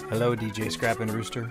Hello, DJ Scrap and Rooster.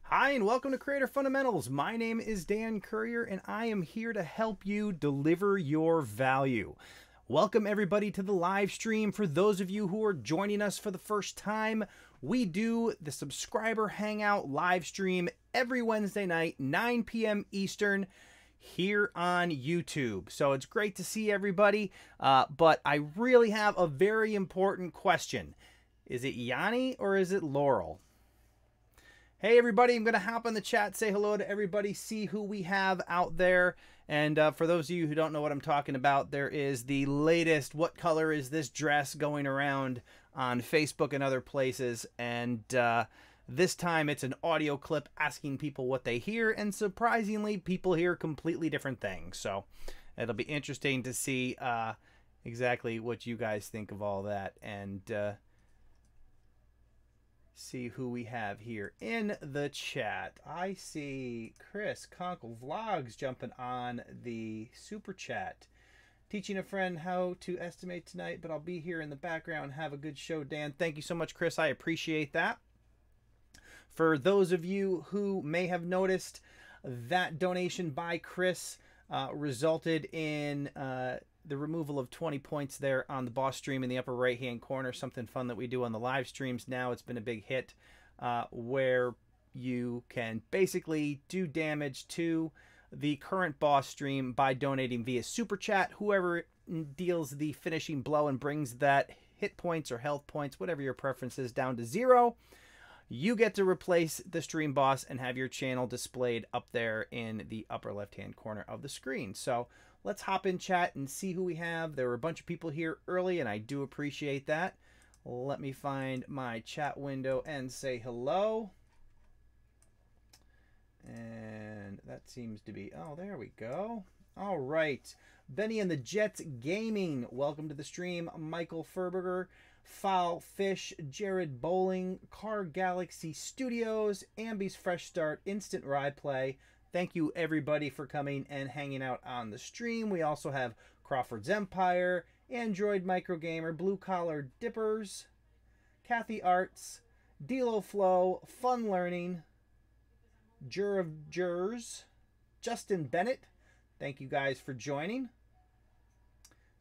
Hi, and welcome to Creator Fundamentals. My name is Dan Currier, and I am here to help you deliver your value. Welcome, everybody, to the live stream. For those of you who are joining us for the first time, we do the subscriber hangout live stream every Wednesday night, 9 p.m. Eastern, here on YouTube. So it's great to see everybody, but I really have a very important question. Is it Yanni or is it Laurel? Hey everybody, I'm going to hop on the chat, say hello to everybody, see who we have out there. And for those of you who don't know what I'm talking about, there is the latest "What color is this dress?" going around on Facebook and other places. And this time it's an audio clip asking people what they hear, and surprisingly people hear completely different things. So it'll be interesting to see exactly what you guys think of all that, and see who we have here in the chat. I see Chris Conkle Vlogs jumping on the super chat. Teaching a friend how to estimate tonight, but I'll be here in the background. Have a good show, Dan. Thank you so much, Chris. I appreciate that. For those of you who may have noticed, that donation by Chris resulted in the removal of 20 points there on the boss stream in the upper right hand corner. Something fun that we do on the live streams now. It's been a big hit where you can basically do damage to the current boss stream by donating via super chat. Whoever deals the finishing blow and brings that hit points or health points, whatever your preference is, down to 0, you get to replace the stream boss and have your channel displayed up there in the upper left hand corner of the screen. So let's hop in chat and see who we have. There were a bunch of people here early, and I do appreciate that. Let me find my chat window and say hello. And that seems to be, oh, there we go. All right. Benny and the Jets Gaming, welcome to the stream. Michael Ferberger, Foul Fish, Jared Bowling, Car Galaxy Studios, Ambi's Fresh Start, Instant Rye Play. Thank you, everybody, for coming and hanging out on the stream. We also have Crawford's Empire, Android Microgamer, Blue Collar Dippers, Kathy Arts, Delo Flow, Fun Learning, Jur of Jurs, Justin Bennett. Thank you guys for joining.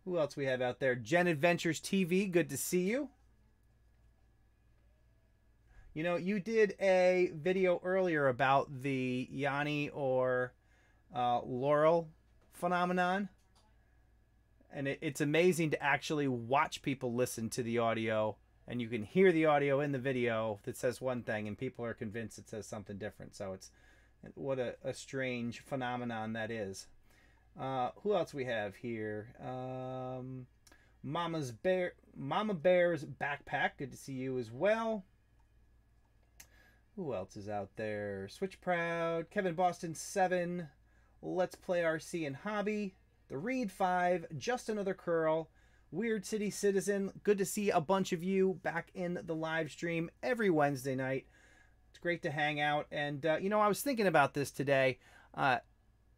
Who else we have out there? Jen Adventures TV, good to see you. You know, you did a video earlier about the Yanni or Laurel phenomenon. And it's amazing to actually watch people listen to the audio, and you can hear the audio in the video that says one thing and people are convinced it says something different. So it's what a strange phenomenon that is. Who else we have here? Mama Bear's Backpack, good to see you as well. Who else is out there? Switch Proud, Kevin Boston 7, Let's Play RC and Hobby, The Reed 5, Just Another Curl, Weird City Citizen. Good to see a bunch of you back in the live stream every Wednesday night. It's great to hang out. And you know, I was thinking about this today.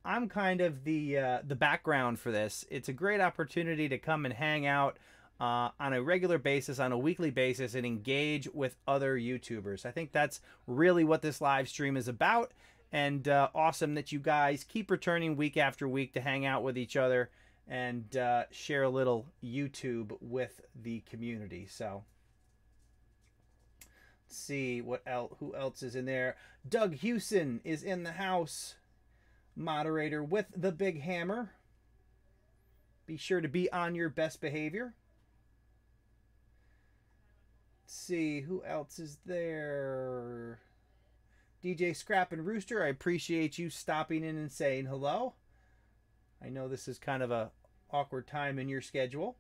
I'm kind of the background for this. It's a great opportunity to come and hang out on a regular basis, on a weekly basis, and engage with other YouTubers. I think that's really what this live stream is about, and awesome that you guys keep returning week after week to hang out with each other and share a little YouTube with the community. So let's see what else, who else is in there. Doug Hewson is in the house, moderator with the big hammer. Be sure to be on your best behavior. Let's see who else is there. DJ Scrap and Rooster, I appreciate you stopping in and saying hello. I know this is kind of a awkward time in your schedule.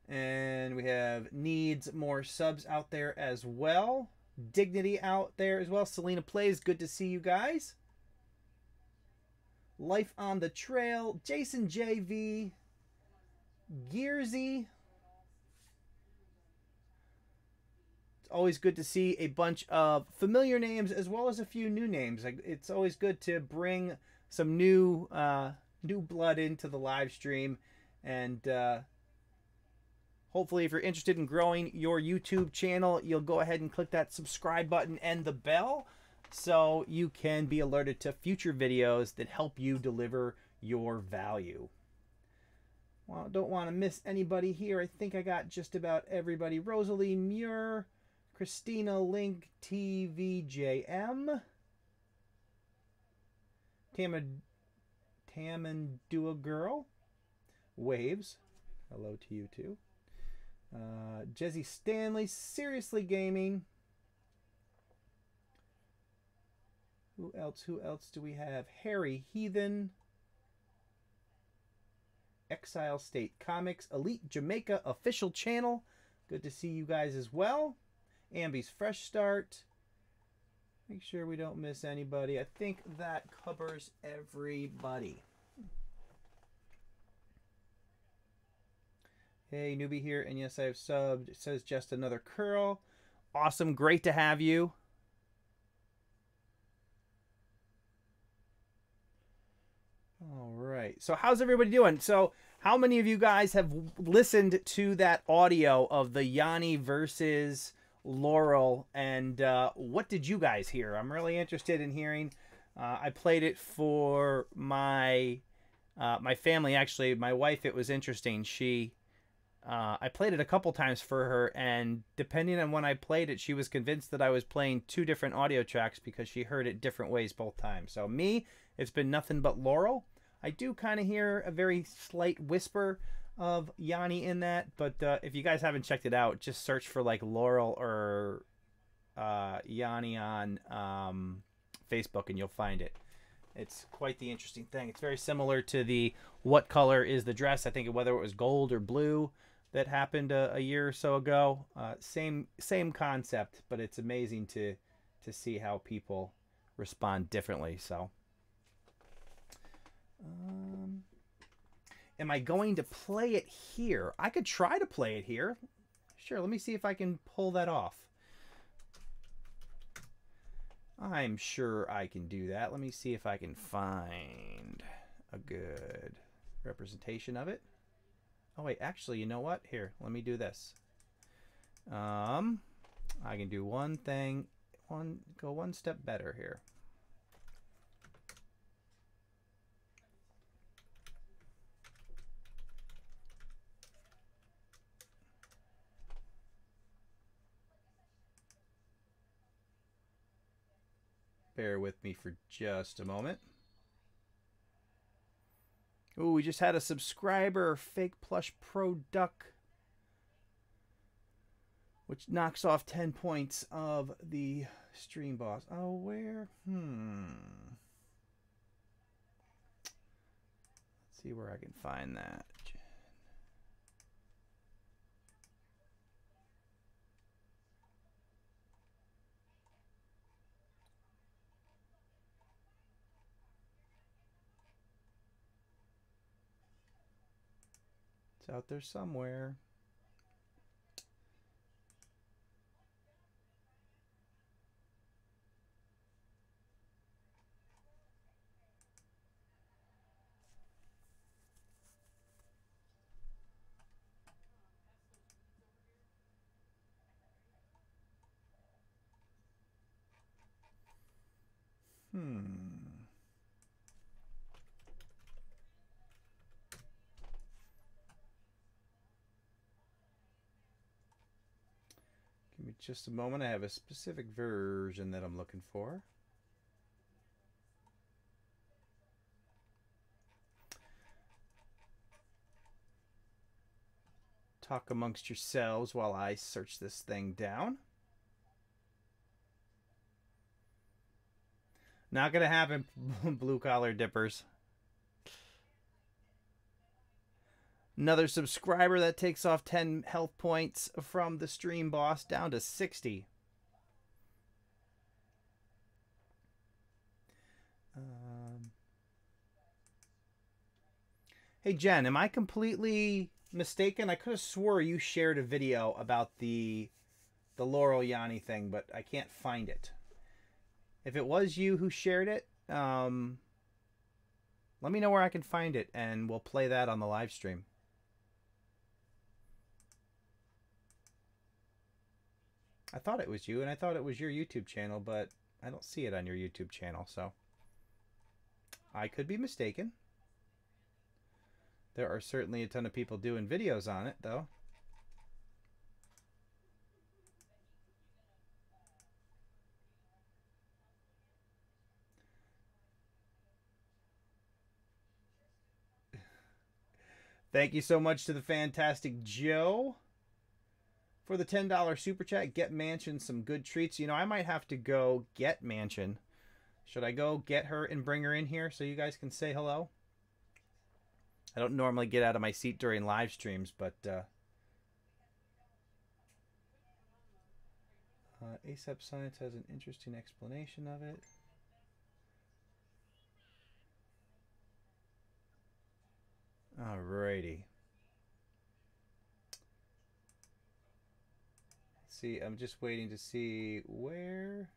And we have Needs more subs out there as well. Dignity out there as well. Selena Plays, good to see you guys. Life on the Trail, Jason JV, Gearsy. It's always good to see a bunch of familiar names as well as a few new names. It's always good to bring some new blood into the live stream, and hopefully if you're interested in growing your YouTube channel, you'll go ahead and click that subscribe button and the bell so you can be alerted to future videos that help you deliver your value. Well, don't want to miss anybody here. I think I got just about everybody. Rosalie Muir, Christina Link, TVJM, Tamandua Girl, Waves, hello to you too. Jesse Stanley, Seriously Gaming. Who else do we have? Harry Heathen, Exile State Comics, Elite Jamaica Official Channel. Good to see you guys as well. Ambi's Fresh Start. Make sure we don't miss anybody. I think that covers everybody. Hey, newbie here, and yes, I have subbed. It says Just Another Curl. Awesome, great to have you. All right, so how's everybody doing? So how many of you guys have listened to that audio of the Yanni versus Laurel, and what did you guys hear? I'm really interested in hearing I played it for my my family. Actually, my wife. It was interesting. I played it a couple times for her, and depending on when I played it, she was convinced that I was playing two different audio tracks because she heard it different ways both times. So me, it's been nothing but Laurel. I do kind of hear a very slight whisper of Yanni in that, but if you guys haven't checked it out, just search for like Laurel or Yanni on Facebook and you'll find it. It's quite the interesting thing. It's very similar to the what color is the dress. I think whether it was gold or blue that happened a year or so ago. Same concept, but it's amazing to see how people respond differently. So, am I going to play it here? I could try to play it here. Sure, let me see if I can pull that off. I'm sure I can do that. Let me see if I can find a good representation of it. Oh wait, actually, you know what? Here, let me do this. I can do one thing, go one step better here. Bear with me for just a moment. Ooh, we just had a subscriber, Fake Plush Pro Duck, which knocks off 10 points of the stream boss. Oh, where? Let's see where I can find that. It's out there somewhere. Give me just a moment. I have a specific version that I'm looking for. Talk amongst yourselves while I search this thing down. Not gonna happen, blue collar dippers. Another subscriber that takes off 10 health points from the stream boss down to 60. Hey Jen, am I completely mistaken? I could have swore you shared a video about the Laurel Yanni thing, but I can't find it. If it was you who shared it, let me know where I can find it, and we'll play that on the live stream. I thought it was you, and I thought it was your YouTube channel, but I don't see it on your YouTube channel, so I could be mistaken. There are certainly a ton of people doing videos on it, though. Thank you so much to the Fantastic Joe for the $10 super chat. Get Mansion some good treats. You know, I might have to go get Mansion. Should I go get her and bring her in here so you guys can say hello? I don't normally get out of my seat during live streams, but ASAP Science has an interesting explanation of it. Alrighty. Let's see, I'm just waiting to see where.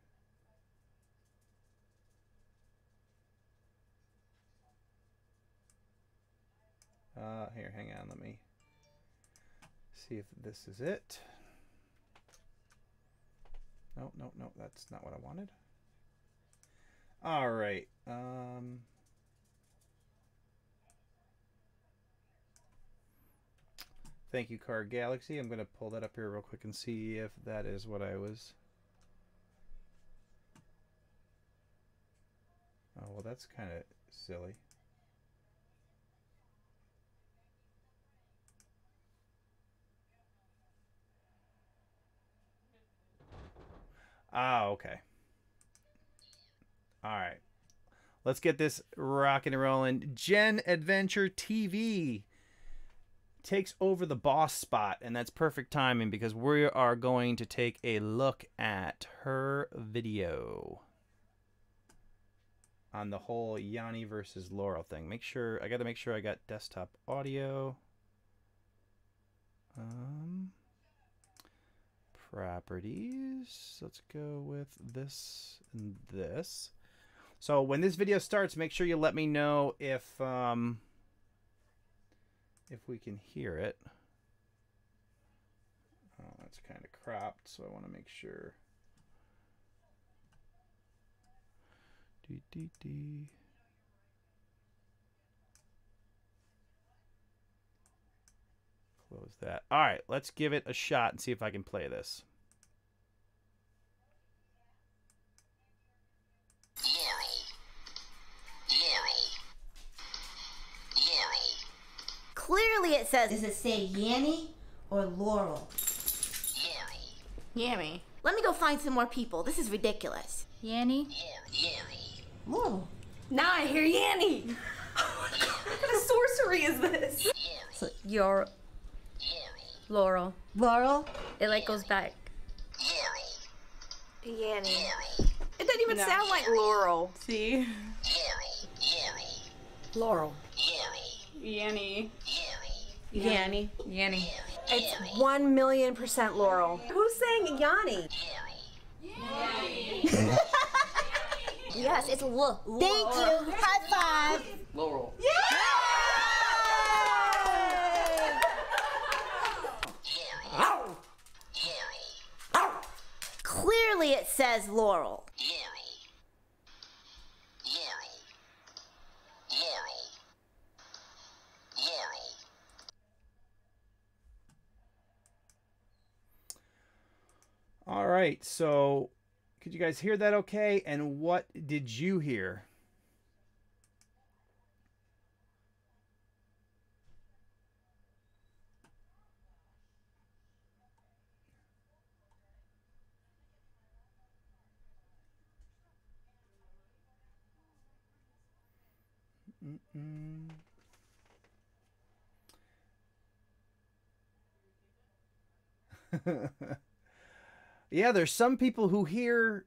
Here, hang on, let me see if this is it. No, that's not what I wanted. All right. Thank you, Car Galaxy. I'm going to pull that up here real quick and see if that is what I was. Oh, well, that's kind of silly. Ah, okay. All right. Let's get this rocking and rolling. Gen Adventure TV takes over the boss spot, and that's perfect timing because we are going to take a look at her video on the whole Yanni versus Laurel thing. I got to make sure I got desktop audio. Properties. Let's go with this and this. So when this video starts, make sure you let me know if we can hear it. Oh, that's kind of cropped, so I want to make sure. Close that. All right, let's give it a shot and see if I can play this. Clearly it says, does it say Yanni or Laurel? Yammy. Let me go find some more people. This is ridiculous. Yanni? Laurel. Now I hear Yanni. Oh my God, what kind of sorcery is this? So you're Laurel. Laurel? It like goes back. Yanni. It doesn't even sound like Laurel. See? Laurel. Yanni. Yanni. Yanni. It's 1,000,000% Laurel. Who's saying Yanni? Yes, it's Laurel. Thank you. High five. Laurel. Clearly it says Laurel. All right, so could you guys hear that okay? And what did you hear? Yeah, there's some people who hear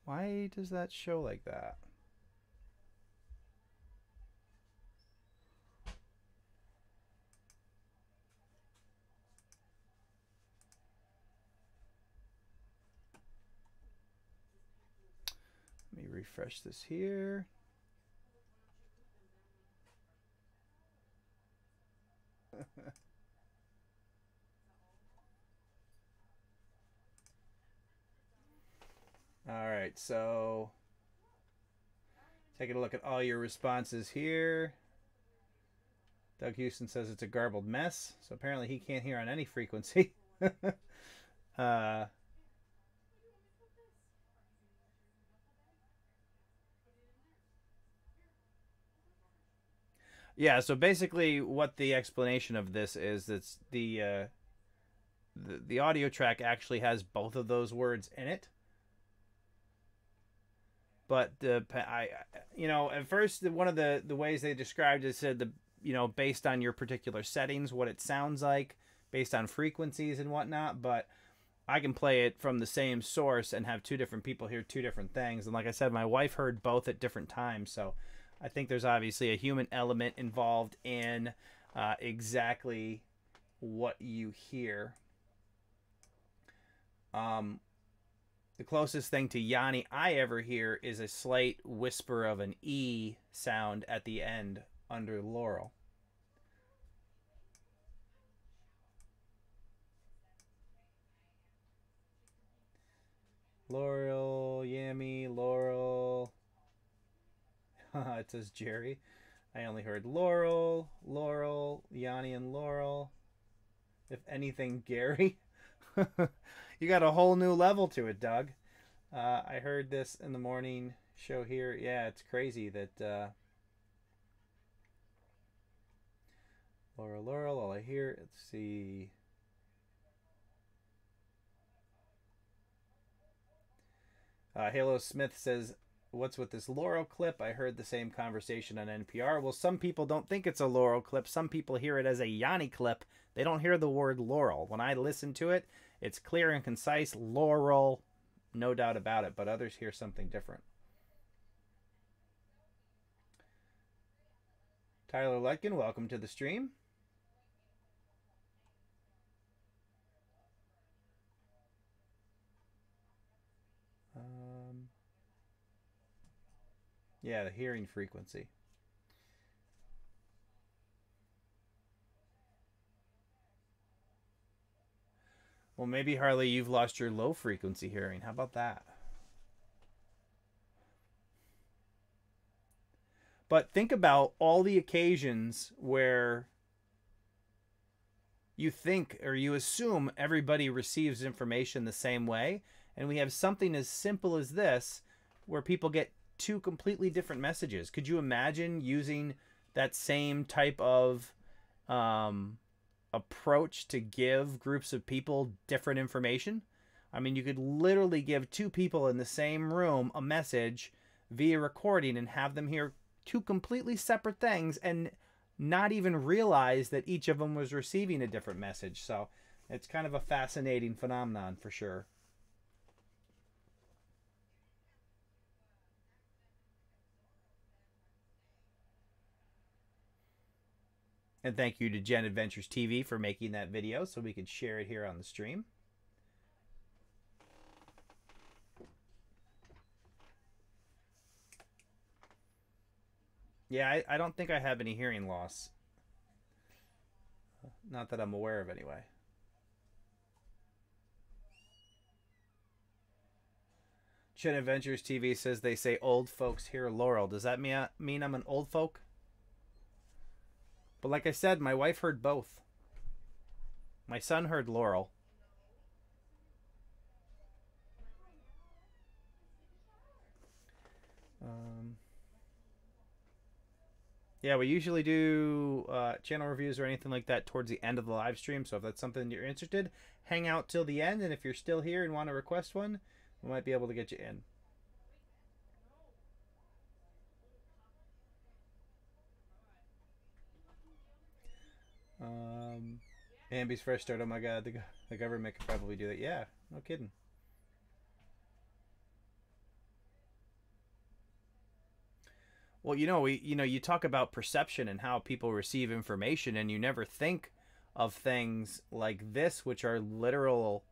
why does that show like that? Let me refresh this here. All right, so taking a look at all your responses here. Doug Houston says it's a garbled mess, so apparently he can't hear on any frequency. Yeah, so basically what the explanation of this is, it's the audio track actually has both of those words in it. But at first, one of the ways they described it said based on your particular settings, what it sounds like, based on frequencies and whatnot. But I can play it from the same source and have two different people hear two different things. And like I said, my wife heard both at different times, so I think there's obviously a human element involved in exactly what you hear. The closest thing to Yanni I ever hear is a slight whisper of an E sound at the end under Laurel. Laurel, Yami, Laurel. It says Jerry. I only heard Laurel, Laurel, Yanni, and Laurel. If anything, Gary. You got a whole new level to it, Doug. I heard this in the morning show here. Yeah, it's crazy that Laurel, Laurel, all I hear. Let's see. Halo Smith says, what's with this Laurel clip? I heard the same conversation on NPR. Well, some people don't think it's a Laurel clip. Some people hear it as a Yanni clip. They don't hear the word Laurel. When I listen to it, it's clear and concise. Laurel, no doubt about it. But others hear something different. Tyler Letkin, welcome to the stream. Yeah, the hearing frequency. Well, maybe, Harley, you've lost your low frequency hearing. How about that? But think about all the occasions where you think or you assume everybody receives information the same way. And we have something as simple as this where people get two completely different messages. Could you imagine using that same type of approach to give groups of people different information? I mean, you could literally give two people in the same room a message via recording and have them hear two completely separate things and not even realize that each of them was receiving a different message. So it's kind of a fascinating phenomenon for sure. And thank you to Gen Adventures TV for making that video so we could share it here on the stream. Yeah, I don't think I have any hearing loss. Not that I'm aware of anyway. Gen Adventures TV says they say old folks hear Laurel. Does that mean I'm an old folk? But like I said, my wife heard both. My son heard Laurel. Yeah, we usually do channel reviews or anything like that towards the end of the live stream. So if that's something you're interested, hang out till the end. And if you're still here and want to request one, we might be able to get you in. Bambi's fresh start. Oh my God, the government could probably do that. Yeah, no kidding. Well, you talk about perception and how people receive information, and you never think of things like this, which are literal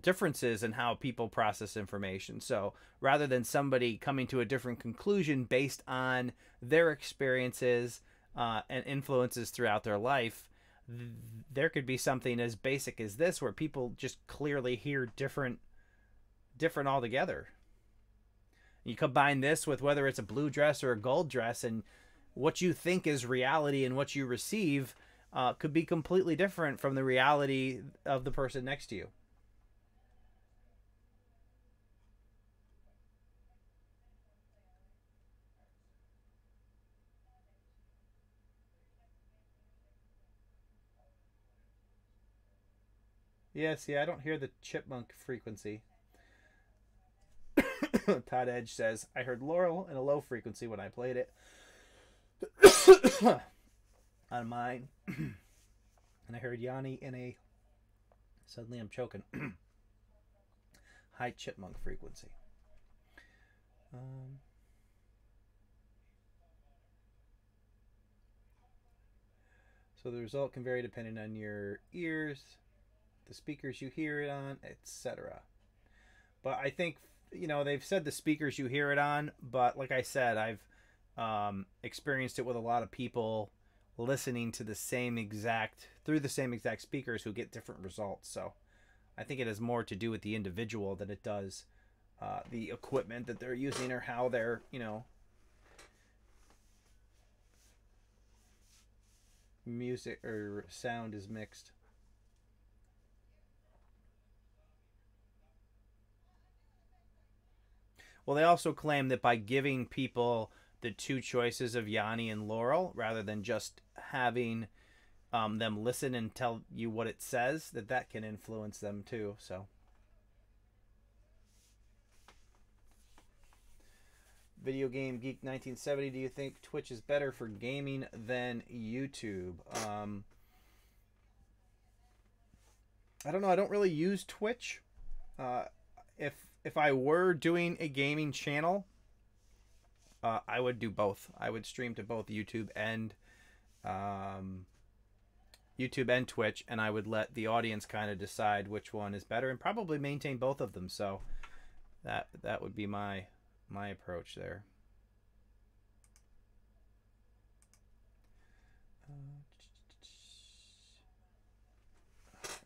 differences in how people process information. So rather than somebody coming to a different conclusion based on their experiences and influences throughout their life, there could be something as basic as this where people just clearly hear different altogether. You combine this with whether it's a blue dress or a gold dress, and what you think is reality and what you receive could be completely different from the reality of the person next to you. Yeah, see, I don't hear the chipmunk frequency. Todd Edge says, I heard Laurel in a low frequency when I played it on mine. And I heard Yanni in a, suddenly I'm choking, high chipmunk frequency. So the result can vary depending on your ears, the speakers you hear it on, etc. But I think, they've said the speakers you hear it on, but like I said, I've experienced it with a lot of people listening to through the same exact speakers who get different results. So I think it has more to do with the individual than it does the equipment that they're using or how they're, you know, music or sound is mixed. Well, they also claim that by giving people the two choices of Yanni and Laurel, rather than just having them listen and tell you what it says, that can influence them too. So, Video Game Geek 1970, do you think Twitch is better for gaming than YouTube? I don't know. I don't really use Twitch. If I were doing a gaming channel, I would do both. I would stream to both YouTube and Twitch, and I would let the audience kind of decide which one is better, and probably maintain both of them. So that would be my approach there.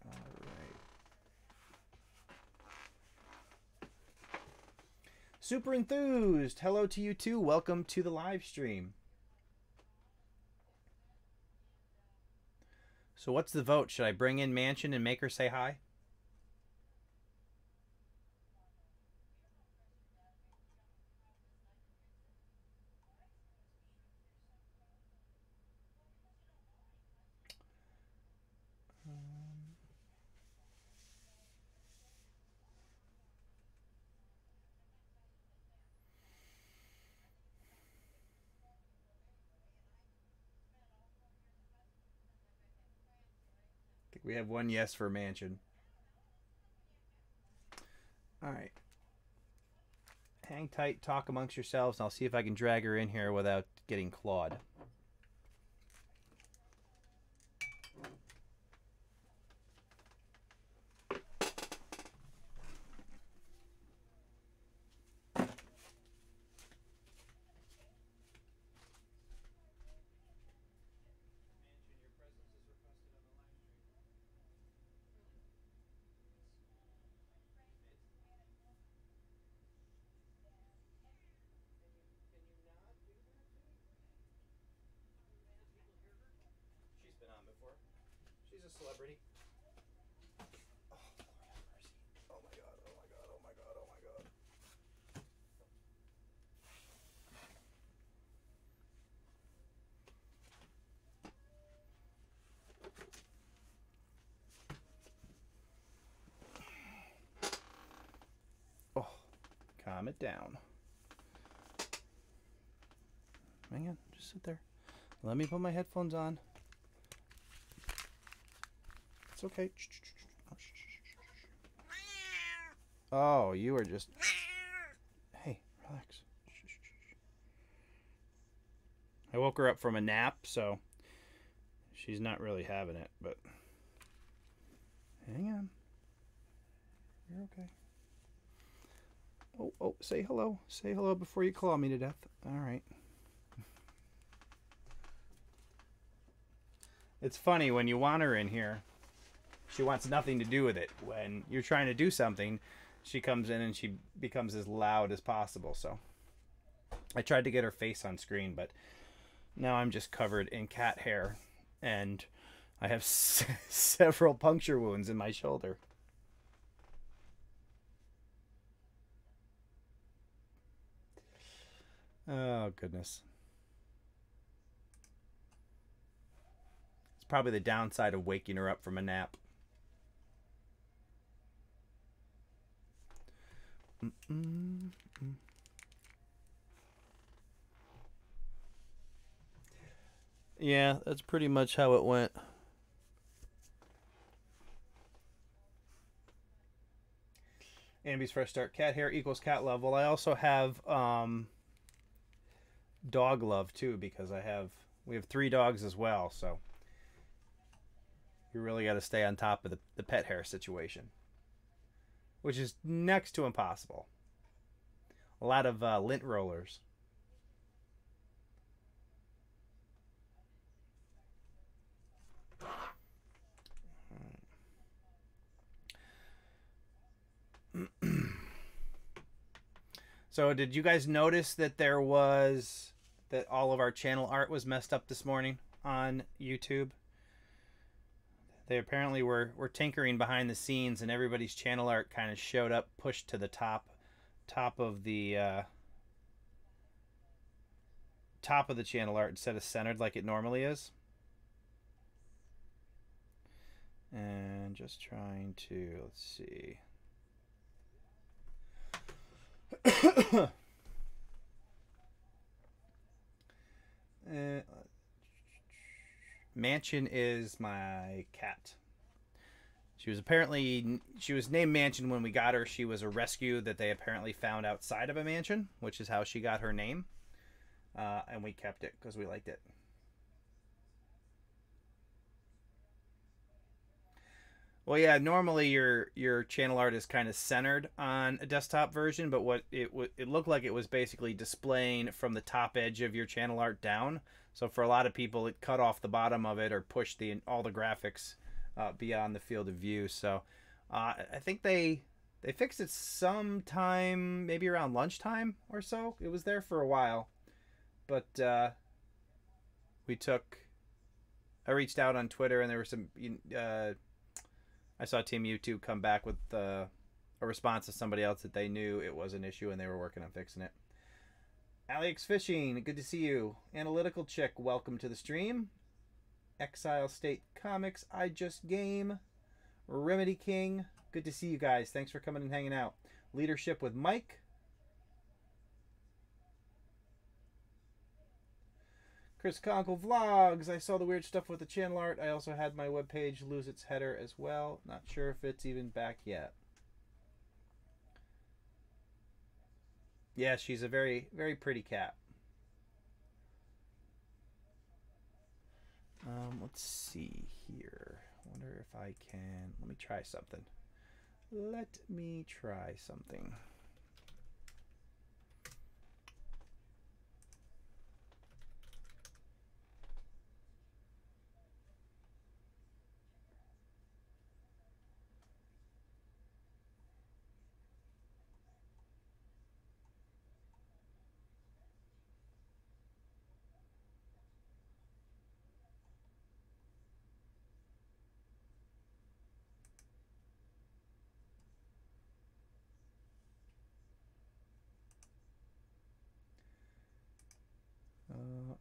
All right. Super enthused. Hello to you too. Welcome to the live stream. So what's the vote? Should I bring in Mansion and make her say hi? I think we have one yes for Mansion. All right. Hang tight, talk amongst yourselves, and I'll see if I can drag her in here without getting clawed. She's a celebrity. Oh, Lord have mercy. Oh my god, oh my god, oh my god, oh my god. Oh, calm it down. Hang on, just sit there. Let me put my headphones on. It's okay. Oh, you are just... Hey, relax. I woke her up from a nap, so she's not really having it, but... Hang on. You're okay. Oh, say hello. Say hello before you claw me to death. All right. It's funny, when you want her in here, she wants nothing to do with it. When you're trying to do something, she comes in and she becomes as loud as possible. So I tried to get her face on screen, but now I'm just covered in cat hair, and I have several puncture wounds in my shoulder. Oh, goodness. It's probably the downside of waking her up from a nap. Yeah, that's pretty much how it went. Ambi's fresh start. Cat hair equals cat love. Well, I also have dog love too, because we have 3 dogs as well, so you really got to stay on top of the pet hair situation, which is next to impossible. A lot of lint rollers. So did you guys notice that that all of our channel art was messed up this morning on YouTube? They apparently were tinkering behind the scenes, and everybody's channel art kind of showed up pushed to the top of the top of the channel art instead of centered like it normally is. And just trying to, let's see. Mansion is my cat. She was named Mansion when we got her. She was a rescue that they apparently found outside of a mansion, which is how she got her name. And we kept it because we liked it. Well, yeah, normally your channel art is kind of centered on a desktop version, but what it looked like it was basically displaying from the top edge of your channel art down. So for a lot of people, it cut off the bottom of it or pushed all the graphics beyond the field of view. So I think they fixed it sometime, maybe around lunchtime or so. It was there for a while, but I reached out on Twitter, and there were some. I saw Team YouTube come back with a response to somebody else that they knew it was an issue and they were working on fixing it. Alex Fishing, good to see you. Analytical Chick, welcome to the stream. Exile State Comics, I Just Game. Remedy King, good to see you guys. Thanks for coming and hanging out. Leadership with Mike. Chris Conkle Vlogs. I saw the weird stuff with the channel art. I also had my webpage lose its header as well. Not sure if it's even back yet. Yeah, she's a very, very pretty cat. Let's see here. I wonder if I can... Let me try something. Let me try something.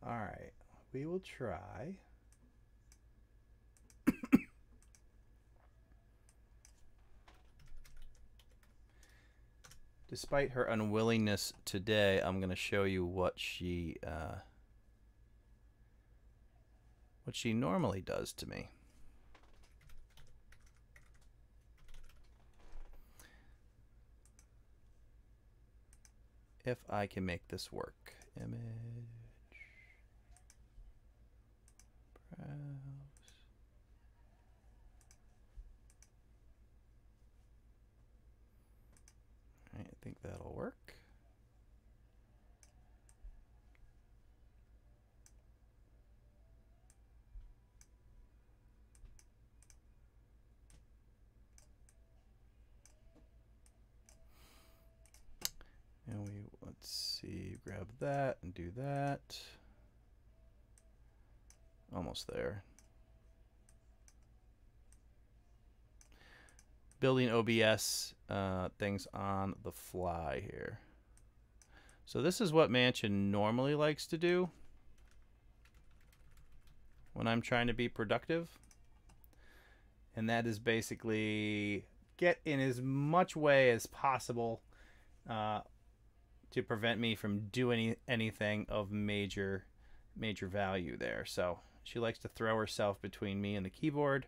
All right, we will try. Despite her unwillingness today, I'm going to show you what she normally does to me. If I can make this work. Image. Browse. I think that'll work. And let's see, grab that and do that. Almost there. Building OBS things on the fly here. So this is what Mansion normally likes to do when I'm trying to be productive. And that is basically get in as much way as possible to prevent me from doing anything of major value there. So she likes to throw herself between me and the keyboard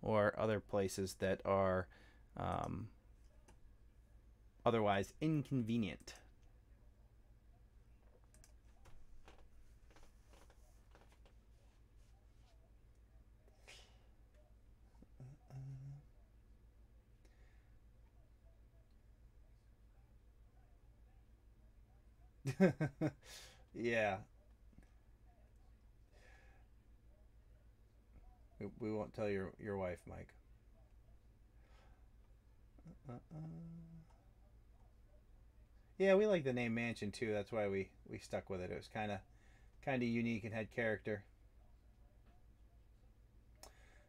or other places that are otherwise inconvenient. Yeah. We won't tell your wife, Mike. Yeah, we like the name Mansion too. That's why we stuck with it. It was kind of unique and had character.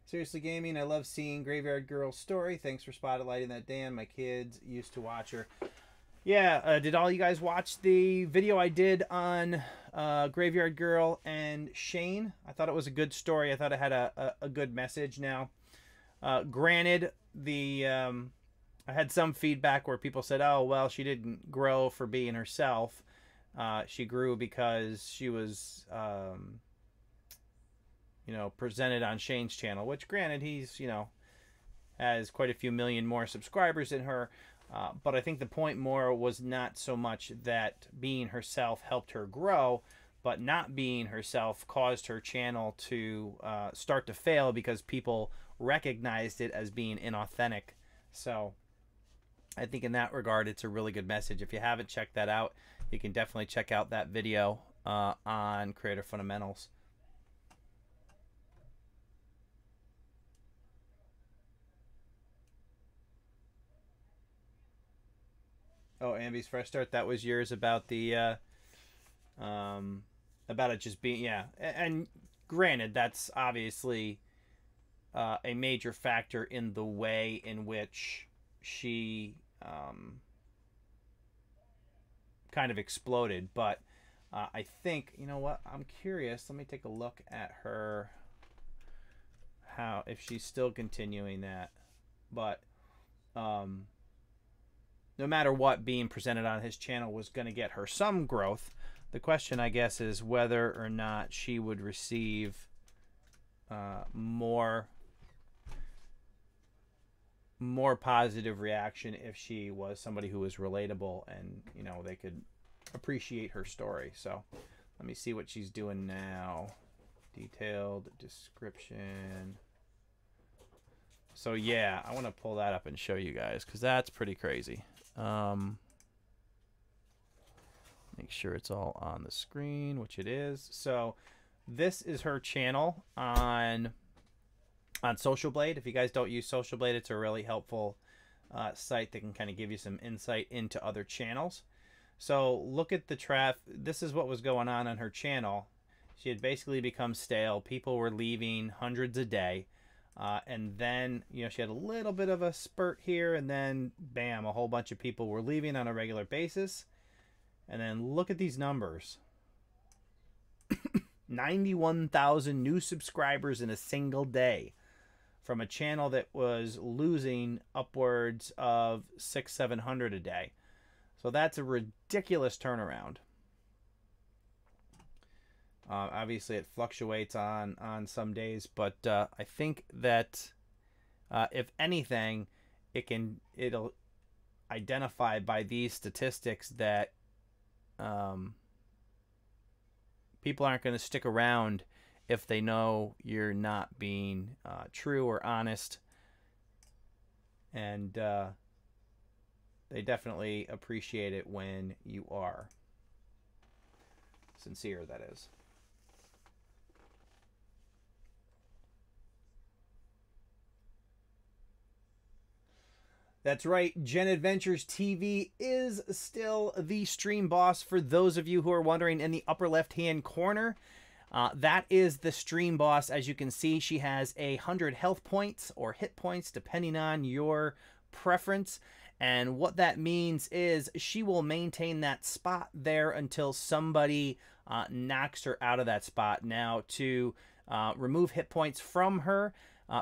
Seriously Gaming, I love seeing Graveyard Girl's story. Thanks for spotlighting that, Dan. My kids used to watch her. Yeah, did all you guys watch the video I did on Graveyard Girl and Shane? I thought it was a good story. I thought it had a good message. Now, granted, I had some feedback where people said, oh, well, she didn't grow for being herself. She grew because she was... you know, presented on Shane's channel, which granted he's, you know, has quite a few million more subscribers than her. But I think the point more was not so much that being herself helped her grow, but not being herself caused her channel to start to fail because people recognized it as being inauthentic. So I think in that regard, it's a really good message. If you haven't checked that out, you can definitely check out that video on Creator Fundamentals. Oh, Ambi's Fresh Start, that was yours about the about it just being, yeah. And granted, that's obviously a major factor in the way in which she kind of exploded. But I think, you know what, I'm curious. Let me take a look at her, how, if she's still continuing that. But no matter what, being presented on his channel was going to get her some growth. The question, I guess, is whether or not she would receive more positive reaction if she was somebody who was relatable and, you know, they could appreciate her story. So let me see what she's doing now. Detailed description. So yeah, I want to pull that up and show you guys because that's pretty crazy. Make sure it's all on the screen, which it is. So this is her channel on Social Blade. If you guys don't use Social Blade, it's a really helpful site that can kind of give you some insight into other channels. So look at the traffic. This is what was going on her channel. She had basically become stale. People were leaving hundreds a day. And then, you know, she had a little bit of a spurt here, and then, bam, a whole bunch of people were leaving on a regular basis. And then look at these numbers. 91,000 new subscribers in a single day from a channel that was losing upwards of 600-700 a day. So that's a ridiculous turnaround. Obviously, it fluctuates on some days, but I think that if anything, it'll identify by these statistics that people aren't going to stick around if they know you're not being true or honest, and they definitely appreciate it when you are sincere, that is. That's right, Gen Adventures TV is still the stream boss. For those of you who are wondering, in the upper left-hand corner, that is the stream boss. As you can see, she has 100 health points or hit points, depending on your preference. And what that means is she will maintain that spot there until somebody knocks her out of that spot. Now, to remove hit points from her,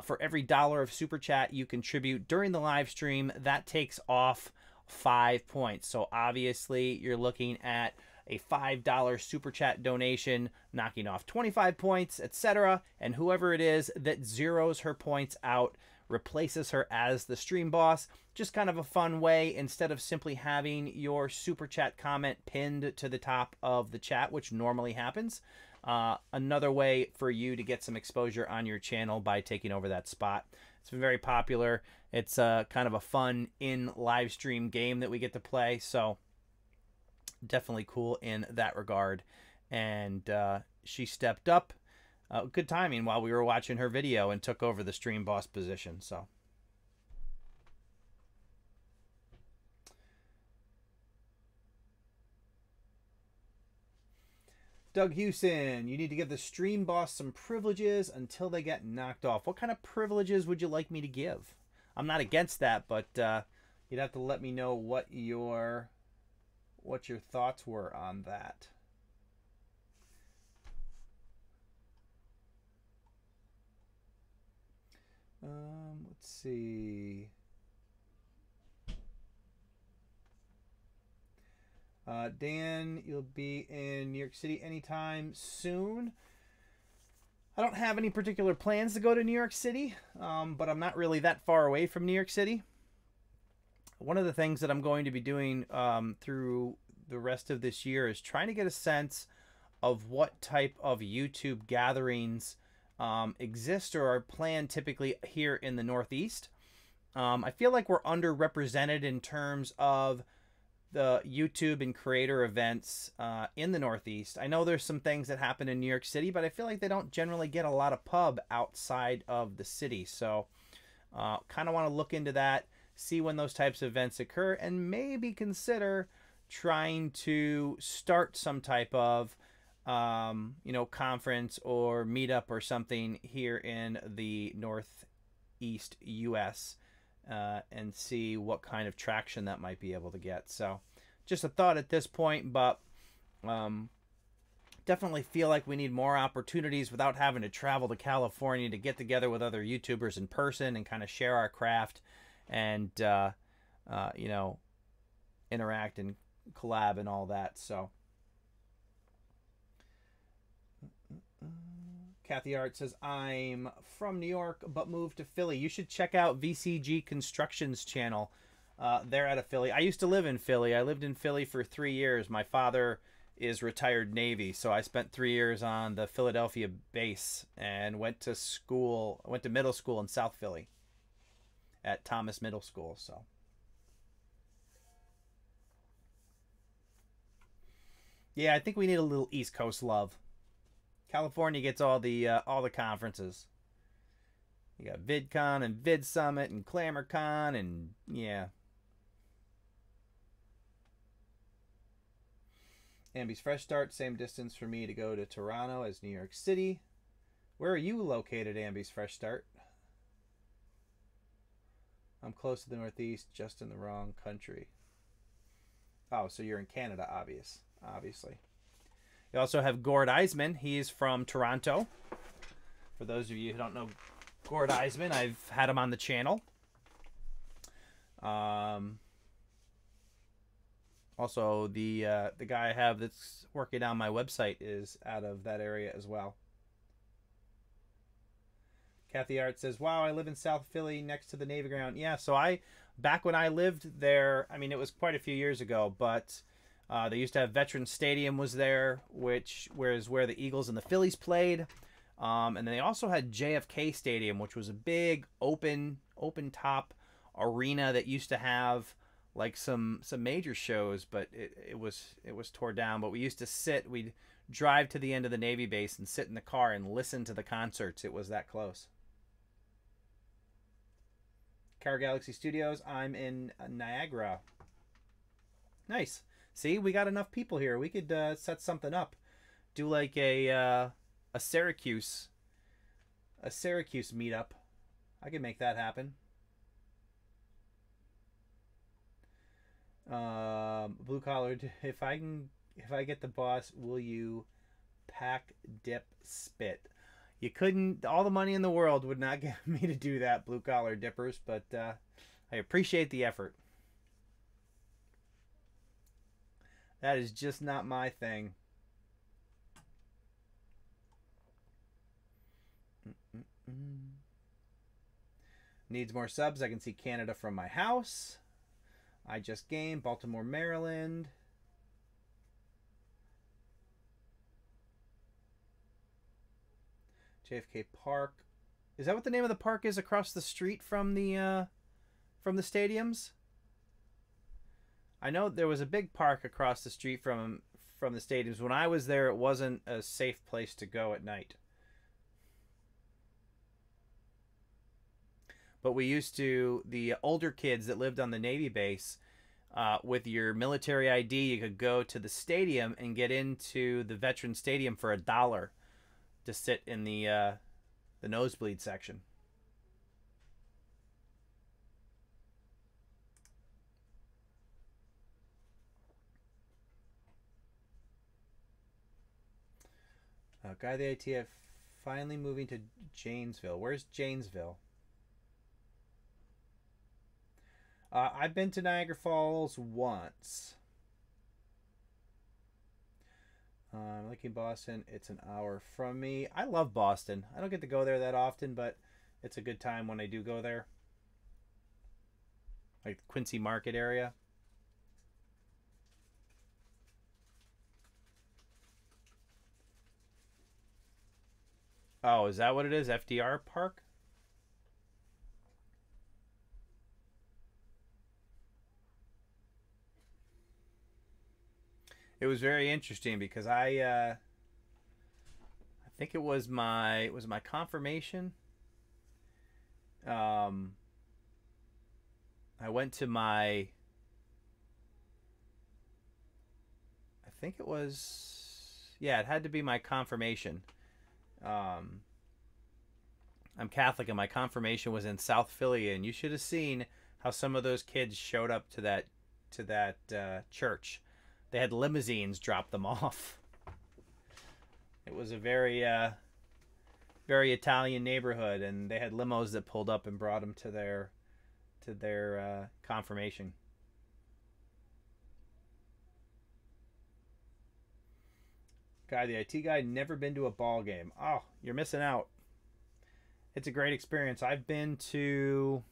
for every $1 of super chat you contribute during the live stream, that takes off 5 points. So obviously you're looking at a $5 super chat donation knocking off 25 points, etc. And whoever it is that zeroes her points out replaces her as the stream boss. Just kind of a fun way, instead of simply having your super chat comment pinned to the top of the chat, which normally happens. Another way for you to get some exposure on your channel by taking over that spot. It's been very popular. It's kind of a fun in live stream game that we get to play, so definitely cool in that regard. And she stepped up, good timing, while we were watching her video, and took over the stream boss position. So Doug Hewson, you need to give the stream boss some privileges until they get knocked off. What kind of privileges would you like me to give? I'm not against that, but you'd have to let me know what your thoughts were on that. Let's see. Dan, you'll be in New York City anytime soon. I don't have any particular plans to go to New York City, but I'm not really that far away from New York City. One of the things that I'm going to be doing through the rest of this year is trying to get a sense of what type of YouTube gatherings exist or are planned typically here in the Northeast. I feel like we're underrepresented in terms of the YouTube and creator events in the Northeast. I know there's some things that happen in New York City, but I feel like they don't generally get a lot of pub outside of the city. So kind of want to look into that, see when those types of events occur, and maybe consider trying to start some type of conference or meetup or something here in the Northeast US. And see what kind of traction that might be able to get. So just a thought at this point, but definitely feel like we need more opportunities without having to travel to California to get together with other YouTubers in person and kind of share our craft and interact and collab and all that. So Kathy Art says, I'm from New York, but moved to Philly. You should check out VCG Construction's channel. They're out of Philly. I used to live in Philly. I lived in Philly for 3 years. My father is retired Navy, so I spent 3 years on the Philadelphia base and went to middle school in South Philly at Thomas Middle School. So yeah, I think we need a little East Coast love. California gets all the conferences. You got VidCon and VidSummit and ClamorCon and yeah. Ambi's Fresh Start, same distance for me to go to Toronto as New York City. Where are you located, Ambi's Fresh Start? I'm close to the Northeast, just in the wrong country. Oh, so you're in Canada, obviously. You also have Gord Eisman. He's from Toronto. For those of you who don't know Gord Eisman, I've had him on the channel. Also, the guy I have that's working on my website is out of that area as well. Kathy Art says, wow, I live in South Philly next to the Navy ground. Yeah, so back when I lived there, I mean, it was quite a few years ago, but they used to have Veterans Stadium was there, where the Eagles and the Phillies played. And then they also had JFK Stadium, which was a big open top arena that used to have like some major shows, but it was torn down. But we used to we'd drive to the end of the Navy base and sit in the car and listen to the concerts. It was that close. Car Galaxy Studios, I'm in Niagara. Nice. See, we got enough people here. We could set something up. Do like a Syracuse meetup. I could make that happen. Blue collar. If I get the boss, will you pack, dip, spit? You couldn't. All the money in the world would not get me to do that, blue collar dippers. But I appreciate the effort. That is just not my thing. Needs more subs. I can see Canada from my house. I just gamed Baltimore, Maryland. JFK Park. Is that what the name of the park is across the street from the stadiums? I know there was a big park across the street from the stadiums. When I was there, it wasn't a safe place to go at night. But we used to, the older kids that lived on the Navy base, With your military ID, you could go to the stadium and get into the veteran stadium for $1 to sit in the nosebleed section. Guy the ITF finally moving to Janesville. Where's Janesville? I've been to Niagara Falls once. I'm liking Boston. It's an hour from me. I love Boston. I don't get to go there that often, but it's a good time when I do go there. Like the Quincy Market area. Oh, is that what it is? FDR Park? It was very interesting because I think it was my confirmation. I went to my, I think it was, yeah, it had to be my confirmation. I'm Catholic and my confirmation was in South Philly, and you should have seen how some of those kids showed up to that church. They had limousines drop them off. It was a very very Italian neighborhood, and they had limos that pulled up and brought them to their confirmation. Guy, the IT guy, never been to a ball game. Oh, you're missing out. It's a great experience. I've been to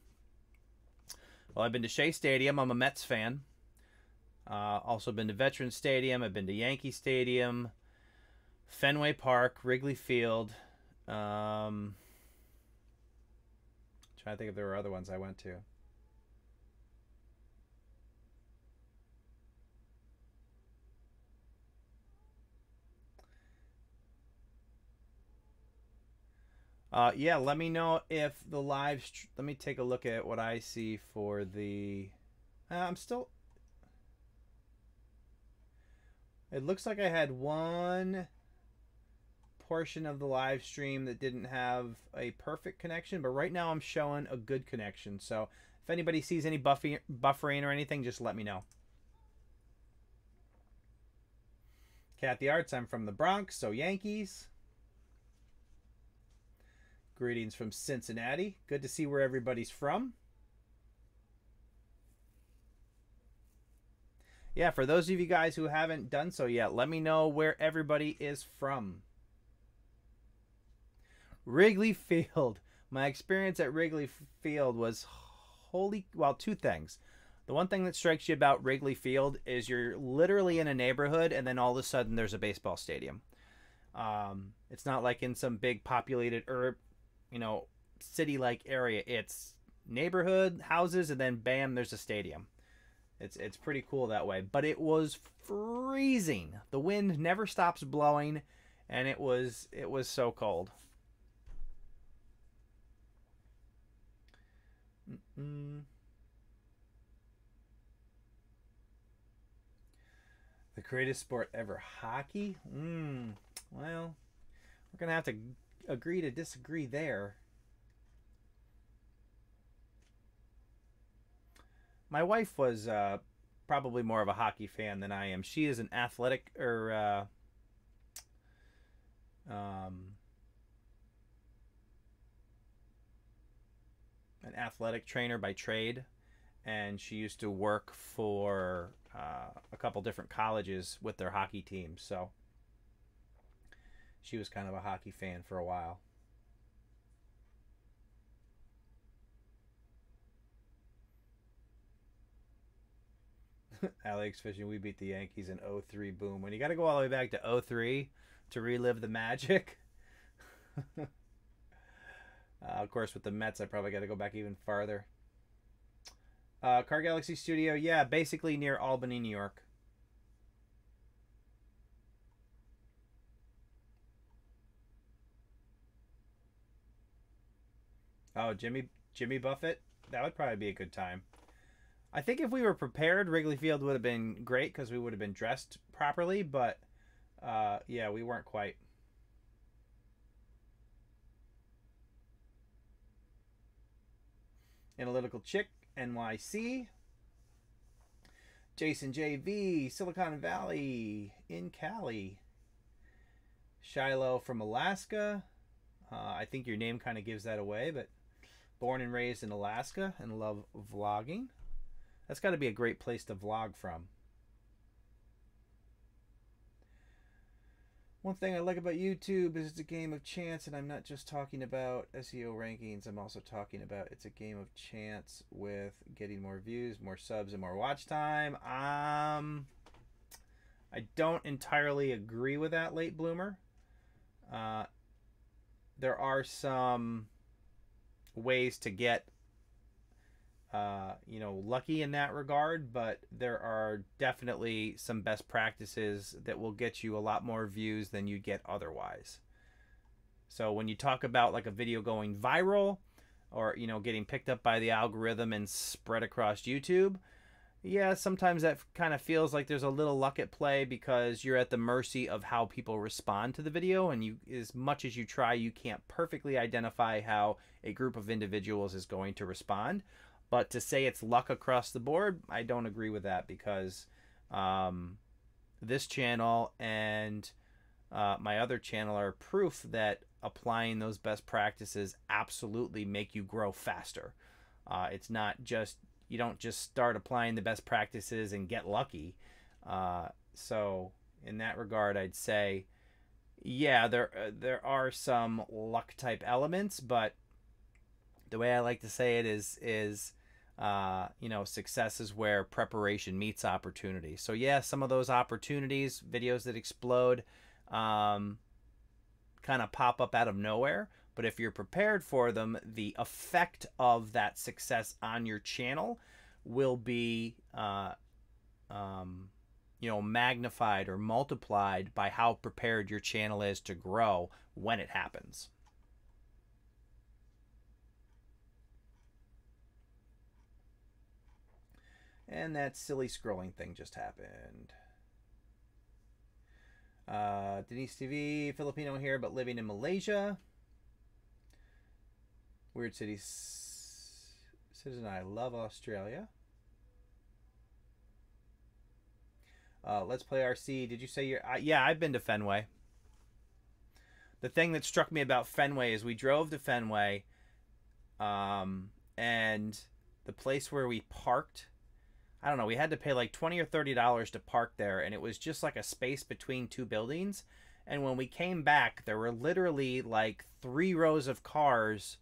Shea Stadium. I'm a Mets fan. Also been to Veterans Stadium. I've been to Yankee Stadium, Fenway Park, Wrigley Field. Trying to think if there were other ones I went to. Yeah, let me know if the live... Let me take a look at what I see for the... I'm still... It looks like I had one portion of the live stream that didn't have a perfect connection, but right now I'm showing a good connection. So if anybody sees any buffering or anything, just let me know. Kathy Arts, I'm from the Bronx, so Yankees. Greetings from Cincinnati. Good to see where everybody's from. Yeah, for those of you guys who haven't done so yet, let me know where everybody is from. Wrigley Field. My experience at Wrigley Field was two things. The one thing that strikes you about Wrigley Field is you're literally in a neighborhood and then all of a sudden there's a baseball stadium. It's not like in some big populated city-like area. It's neighborhood, houses, and then bam, there's a stadium. It's pretty cool that way. But it was freezing. The wind never stops blowing, and it was so cold. The greatest sport ever, hockey? Well, we're gonna have to agree to disagree there. My wife was probably more of a hockey fan than I am. She is an athletic an athletic trainer by trade, and she used to work for a couple different colleges with their hockey teams. So she was kind of a hockey fan for a while. Alex Fishing, we beat the Yankees in 03. Boom. When you got to go all the way back to 03 to relive the magic. Of course, with the Mets, I probably got to go back even farther. Car Galaxy Studio, yeah, basically near Albany, New York. Oh, Jimmy Buffett? That would probably be a good time. I think if we were prepared, Wrigley Field would have been great because we would have been dressed properly, but yeah, we weren't quite. Analytical Chick, NYC. Jason JV, Silicon Valley in Cali. Shiloh from Alaska. I think your name kind of gives that away, but born and raised in Alaska and love vlogging. That's got to be a great place to vlog from. One thing I like about YouTube is it's a game of chance, and I'm not just talking about SEO rankings. I'm also talking about it's a game of chance with getting more views, more subs, and more watch time. I don't entirely agree with that, late bloomer. There are some ways to get lucky in that regard, but there are definitely some best practices that will get you a lot more views than you'd get otherwise. So when you talk about like a video going viral or, getting picked up by the algorithm and spread across YouTube, yeah, sometimes that kind of feels like there's a little luck at play because you're at the mercy of how people respond to the video, and you, as much as you try, you can't perfectly identify how a group of individuals is going to respond. But to say it's luck across the board, I don't agree with that because this channel and my other channel are proof that applying those best practices absolutely make you grow faster. It's not just, you don't just start applying the best practices and get lucky. So in that regard, I'd say, yeah, there are some luck type elements, but the way I like to say it is success is where preparation meets opportunity. So yeah, some of those opportunities, videos that explode, kind of pop up out of nowhere. But if you're prepared for them, the effect of that success on your channel will be, magnified or multiplied by how prepared your channel is to grow when it happens. And that silly scrolling thing just happened. Denise TV, Filipino here, but living in Malaysia. Weird City Citizen, I love Australia. Let's play RC. Did you say you're... yeah, I've been to Fenway. The thing that struck me about Fenway is we drove to Fenway, and the place where we parked, I don't know, we had to pay like $20 or $30 to park there, and it was just like a space between two buildings. And when we came back, there were literally like 3 rows of cars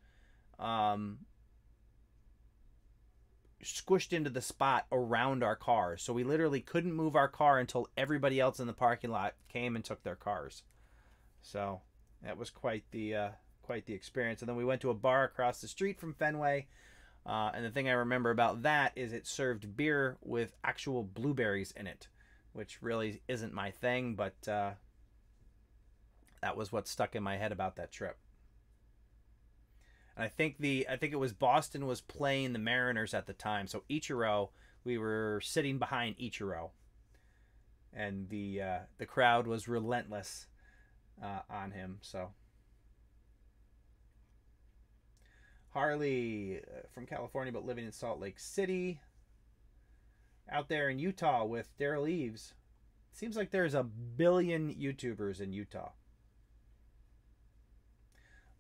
squished into the spot around our cars. So we literally couldn't move our car until everybody else in the parking lot came and took their cars. So that was quite the experience. And then we went to a bar across the street from Fenway. And the thing I remember about that is it served beer with actual blueberries in it, which really isn't my thing, but that was what stuck in my head about that trip. And I think it was Boston was playing the Mariners at the time, so Ichiro, we were sitting behind Ichiro, and the crowd was relentless on him. So Harley from California but living in Salt Lake City, out there in Utah with Daryl Eves. Seems like there's a billion YouTubers in Utah.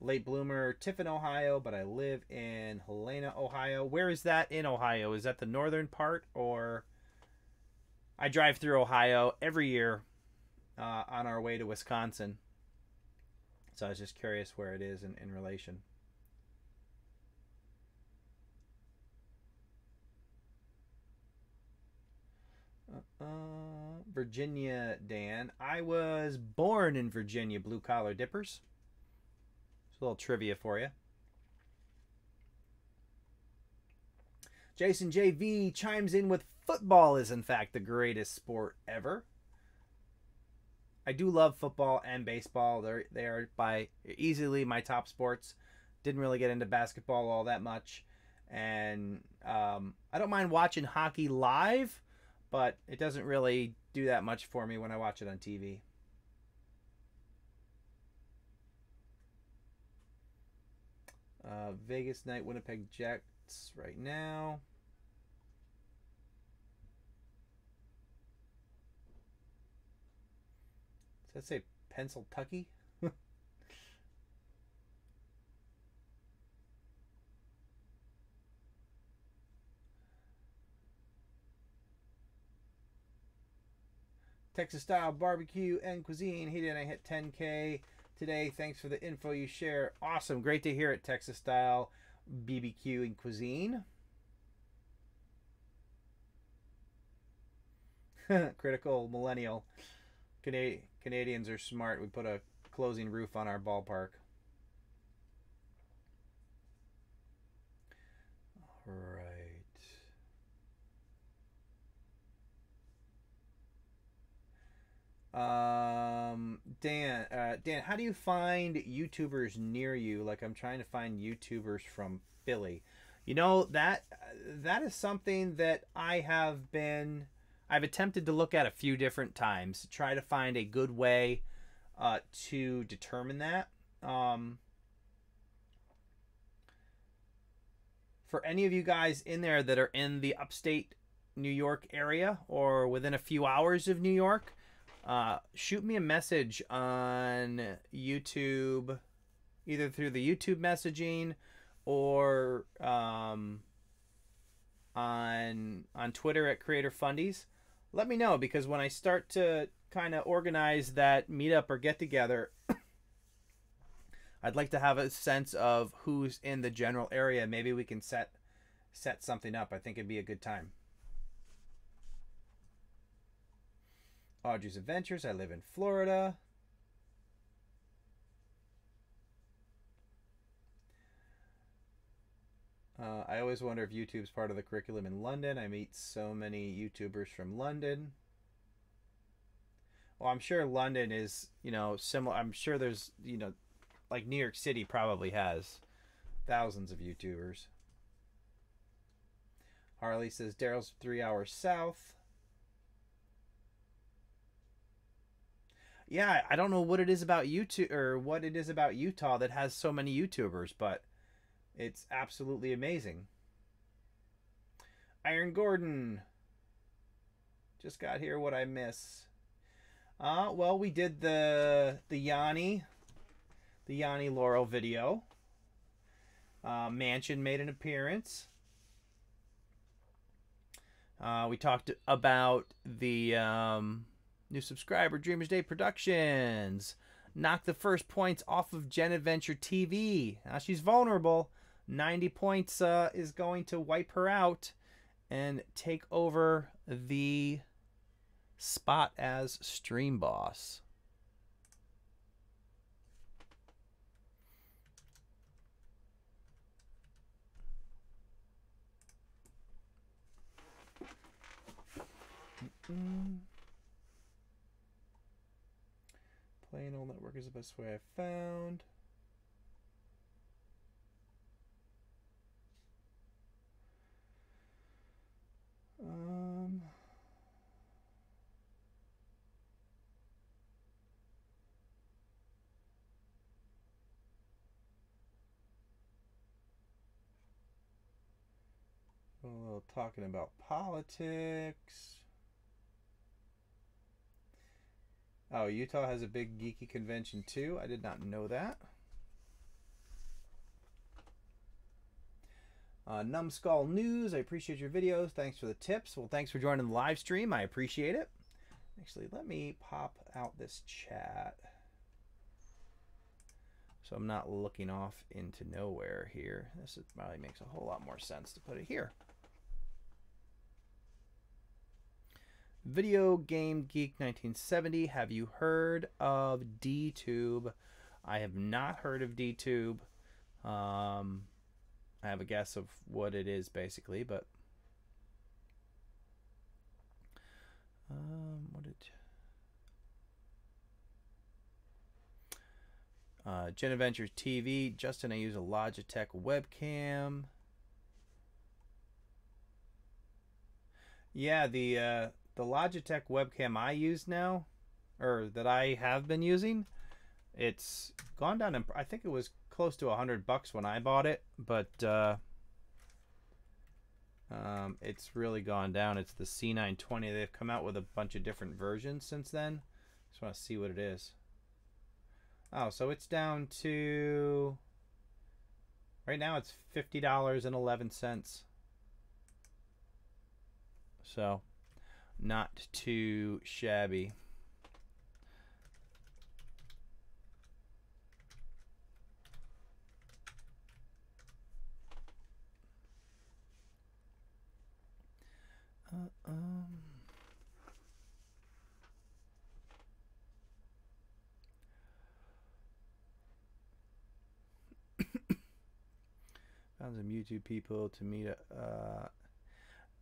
Late bloomer, Tiffin, Ohio, but I live in Helena, Ohio. Where is that in Ohio? Is that the northern part, or... I drive through Ohio every year on our way to Wisconsin. So I was just curious where it is in relation. Virginia, Dan. I was born in Virginia, blue collar dippers. A little trivia for you. Jason JV chimes in with football is in fact the greatest sport ever. I do love football and baseball. They are by easily my top sports. Didn't really get into basketball all that much. And I don't mind watching hockey live, but it doesn't really do that much for me when I watch it on TV. Vegas night, Winnipeg Jets right now. Does that say Pennsyltucky? Texas style barbecue and cuisine. He did. I hit 10K today. Thanks for the info you share. Awesome. Great to hear it. Texas style BBQ and cuisine. Critical millennial. Canadians are smart. We put a closing roof on our ballpark. All right. Dan, how do you find YouTubers near you? Like, I'm trying to find YouTubers from Philly. You know, that is something that I've attempted to look at a few different times to try to find a good way to determine that. For any of you guys in there that are in the upstate New York area or within a few hours of New York, shoot me a message on YouTube, either through the YouTube messaging or on Twitter at Creator Fundies. Let me know, because when I start to kind of organize that meetup or get together, I'd like to have a sense of who's in the general area. Maybe we can set something up. I think it'd be a good time. Audrey's Adventures. I live in Florida. I always wonder if YouTube's part of the curriculum in London. I meet so many YouTubers from London. Well, I'm sure London is, similar. I'm sure there's, like New York City probably has thousands of YouTubers. Harley says Daryl's 3 hours south. Yeah, I don't know what it is about YouTube or what it is about Utah that has so many YouTubers, but it's absolutely amazing. Iron Gordon. Just got here. What I miss? Well, we did the Yanni Laurel video. Mansion made an appearance. We talked about the new subscriber, Dreamers Day Productions. Knocked the first points off of Gen Adventure TV. Now she's vulnerable. 90 points is going to wipe her out and take over the spot as stream boss. Plain old network is the best way I found. A little talking about politics. Oh, Utah has a big geeky convention too. I did not know that. Numbskull News, I appreciate your videos. Thanks for the tips. Well, thanks for joining the live stream. I appreciate it. Actually, let me pop out this chat so I'm not looking off into nowhere here. This probably makes a whole lot more sense to put it here. Video Game Geek 1970. Have you heard of DTube? I have not heard of DTube. I have a guess of what it is basically, but Gen Adventures TV. Justin, I use a Logitech webcam. Yeah, the Logitech webcam I use now, or that I have been using, it's gone down in, I think it was close to $100 when I bought it, but it's really gone down. It's the C920. They've come out with a bunch of different versions since then. Just want to see what it is. Oh, so it's down to, right now it's $50.11. So not too shabby. Found some YouTube people to meet.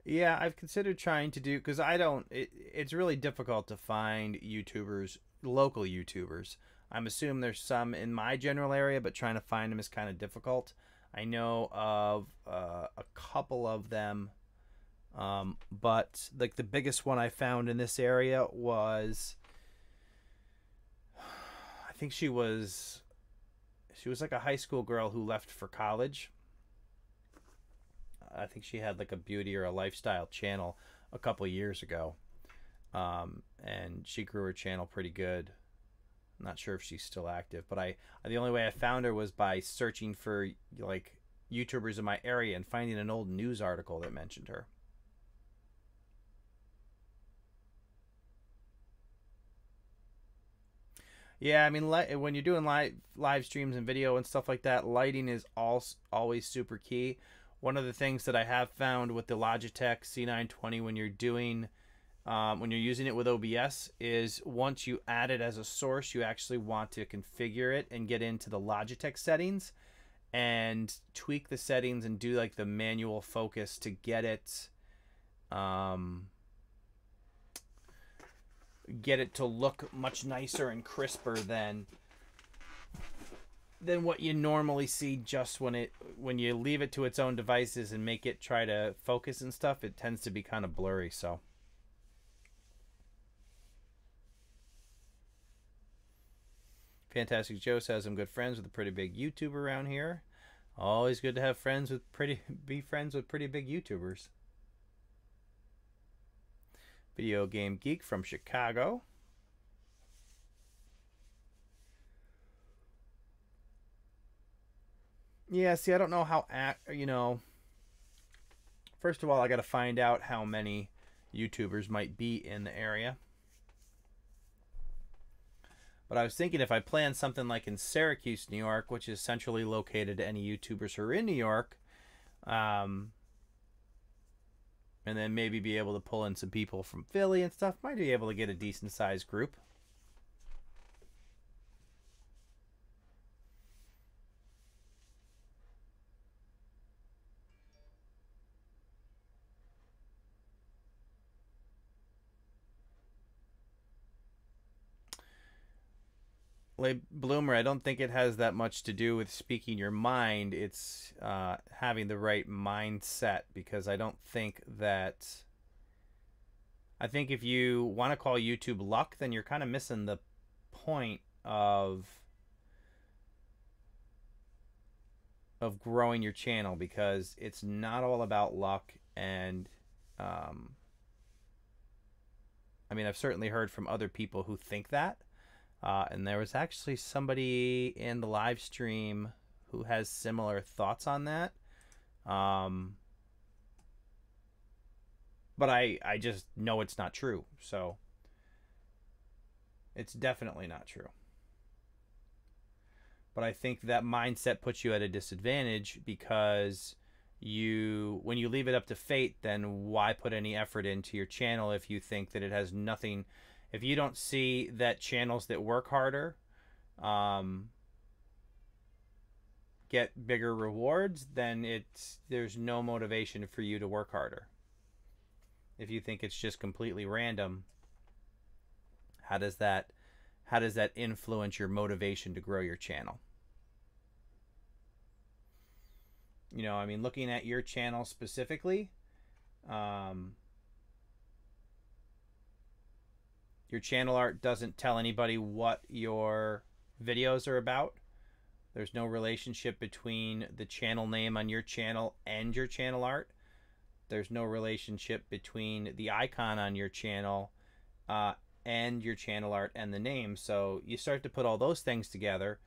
Yeah, I've considered trying to do, because I don't. It's really difficult to find YouTubers, local YouTubers. I'm assuming there's some in my general area, but trying to find them is kind of difficult. I know of a couple of them, but like the biggest one I found in this area was, I think she was like a high school girl who left for college. I think she had like a beauty or a lifestyle channel a couple years ago, and she grew her channel pretty good. I'm not sure if she's still active, but the only way I found her was by searching for like YouTubers in my area and finding an old news article that mentioned her. Yeah, I mean, when you're doing live streams and video and stuff like that, lighting is always super key. One of the things that I have found with the Logitech C920 when you're doing when you're using it with OBS is, once you add it as a source, you actually want to configure it and get into the Logitech settings and tweak the settings and do like the manual focus to get it to look much nicer and crisper than what you normally see. Just when you leave it to its own devices and make it try to focus and stuff, it tends to be kind of blurry. So Fantastic Joe says, I'm good friends with a pretty big YouTuber around here. Always good to have friends with be friends with pretty big YouTubers. Video Game Geek from Chicago. Yeah, see, I don't know how, first of all, I got to find out how many YouTubers might be in the area. But I was thinking, if I plan something like in Syracuse, New York, which is centrally located to any YouTubers who are in New York, and then maybe be able to pull in some people from Philly and stuff, might be able to get a decent sized group. Bloomer, I don't think it has that much to do with speaking your mind. It's having the right mindset, because I don't think that... I think if you want to call YouTube luck, then you're kind of missing the point of growing your channel, because it's not all about luck. And I mean, I've certainly heard from other people who think that. And there was actually somebody in the live stream who has similar thoughts on that. But I just know it's not true. So it's definitely not true. But I think that mindset puts you at a disadvantage, because when you leave it up to fate, then why put any effort into your channel if you think that it has nothing... If you don't see that channels that work harder get bigger rewards, then there's no motivation for you to work harder. If you think it's just completely random, how does that influence your motivation to grow your channel? I mean, looking at your channel specifically, Your channel art doesn't tell anybody what your videos are about. There's no relationship between the channel name on your channel and your channel art. There's no relationship between the icon on your channel and your channel art and the name. So you start to put all those things together,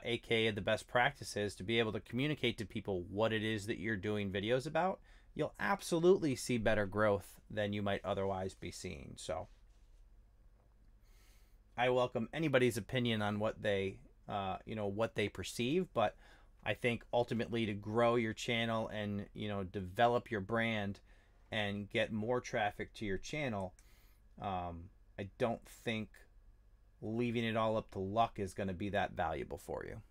aka the best practices to be able to communicate to people what it is that you're doing videos about. You'll absolutely see better growth than you might otherwise be seeing. So I welcome anybody's opinion on what they what they perceive, but I think ultimately to grow your channel and develop your brand and get more traffic to your channel, I don't think leaving it all up to luck is going to be that valuable for you.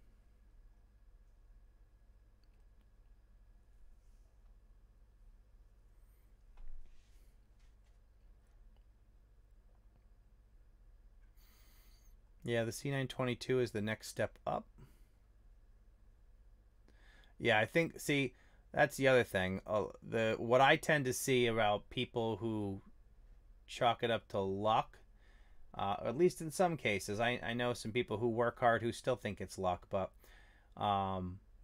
Yeah, the C922 is the next step up. Yeah, I think, see, that's the other thing. What I tend to see about people who chalk it up to luck, at least in some cases, I know some people who work hard who still think it's luck, but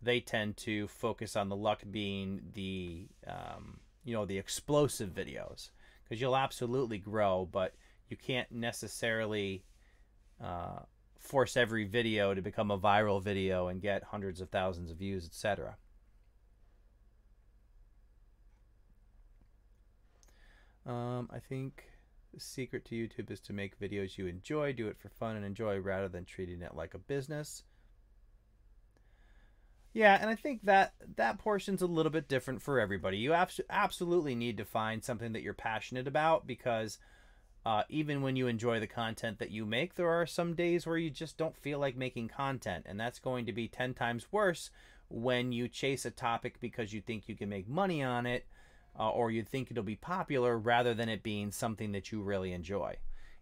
they tend to focus on the luck being the the explosive videos, because you'll absolutely grow, but you can't necessarily force every video to become a viral video and get hundreds of thousands of views, etc. I think the secret to YouTube is to make videos you enjoy, do it for fun and enjoy rather than treating it like a business. Yeah, and I think that portion's a little bit different for everybody. You absolutely need to find something that you're passionate about, because even when you enjoy the content that you make, there are some days where you just don't feel like making content, and that's going to be 10 times worse when you chase a topic because you think you can make money on it, or you think it'll be popular, rather than it being something that you really enjoy.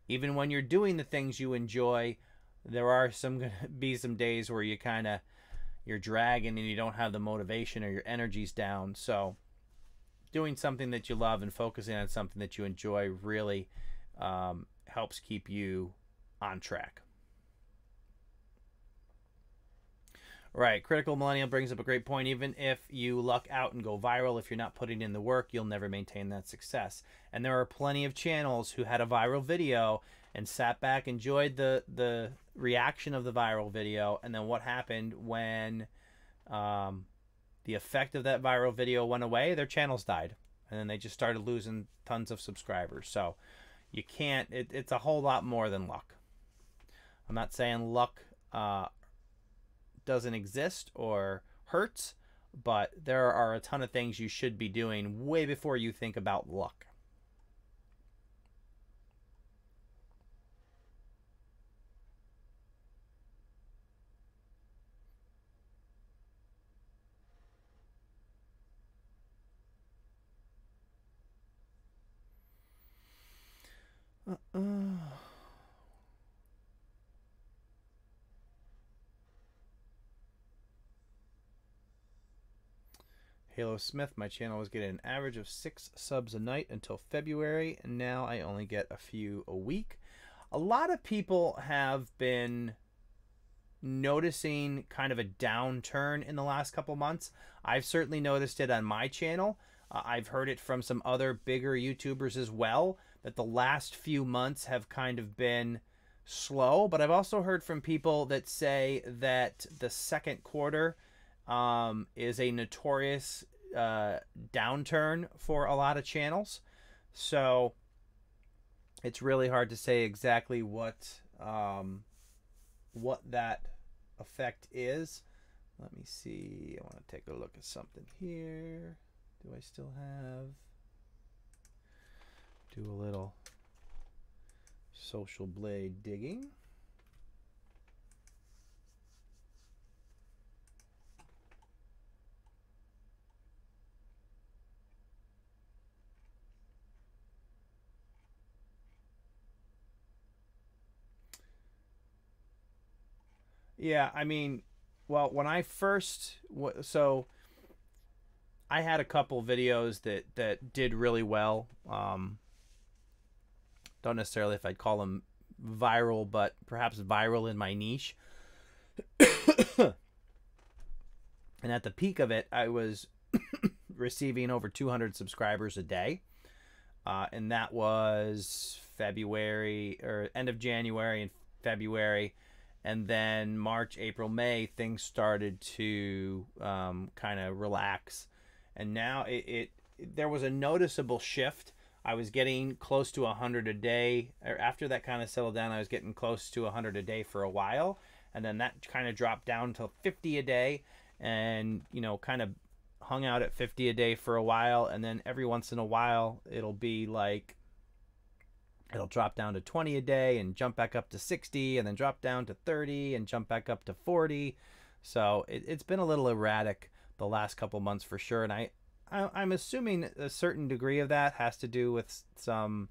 Even when you're doing the things you enjoy, there are going to be some days where you're dragging and you don't have the motivation, or your energy's down. So doing something that you love and focusing on something that you enjoy really helps keep you on track. Right, Critical Millennial brings up a great point. Even if you luck out and go viral, if you're not putting in the work, you'll never maintain that success. And there are plenty of channels who had a viral video and sat back, enjoyed the reaction of the viral video, and then what happened when the effect of that viral video went away? Their channels died, and then they just started losing tons of subscribers. So you can't, it's a whole lot more than luck. I'm not saying luck doesn't exist or hurts, but there are a ton of things you should be doing way before you think about luck. Halo Smith, my channel was getting an average of 6 subs a night until February, and now I only get a few a week. A lot of people have been noticing kind of a downturn in the last couple months. I've certainly noticed it on my channel. I've heard it from some other bigger YouTubers as well, that the last few months have kind of been slow, but I've also heard from people that say that the second quarter is a notorious downturn for a lot of channels. So it's really hard to say exactly what that effect is. Let me see. I want to take a look at something here. Do I still have? Do a little social blade digging. Yeah, I mean, well, when I first, so I had a couple videos that did really well, don't necessarily if I'd call them viral, but perhaps viral in my niche. And at the peak of it, I was receiving over 200 subscribers a day. And that was February, or end of January and February. And then March, April, May, things started to kind of relax. And now there was a noticeable shift. I was getting close to 100 a day. After that kind of settled down, I was getting close to 100 a day for a while. And then that kind of dropped down to 50 a day. And, you know, kind of hung out at 50 a day for a while. And then every once in a while, it'll be like, it'll drop down to 20 a day and jump back up to 60 and then drop down to 30 and jump back up to 40. So it's been a little erratic the last couple months for sure. And I'm assuming a certain degree of that has to do with some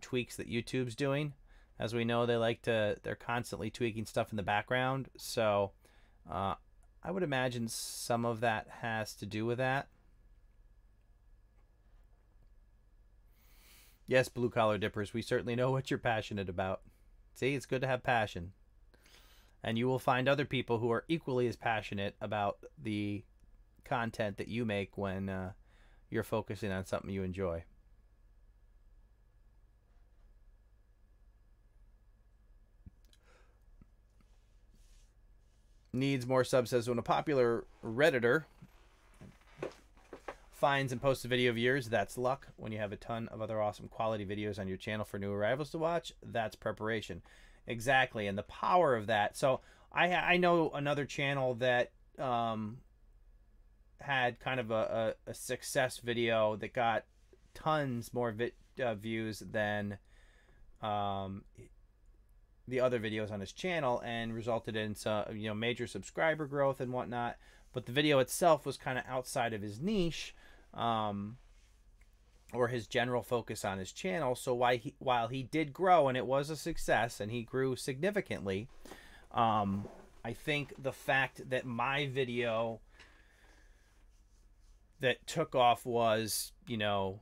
tweaks that YouTube's doing. As we know, they're constantly tweaking stuff in the background. So I would imagine some of that has to do with that. Yes, blue collar dippers, we certainly know what you're passionate about. See, it's good to have passion. And you will find other people who are equally as passionate about the content that you make when you're focusing on something you enjoy. Needs more subs says, when a popular Redditor finds and posts a video of yours, that's luck. When you have a ton of other awesome quality videos on your channel for new arrivals to watch, that's preparation. Exactly, and the power of that. So I know another channel that had kind of a success video that got tons more views than the other videos on his channel, and resulted in some, you know, major subscriber growth and whatnot. But the video itself was kind of outside of his niche, or his general focus on his channel. So while he did grow and it was a success and he grew significantly, I think the fact that my video that took off was, you know,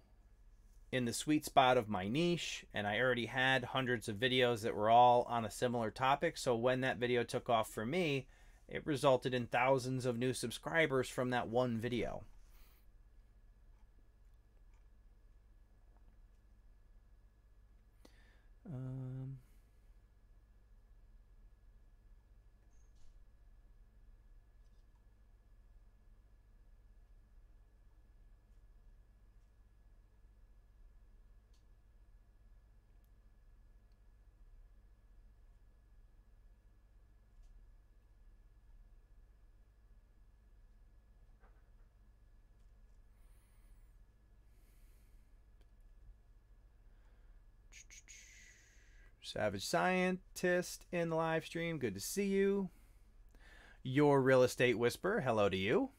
in the sweet spot of my niche, and I already had hundreds of videos that were all on a similar topic. So when that video took off for me, it resulted in thousands of new subscribers from that one video. Savage Scientist in the live stream, good to see you. Your Real Estate Whisper, hello to you.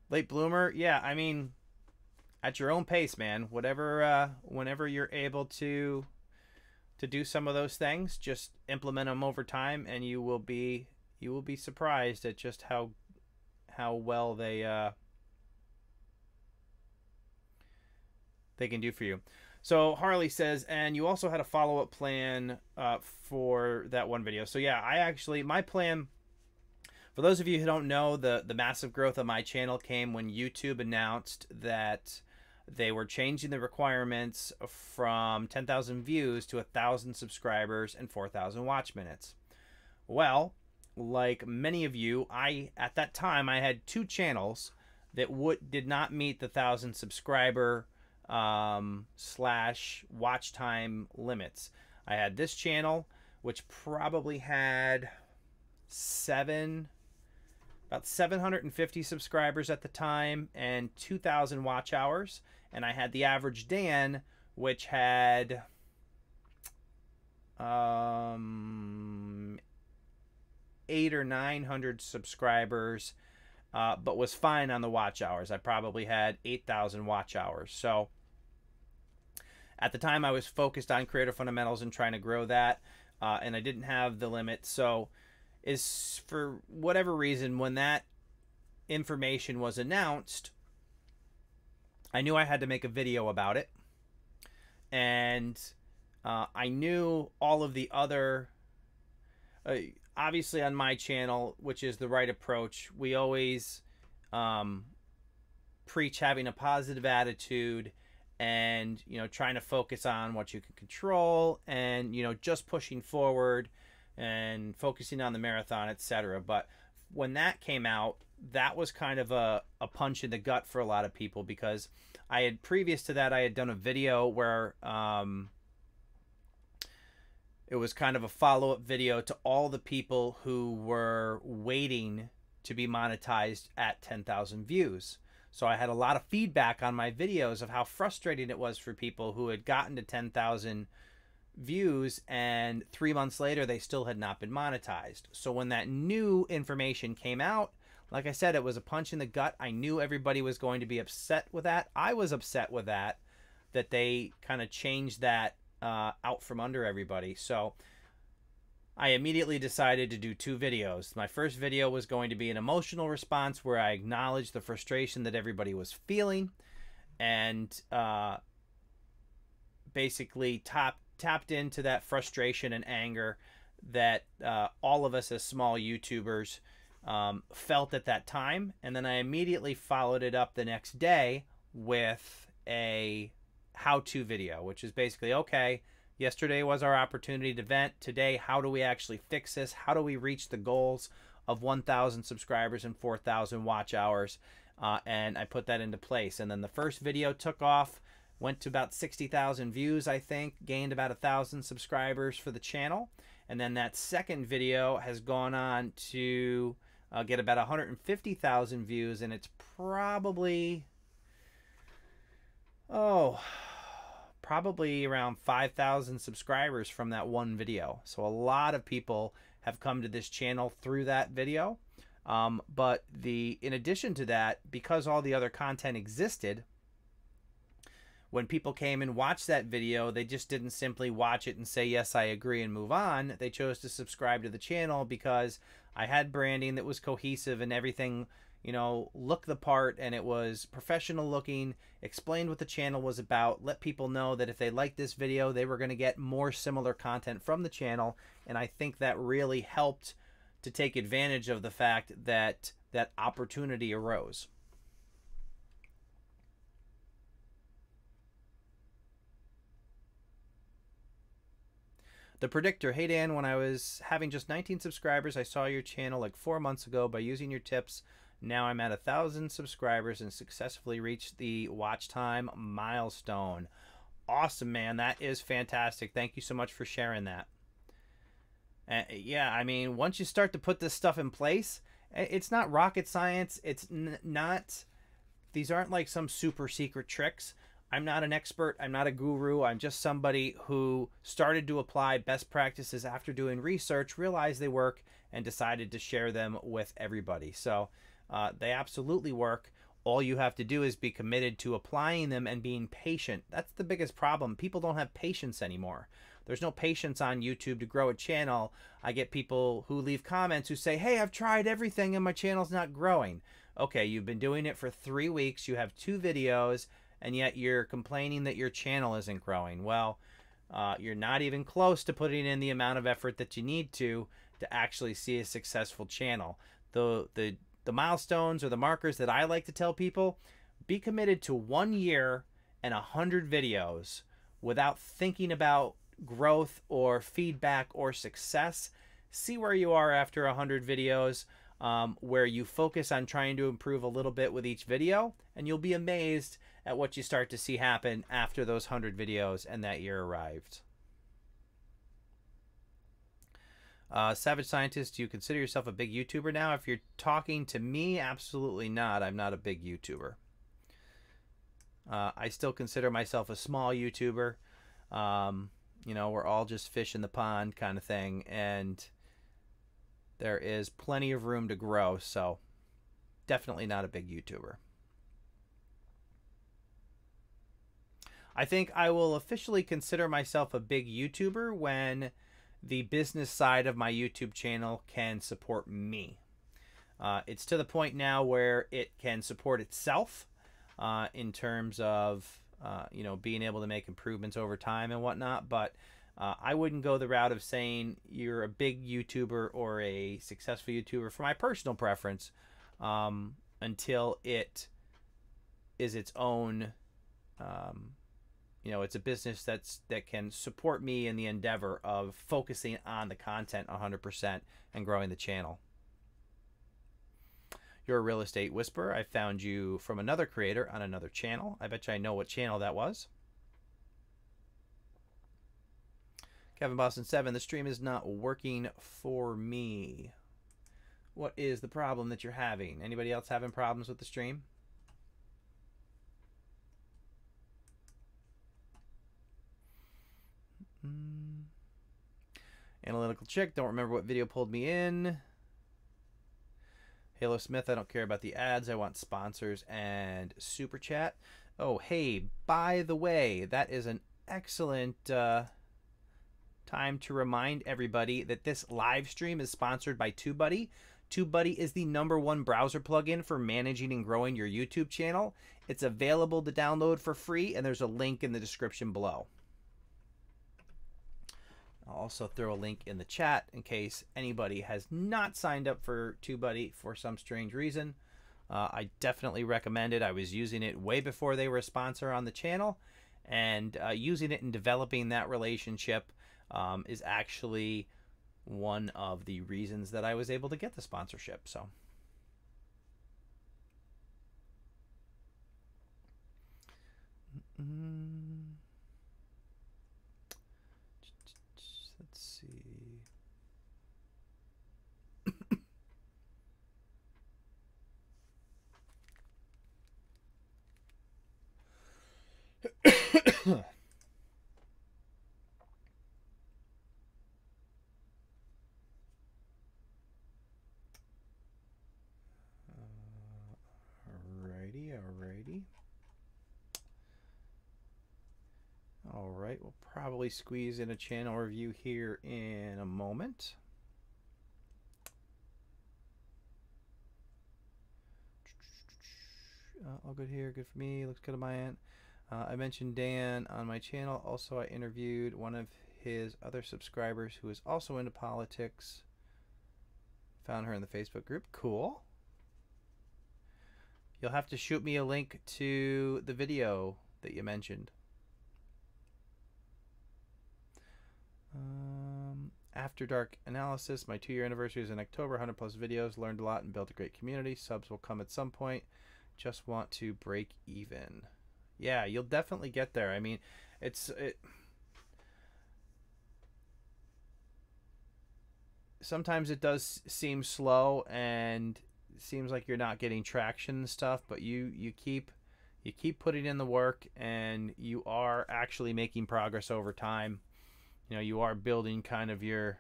Late bloomer, yeah, I mean, at your own pace, man. Whatever, whenever you're able to do some of those things, just implement them over time, and you will be surprised at just how well they can do for you. So Harley says, and you also had a follow-up plan for that one video. So yeah, my plan, for those of you who don't know, the massive growth of my channel came when YouTube announced that they were changing the requirements from 10,000 views to 1,000 subscribers and 4,000 watch minutes. Well, like many of you, at that time I had two channels that did not meet the 1,000 subscriber / watch time limits. I had this channel, which probably had about 750 subscribers at the time and 2,000 watch hours, and I had the Average Dan, which had 800 or 900 subscribers, but was fine on the watch hours. I probably had 8,000 watch hours. So at the time I was focused on creator fundamentals and trying to grow that, and I didn't have the limit. So is for whatever reason, when that information was announced, I knew I had to make a video about it. And I knew all of the other, obviously on my channel, which is The Right Approach, we always preach having a positive attitude and, you know, trying to focus on what you can control and, you know, just pushing forward and focusing on the marathon, etc. But when that came out, that was kind of a punch in the gut for a lot of people, because I had, previous to that, I had done a video where it was kind of a follow-up video to all the people who were waiting to be monetized at 10,000 views. So I had a lot of feedback on my videos of how frustrating it was for people who had gotten to 10,000 views and 3 months later they still had not been monetized. So when that new information came out, like I said, it was a punch in the gut. I knew everybody was going to be upset with that. I was upset with that they kind of changed that out from under everybody. So I immediately decided to do 2 videos. My first video was going to be an emotional response where I acknowledged the frustration that everybody was feeling, and basically tapped into that frustration and anger that all of us as small YouTubers felt at that time. And then I immediately followed it up the next day with a how-to video, which is basically, okay, yesterday was our opportunity to vent. Today, how do we actually fix this? How do we reach the goals of 1,000 subscribers and 4,000 watch hours? And I put that into place. And then the first video took off, went to about 60,000 views, I think, gained about 1,000 subscribers for the channel. And then that second video has gone on to get about 150,000 views, and it's probably, probably around 5,000 subscribers from that one video. So a lot of people have come to this channel through that video. But in addition to that, because all the other content existed, when people came and watched that video, they just didn't simply watch it and say, yes, I agree, and move on. They chose to subscribe to the channel because I had branding that was cohesive and everything, you know, looked the part, and it was professional looking, explained what the channel was about, let people know that if they liked this video, they were going to get more similar content from the channel. And I think that really helped to take advantage of the fact that that opportunity arose. The Predictor: hey Dan, when I was having just 19 subscribers, I saw your channel like 4 months ago. By using your tips, now I'm at 1,000 subscribers and successfully reached the watch time milestone. Awesome, man. That is fantastic. Thank you so much for sharing that. Yeah, I mean, once you start to put this stuff in place, it's not rocket science. It's not, these aren't like some super secret tricks. I'm not an expert. I'm not a guru. I'm just somebody who started to apply best practices after doing research, realized they work, and decided to share them with everybody. So they absolutely work. All you have to do is be committed to applying them and being patient. That's the biggest problem. People don't have patience anymore. There's no patience on YouTube to grow a channel. I get people who leave comments who say, hey, I've tried everything and my channel's not growing. Okay, you've been doing it for 3 weeks. You have 2 videos. And yet you're complaining that your channel isn't growing. Well, you're not even close to putting in the amount of effort that you need to actually see a successful channel. The milestones or the markers that I like to tell people: be committed to 1 year and 100 videos without thinking about growth or feedback or success. See where you are after 100 videos, where you focus on trying to improve a little bit with each video, and you'll be amazed at what you start to see happen after those 100 videos and that year arrived. Savage Scientist, do you consider yourself a big YouTuber now? If you're talking to me, absolutely not. I'm not a big YouTuber. I still consider myself a small YouTuber. You know, we're all just fish in the pond kind of thing, and there is plenty of room to grow, so definitely not a big YouTuber. I think I will officially consider myself a big YouTuber when the business side of my YouTube channel can support me. It's to the point now where it can support itself in terms of you know, being able to make improvements over time and whatnot. But I wouldn't go the route of saying you're a big YouTuber or a successful YouTuber for my personal preference until it is its own. You know, it's a business that can support me in the endeavor of focusing on the content 100% and growing the channel. You're a real estate whisperer. I found you from another creator on another channel. I bet you I know what channel that was. Kevin Boston 7, the stream is not working for me. What is the problem that you're having? Anybody else having problems with the stream? Analytical chick, don't remember what video pulled me in. Halo Smith, I don't care about the ads. I want sponsors and super chat. Oh, hey, by the way, that is an excellent time to remind everybody that this live stream is sponsored by TubeBuddy. TubeBuddy is the #1 browser plugin for managing and growing your YouTube channel. It's available to download for free, and there's a link in the description below. I'll also throw a link in the chat in case anybody has not signed up for TubeBuddy for some strange reason. I definitely recommend it. I was using it way before they were a sponsor on the channel, and using it and developing that relationship is actually one of the reasons that I was able to get the sponsorship. So let's see. Alrighty. Alright, we'll probably squeeze in a channel review here in a moment. All good here, good for me, looks good on my end. I mentioned Dan on my channel. Also, I interviewed one of his other subscribers who is also into politics. Found her in the Facebook group. Cool. You'll have to shoot me a link to the video that you mentioned. After Dark Analysis, my 2-year anniversary is in October. 100+ videos, learned a lot and built a great community. Subs will come at some point. Just want to break even. Yeah, you'll definitely get there. I mean, sometimes it does seem slow and it seems like you're not getting traction and stuff, but you keep putting in the work, and you are actually making progress over time. You know, you are building kind of your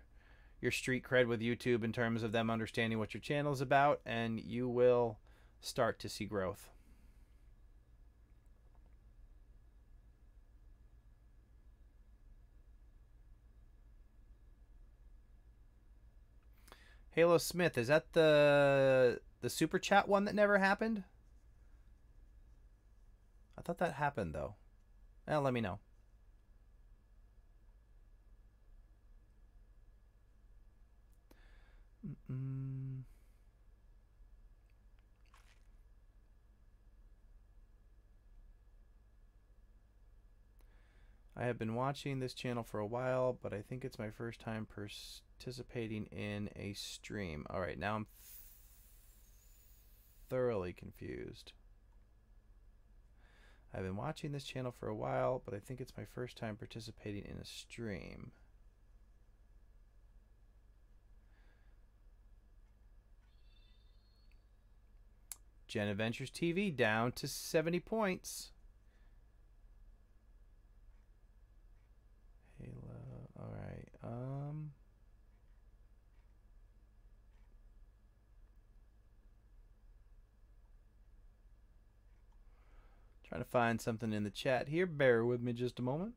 street cred with YouTube in terms of them understanding what your channel is about, and you will start to see growth. Halo Smith, is that the super chat one that never happened? I thought that happened though. Let me know. I have been watching this channel for a while, but I think it's my first time participating in a stream. All right, now I'm thoroughly confused. I've been watching this channel for a while, but I think it's my first time participating in a stream. Jen Adventures TV down to 70 points. Halo, all right. Trying to find something in the chat here. Bear with me just a moment.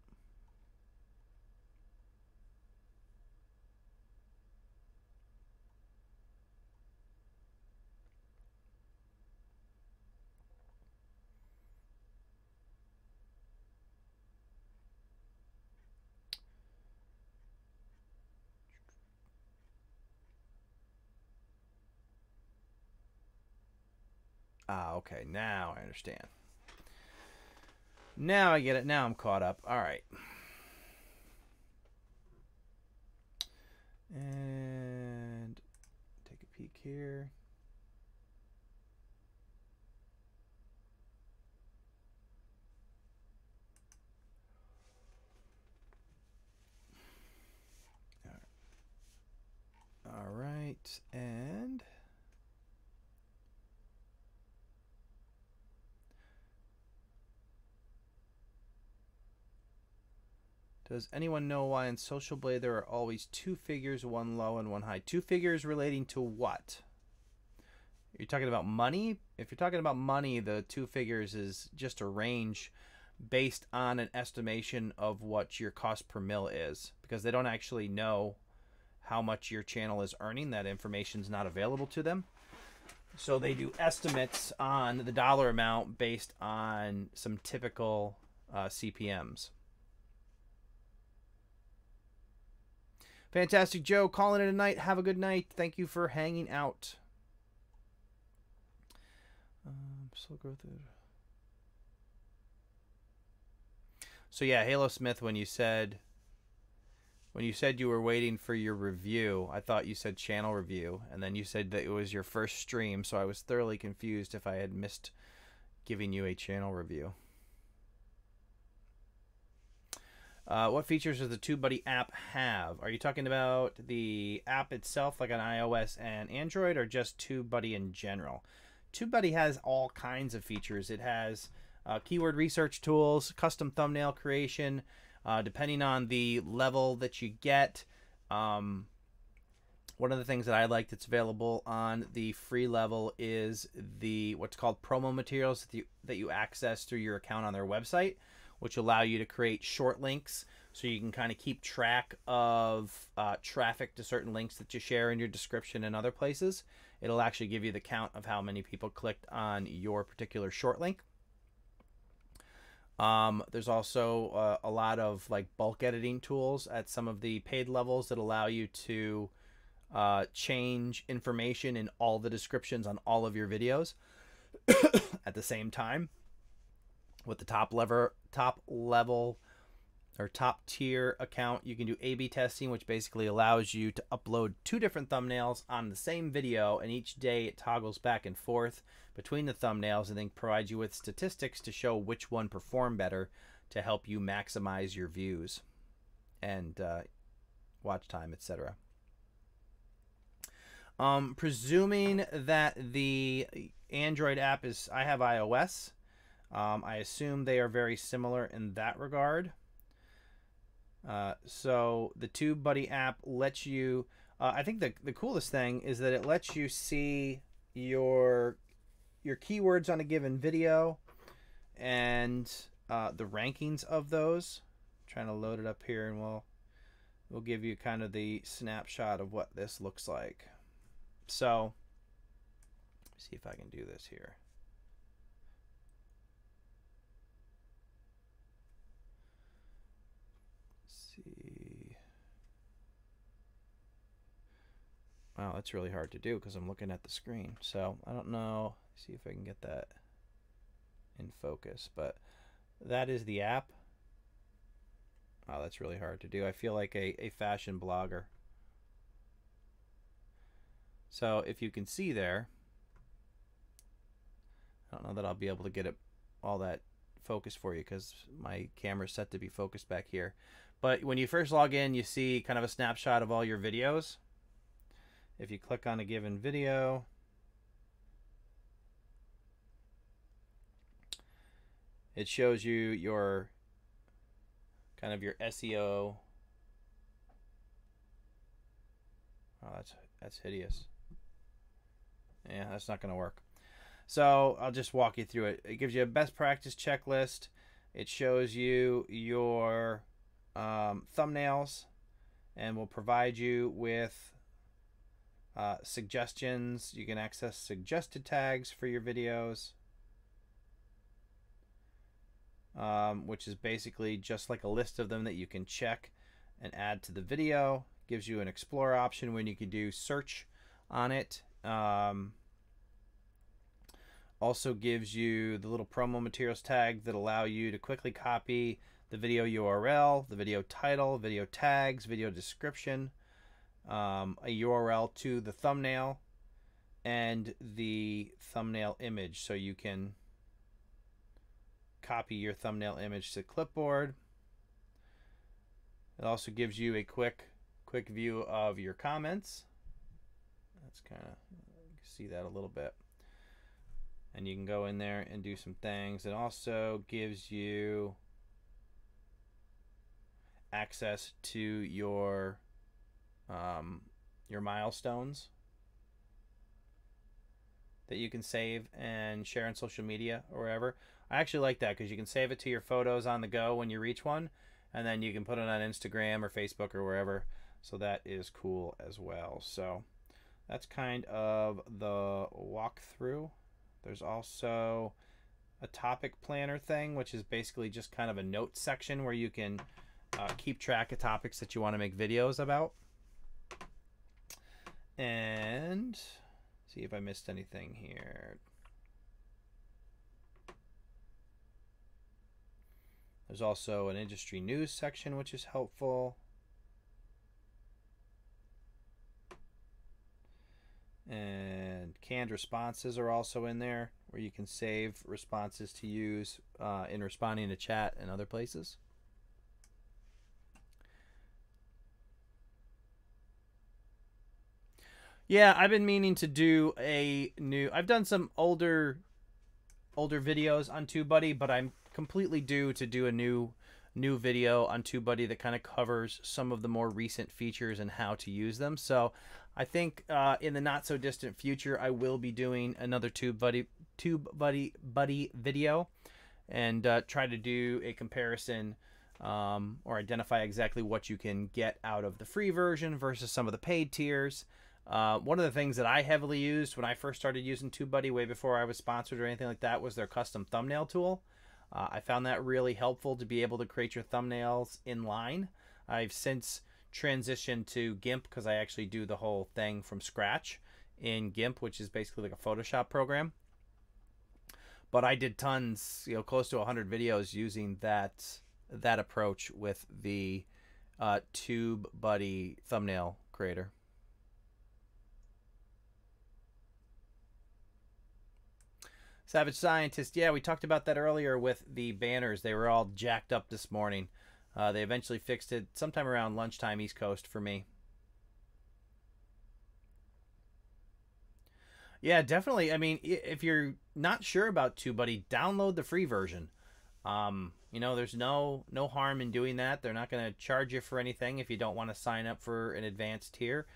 Ah, okay. Now I understand. Now I get it. Now I'm caught up. All right. And take a peek here. All right. And does anyone know why in Social Blade there are always two figures, one low and one high? Two figures relating to what? You're talking about money? If you're talking about money, the two figures is just a range based on an estimation of what your cost per mil is, because they don't actually know how much your channel is earning. That information's not available to them. So they do estimates on the dollar amount based on some typical CPMs. Fantastic Joe, calling it a night. Have a good night. Thank you for hanging out. Slow growth. So yeah, Halo Smith, when you said you were waiting for your review, I thought you said channel review, and then you said that it was your first stream, so I was thoroughly confused if I had missed giving you a channel review. What features does the TubeBuddy app have? Are you talking about the app itself, like on iOS and Android, or just TubeBuddy in general? TubeBuddy has all kinds of features. It has keyword research tools, custom thumbnail creation, depending on the level that you get. One of the things that I like that's available on the free level is the what's called promo materials that you access through your account on their website, which allow you to create short links so you can kind of keep track of traffic to certain links that you share in your description and other places. It'll actually give you the count of how many people clicked on your particular short link. There's also a lot of like bulk editing tools at some of the paid levels that allow you to change information in all the descriptions on all of your videos at the same time. With the top tier account, you can do A/B testing, which basically allows you to upload two different thumbnails on the same video, and each day it toggles back and forth between the thumbnails and then provides you with statistics to show which one performed better to help you maximize your views and watch time, etc. Presuming that the Android app is, I have iOS. I assume they are very similar in that regard. So the TubeBuddy app lets you, I think the coolest thing is that it lets you see your keywords on a given video and the rankings of those. I'm trying to load it up here, and we'll give you kind of the snapshot of what this looks like. So let's see if I can do this here. See. Wow, that's really hard to do because I'm looking at the screen. So I don't know. See if I can get that in focus. But that is the app. Wow, that's really hard to do. I feel like a fashion blogger. So if you can see there, I don't know that I'll be able to get it all that focused for you because my camera's set to be focused back here. But when you first log in, you see kind of a snapshot of all your videos. If you click on a given video, it shows you your kind of your SEO. Oh, that's hideous. Yeah, that's not going to work. So I'll just walk you through it. It gives you a best practice checklist. It shows you your thumbnails and will provide you with suggestions. You can access suggested tags for your videos, which is basically just like a list of them that you can check and add to the video. Gives you an explore option when you can do search on it. Also gives you the little promo materials tag that allow you to quickly copy the video URL, the video title, video tags, video description, a URL to the thumbnail, and the thumbnail image, so you can copy your thumbnail image to clipboard. It also gives you a quick view of your comments. That's kind of, you can see that a little bit. And you can go in there and do some things. It also gives you access to your milestones that you can save and share on social media or wherever. I actually like that because you can save it to your photos on the go when you reach one, and then you can put it on Instagram or Facebook or wherever. So that is cool as well. So that's kind of the walkthrough. There's also a topic planner thing, which is basically just kind of a notes section where you can keep track of topics that you want to make videos about. And see if I missed anything here. There's also an industry news section, which is helpful. And canned responses are also in there, where you can save responses to use in responding to chat and other places. Yeah, I've been meaning to do I've done some older videos on TubeBuddy, but I'm completely due to do a new video on TubeBuddy that kind of covers some of the more recent features and how to use them. So I think in the not so distant future, I will be doing another TubeBuddy video and try to do a comparison or identify exactly what you can get out of the free version versus some of the paid tiers. One of the things that I heavily used when I first started using TubeBuddy way before I was sponsored or anything like that was their custom thumbnail tool. I found that really helpful to be able to create your thumbnails in line. I've since transitioned to GIMP because I actually do the whole thing from scratch in GIMP, which is basically like a Photoshop program. But I did tons, close to 100 videos using that approach with the TubeBuddy thumbnail creator. Savage Scientist, yeah, we talked about that earlier with the banners. They were all jacked up this morning. They eventually fixed it sometime around lunchtime East Coast for me. Yeah, definitely. I mean, if you're not sure about TubeBuddy, download the free version. There's no harm in doing that. They're not going to charge you for anything if you don't want to sign up for an advanced tier.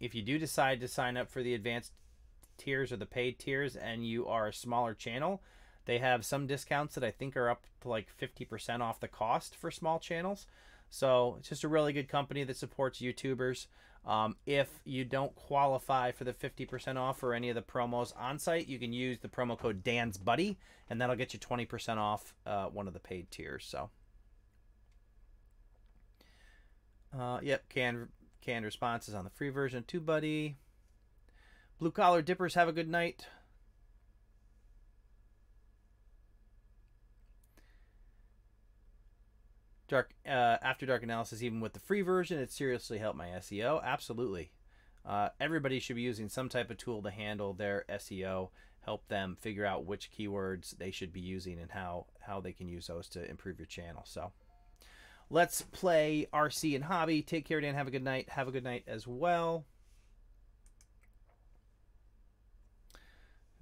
If you do decide to sign up for the advanced tiers or the paid tiers and you are a smaller channel, they have some discounts that I think are up to like 50% off the cost for small channels. So it's just a really good company that supports YouTubers. If you don't qualify for the 50% off for any of the promos on site, you can use the promo code DansBuddy, and that'll get you 20% off one of the paid tiers. So yep, canned responses on the free version of TubeBuddy. Blue Collar Dippers, have a good night. After Dark analysis, even with the free version, it seriously helped my SEO. Absolutely. Everybody should be using some type of tool to handle their SEO, help them figure out which keywords they should be using and how they can use those to improve your channel. So let's play RC and Hobby. Take care, Dan. Have a good night. Have a good night as well.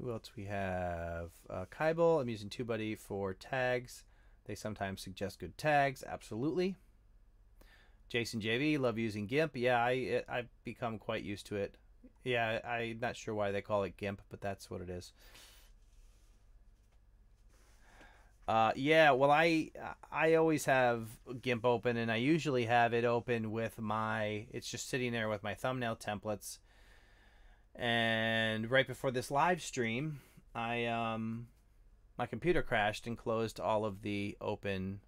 Who else we have? Kybal. I'm using TubeBuddy for tags. They sometimes suggest good tags. Absolutely. Jason JV, love using GIMP. Yeah, I've become quite used to it. Yeah, I'm not sure why they call it GIMP, but that's what it is. Yeah, well, I always have GIMP open, and I usually have it open with it's just sitting there with my thumbnail templates. And right before this live stream, my computer crashed and closed all of the open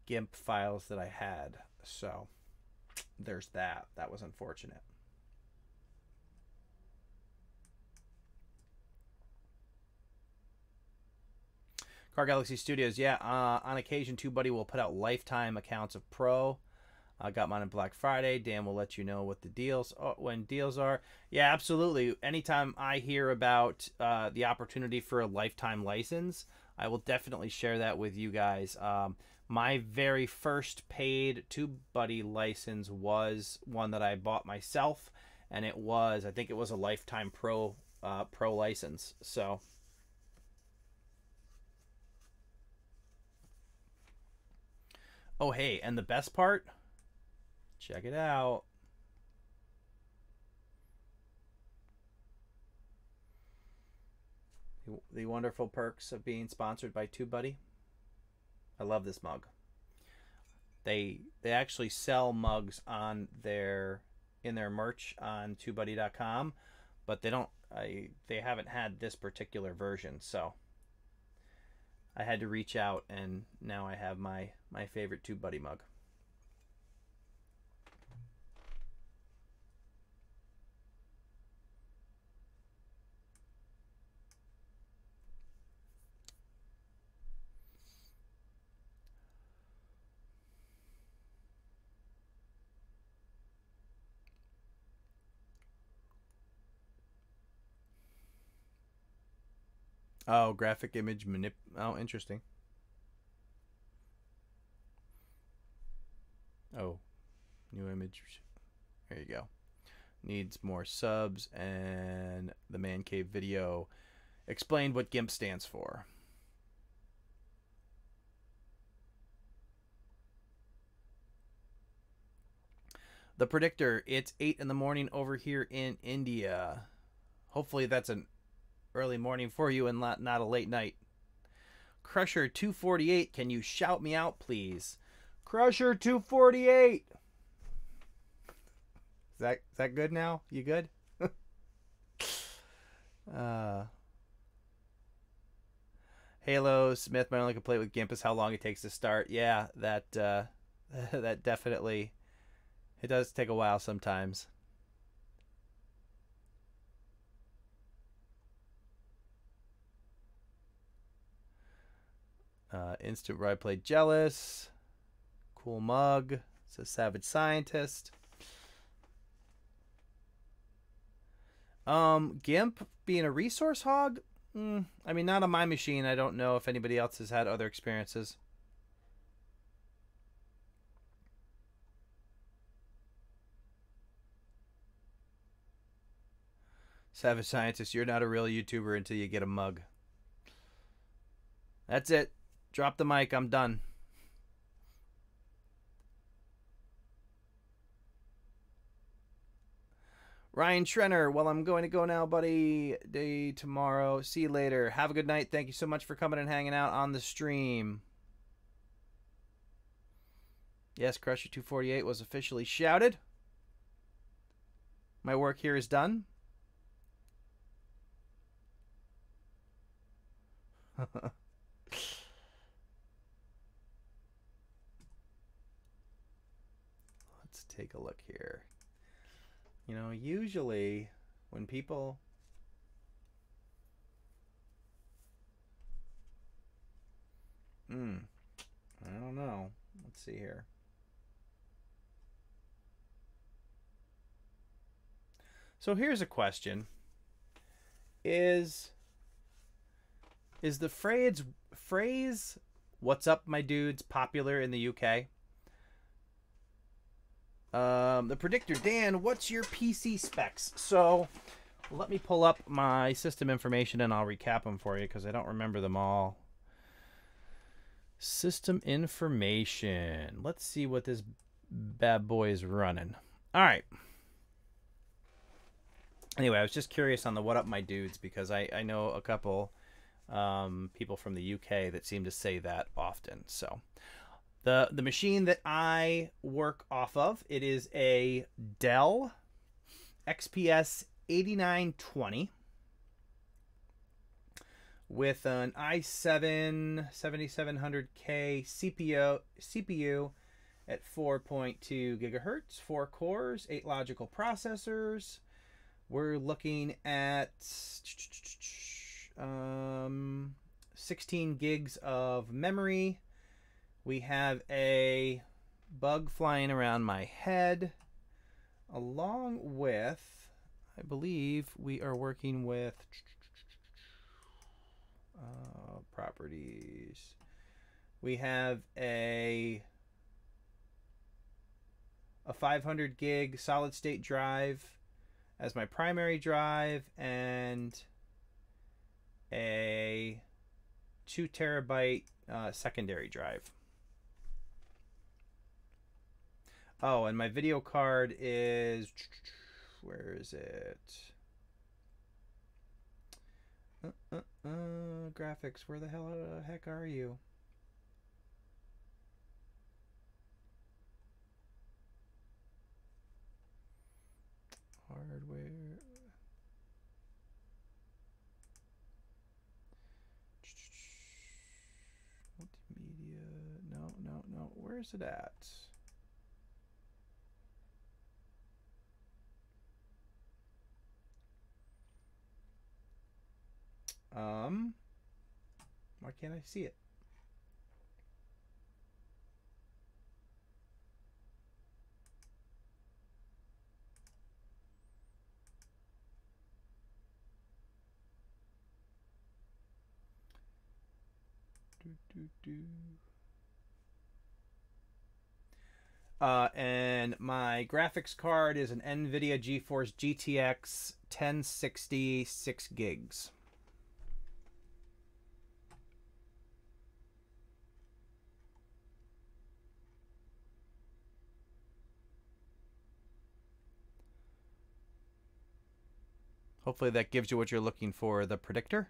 GIMP files that I had. So there's that. That was unfortunate. Car Galaxy Studios, yeah. On occasion, TubeBuddy will put out lifetime accounts of Pro. I got mine on Black Friday. Dan will let you know what the deals when deals are. Yeah, absolutely. Anytime I hear about the opportunity for a lifetime license, I will definitely share that with you guys. My very first paid TubeBuddy license was one that I bought myself, and it was, I think it was a lifetime Pro license. So. Oh, hey, and the best part, check it out. The wonderful perks of being sponsored by TubeBuddy. I love this mug. They actually sell mugs on in their merch on TubeBuddy.com, but they haven't had this particular version, so I had to reach out, and now I have my favorite TubeBuddy mug. Oh, graphic image oh, interesting. Oh, new image. There you go. Needs more subs, and the Man Cave video explained what GIMP stands for. The Predictor, it's 8 in the morning over here in India. Hopefully that's an early morning for you and not a late night. Crusher 248, can you shout me out, please? Crusher 248. Is that good now? You good? Halo Smith, my only complaint with GIMP is how long it takes to start. Yeah, that that definitely, it does take a while sometimes. Instant where I played Jealous. Cool mug. It's a Savage Scientist. GIMP being a resource hog? I mean, not on my machine. I don't know if anybody else has had other experiences. Savage Scientist, you're not a real YouTuber until you get a mug. That's it. Drop the mic. I'm done. Ryan Schrenner, well, I'm going to go now, buddy. Day tomorrow. See you later. Have a good night. Thank you so much for coming and hanging out on the stream. Yes, Crusher 248 was officially shouted. My work here is done. Let's take a look here. You know, usually when people I don't know. Let's see here. So here's a question. Is the phrase "What's up, my dudes" popular in the UK? The Predictor, Dan, what's your PC specs? So let me pull up my system information and I'll recap them for you because I don't remember them all. System information. Let's see what this bad boy is running. All right. Anyway, I was just curious on the "What up, my dudes" because I know a couple people from the UK that seem to say that often. So the machine that I work off of, it is a Dell XPS 8920 with an i7 7700K CPU at 4.2 gigahertz, 4 cores, 8 logical processors. We're looking at 16 gigs of memory. We have a bug flying around my head, along with, I believe we are working with properties. We have a 500 gig solid state drive as my primary drive, and a 2 terabyte secondary drive. Oh, and my video card is, where is it? Graphics, where the heck are you? Hardware. Multimedia. No. Where is it at? Why can't I see it? And my graphics card is an NVIDIA GeForce GTX 1060 6 gigs. Hopefully that gives you what you're looking for, the predictor.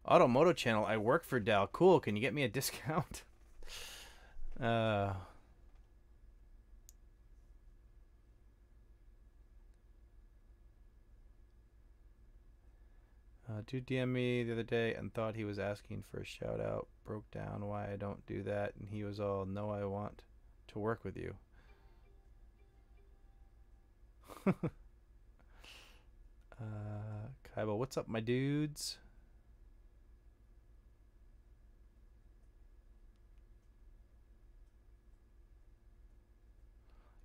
Automoto channel, I work for Dell. Cool, can you get me a discount? Dude DM'd me the other day and thought he was asking for a shout out. Broke down why I don't do that, and he was all, "No, I want to work with you." Kaiba, what's up, my dudes?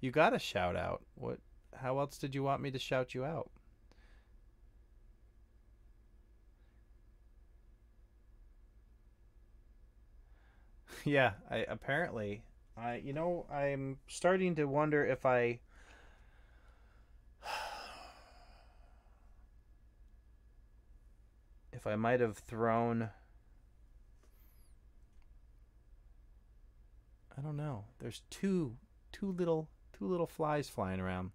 You got a shout out. What? How else did you want me to shout you out? Yeah, I'm starting to wonder if I might have thrown, I don't know. There's two little flies flying around.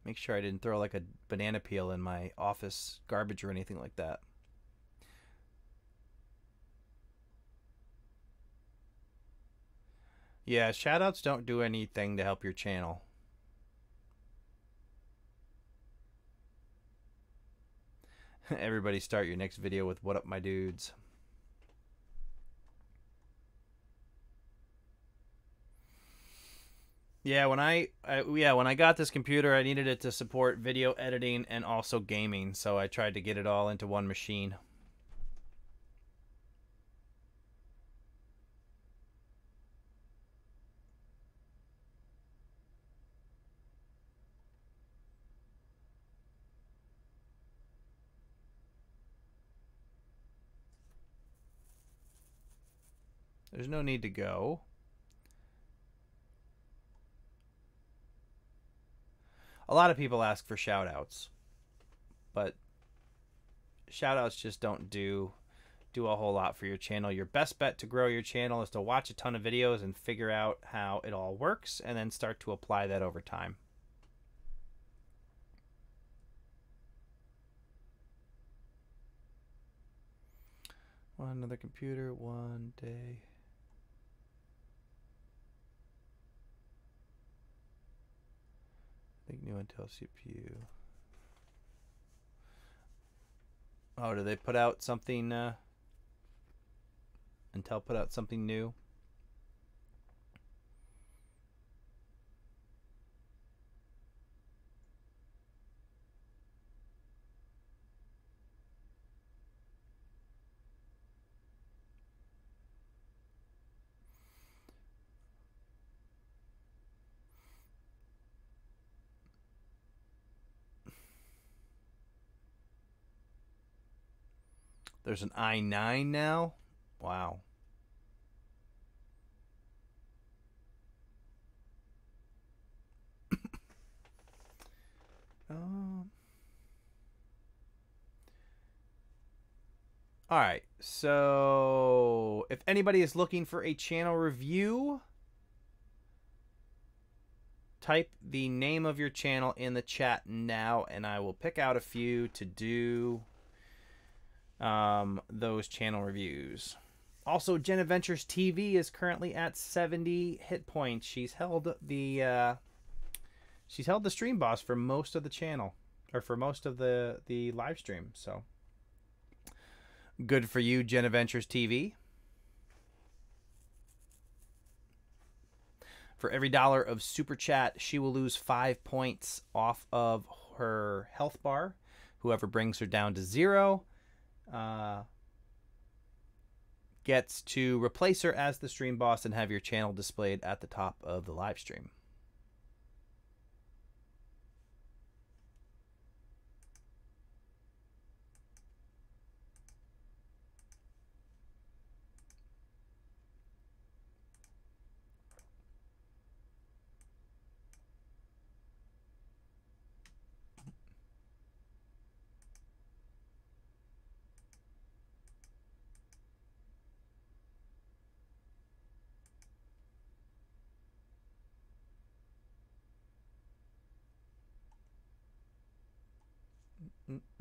Make sure I didn't throw like a banana peel in my office garbage or anything like that. Yeah, shoutouts don't do anything to help your channel. Everybody start your next video with "What up, my dudes?" Yeah, when I got this computer, I needed it to support video editing and also gaming, so I tried to get it all into one machine. There's no need to go. A lot of people ask for shoutouts, but shoutouts just don't do a whole lot for your channel. Your best bet to grow your channel is to watch a ton of videos and figure out how it all works, and then start to apply that over time. Want another computer one day. I think new Intel CPU. Oh, did they put out something? until put out something new. There's an I9 now. Wow. All right. So if anybody is looking for a channel review, type the name of your channel in the chat now, and I will pick out a few to do those channel reviews. Also, Jen Adventures TV is currently at 70 hit points. She's held the stream boss for most of the channel, or for most of the live stream. So good for you, Jen Adventures TV. For every $1 of super chat, she will lose 5 points off of her health bar. Whoever brings her down to 0 gets to replace her as the stream boss and have your channel displayed at the top of the live stream.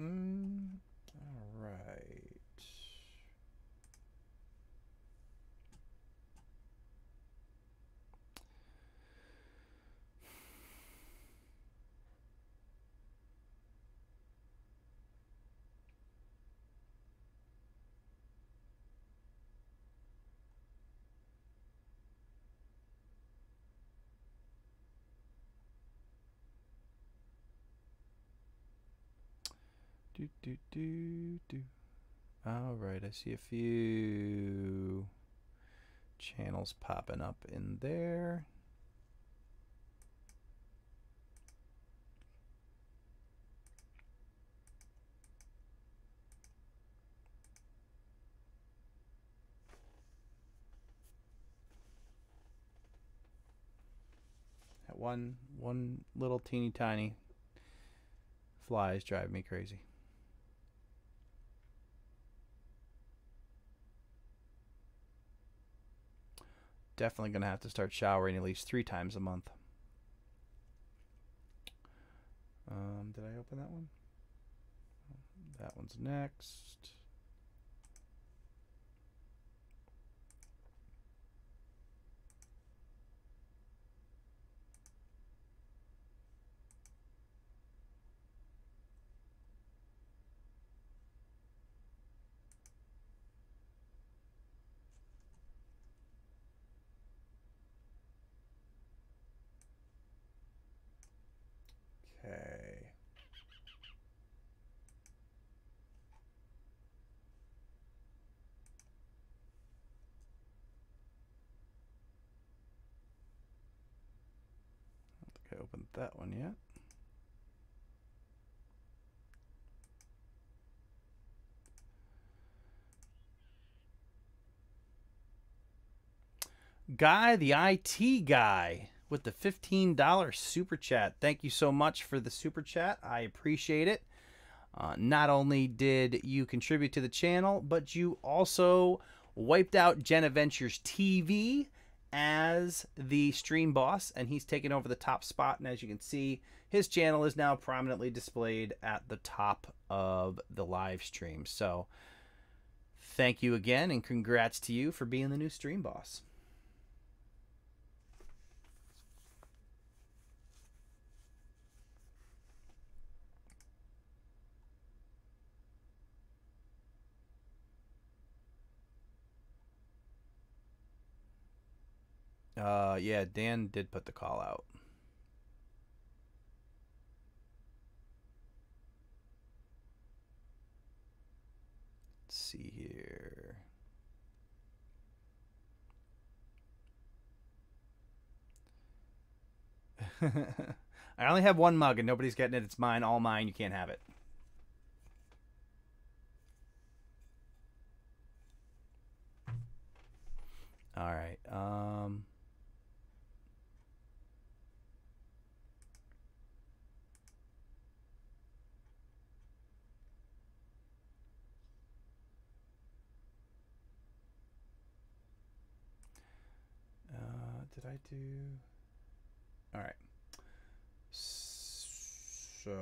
All right. All right, I see a few channels popping up in there. That one little teeny tiny fly is driving me crazy. Definitely going to have to start showering at least 3 times a month. Did I open that one? That one's next. Okay. I don't think I opened that one yet. Guy, the IT guy, with the $15 super chat. Thank you so much for the super chat. I appreciate it. Not only did you contribute to the channel, but you also wiped out Jen Adventures TV as the stream boss, and he's taken over the top spot. And as you can see, his channel is now prominently displayed at the top of the live stream. So thank you again, and congrats to you for being the new stream boss. Yeah, Dan did put the call out. Let's see here. I only have one mug and nobody's getting it. It's mine, all mine. You can't have it. All right. Did I do? All right. So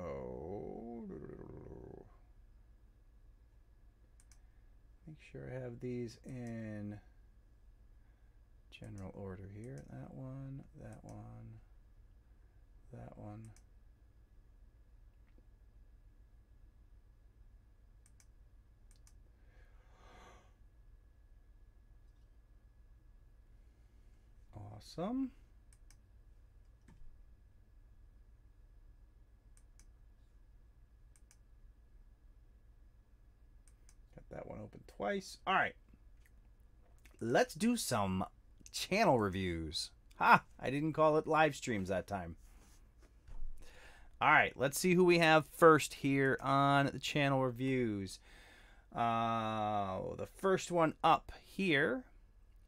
make sure I have these in general order here. That one, that one, that one. Awesome. Got that one open twice. All right. Let's do some channel reviews. Ha! I didn't call it live streams that time. All right, let's see who we have first here on the channel reviews. The first one up here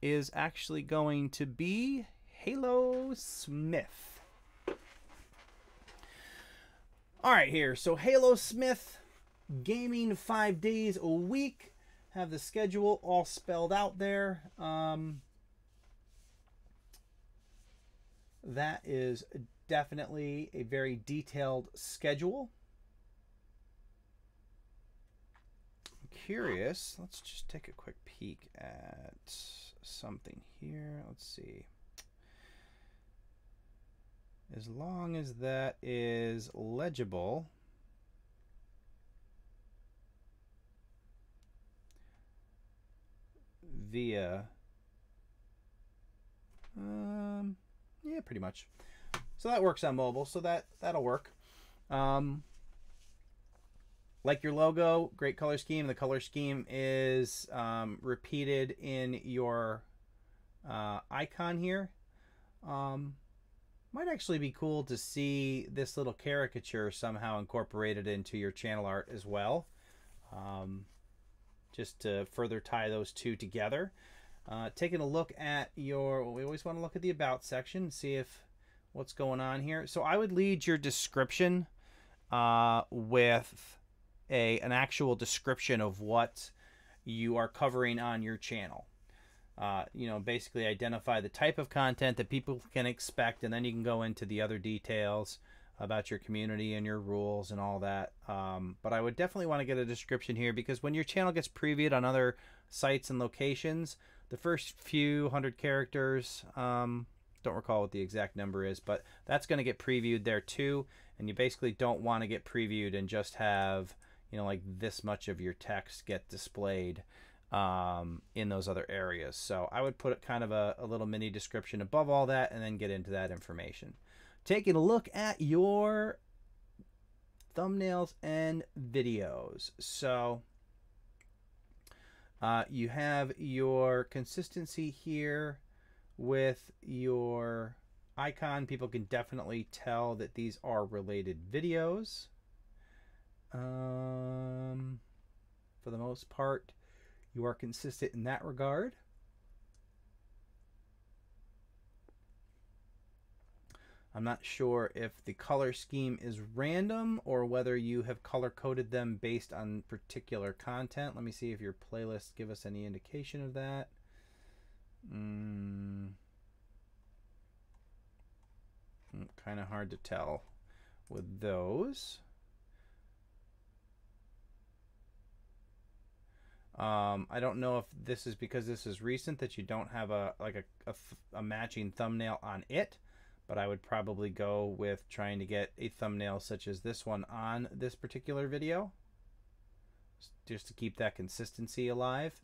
is actually going to be Halo Smith. All right, here. So Halo Smith, gaming 5 days a week. Have the schedule all spelled out there. That is definitely a very detailed schedule. I'm curious. Let's just take a quick peek at something here. Let's see. As long as that is legible, via yeah, pretty much. So that works on mobile, so that'll work. Like your logo, great color scheme. The color scheme is repeated in your icon here. Might actually be cool to see this little caricature somehow incorporated into your channel art as well. Just to further tie those two together. Taking a look at your, well, we always want to look at the about section and see if what's going on here. So I would lead your description with an actual description of what you are covering on your channel. You know, basically identify the type of content that people can expect, and then you can go into the other details about your community and your rules and all that. But I would definitely want to get a description here, because when your channel gets previewed on other sites and locations, the first few hundred characters, don't recall what the exact number is, but that's going to get previewed there too. And you basically don't want to get previewed and just have, you know, like this much of your text get displayed in those other areas. So I would put kind of a little mini description above all that and then get into that information. Taking a look at your thumbnails and videos. So you have your consistency here with your icon. People can definitely tell that these are related videos. For the most part, you are consistent in that regard. I'm not sure if the color scheme is random or whether you have color coded them based on particular content. Let me see if your playlists give us any indication of that. Kind of hard to tell with those. I don't know if this is because this is recent that you don't have a matching thumbnail on it, but I would probably go with trying to get a thumbnail such as this one on this particular video, just to keep that consistency alive.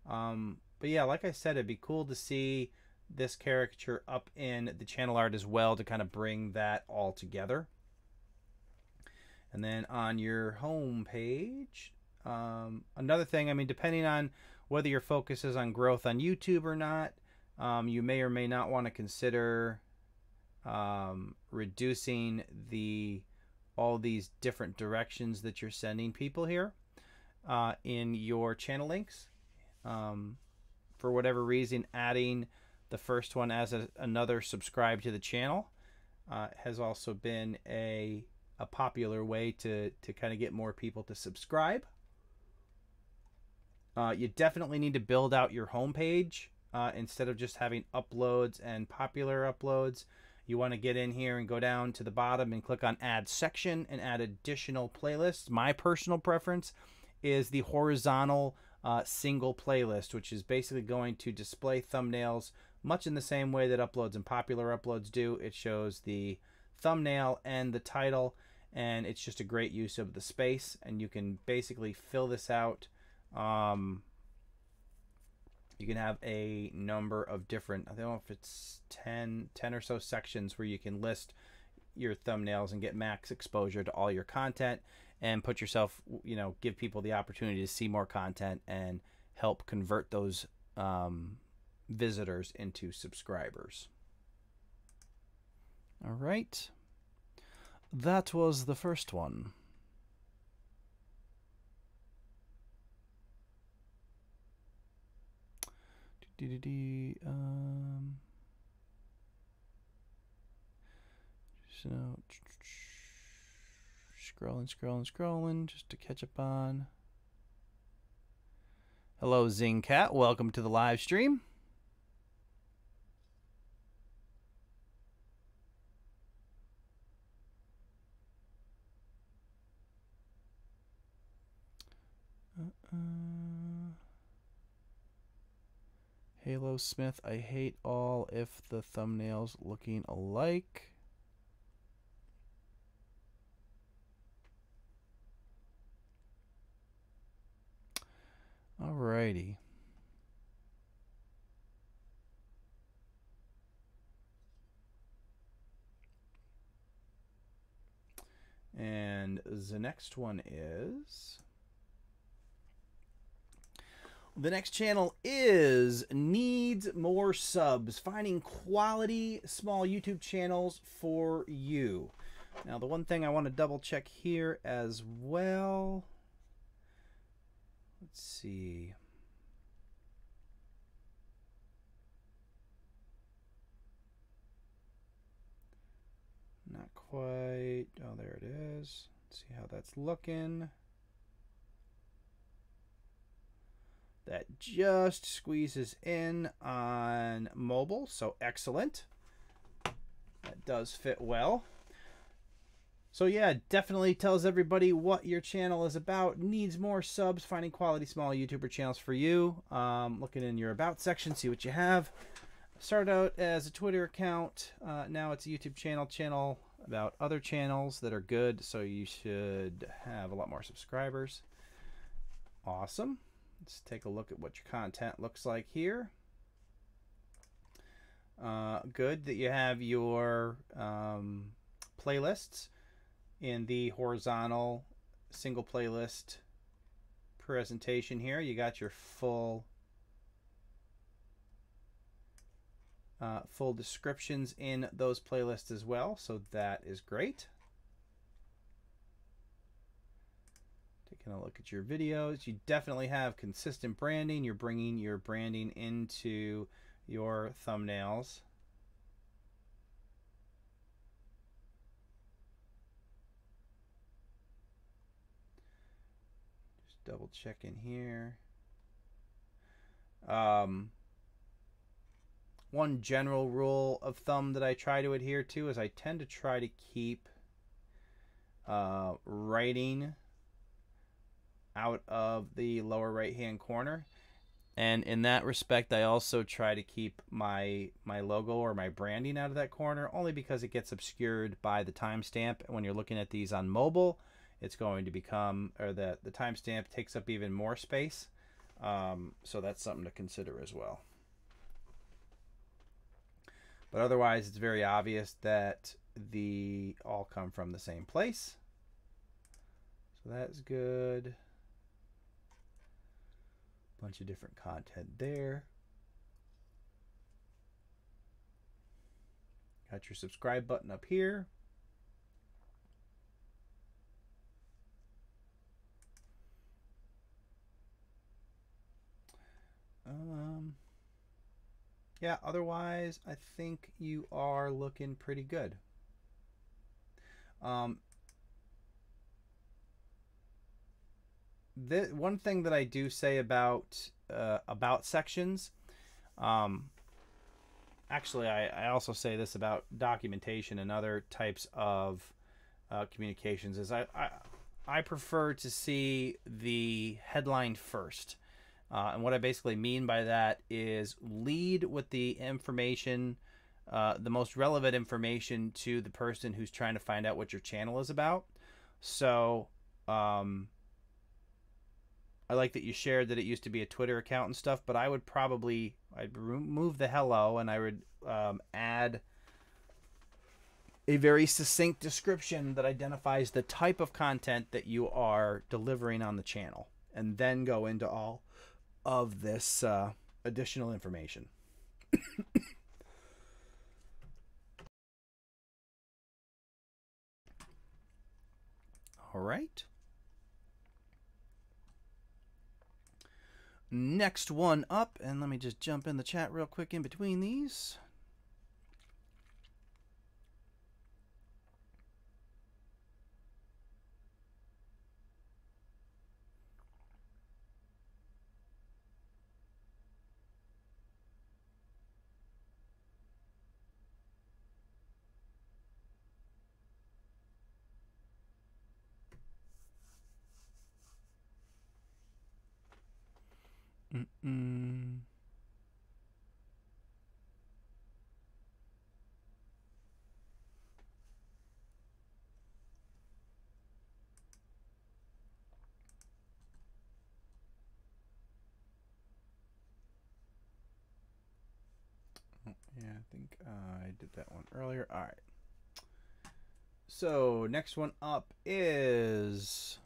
But yeah, like I said, it'd be cool to see this caricature up in the channel art as well to kind of bring that all together. And then on your home page, another thing, I mean, depending on whether your focus is on growth on YouTube or not, you may or may not want to consider reducing all these different directions that you're sending people here in your channel links. For whatever reason, adding the first one as another subscribe to the channel has also been a popular way to kind of get more people to subscribe. You definitely need to build out your homepage instead of just having uploads and popular uploads. You want to get in here and go down to the bottom and click on add section and add additional playlists. My personal preference is the horizontal single playlist, which is basically going to display thumbnails much in the same way that uploads and popular uploads do. It shows the thumbnail and the title, and it's just a great use of the space, and you can basically fill this out. You can have a number of different, I don't know if it's 10 or so sections where you can list your thumbnails and get max exposure to all your content and put yourself, you know, give people the opportunity to see more content and help convert those visitors into subscribers. All right. That was the first one. So scrolling just to catch up on. Hello, Zingcat. Welcome to the live stream. Halo Smith, I hate all if the thumbnails looking alike. Alrighty. And the next one is... The next channel is Needs More Subs, finding quality small YouTube channels for you. Now, the one thing I want to double check here as well. Let's see. Not quite. Oh, there it is. Let's see how that's looking. That just squeezes in on mobile, so excellent. That does fit well. So yeah, definitely tells everybody what your channel is about. Needs more subs, finding quality small YouTuber channels for you. Looking in your about section, see what you have. Started out as a Twitter account. Now it's a YouTube channel about other channels that are good, so you should have a lot more subscribers. Awesome. Let's take a look at what your content looks like here. Good that you have your playlists in the horizontal single playlist presentation here. You got your full descriptions in those playlists as well, so that is great. Taking a look at your videos, you definitely have consistent branding. You're bringing your branding into your thumbnails. Just double check in here. One general rule of thumb that I try to adhere to is I tend to try to keep writing out of the lower right hand corner, and in that respect I also try to keep my logo or my branding out of that corner, only because it gets obscured by the timestamp. When you're looking at these on mobile, it's going to become, or the timestamp takes up even more space, so that's something to consider as well. But otherwise, it's very obvious that the all come from the same place. So that's good. Bunch of different content there. Got your subscribe button up here. Yeah, otherwise, I think you are looking pretty good. One thing that I do say about sections, actually, I also say this about documentation and other types of communications, is I prefer to see the headline first. And what I basically mean by that is lead with the information, the most relevant information to the person who's trying to find out what your channel is about. So I like that you shared that it used to be a Twitter account and stuff, but I'd remove the hello, and I would add a very succinct description that identifies the type of content that you are delivering on the channel, and then go into all of this additional information. All right. Next one up, and let me just jump in the chat real quick in between these. Yeah, I think I did that one earlier. All right. So next one up is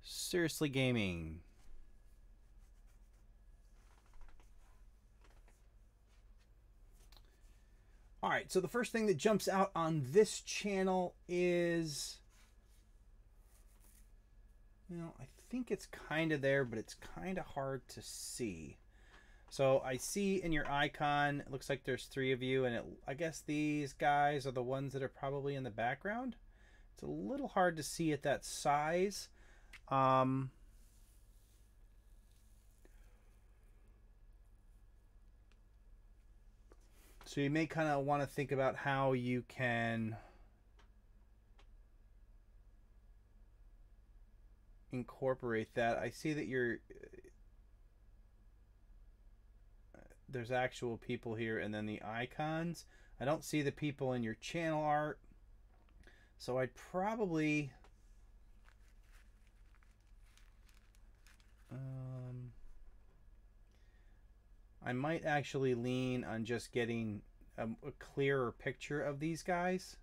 Seriously Gaming. All right, so the first thing that jumps out on this channel is, I think it's kind of there, but it's kind of hard to see. So I see in your icon, it looks like there's 3 of you, and I guess these guys are the ones that are probably in the background. It's a little hard to see at that size. So you may kind of want to think about how you can incorporate that. I see that there's actual people here, and then the icons. I don't see the people in your channel art. So I'd probably I might actually lean on just getting a clearer picture of these guys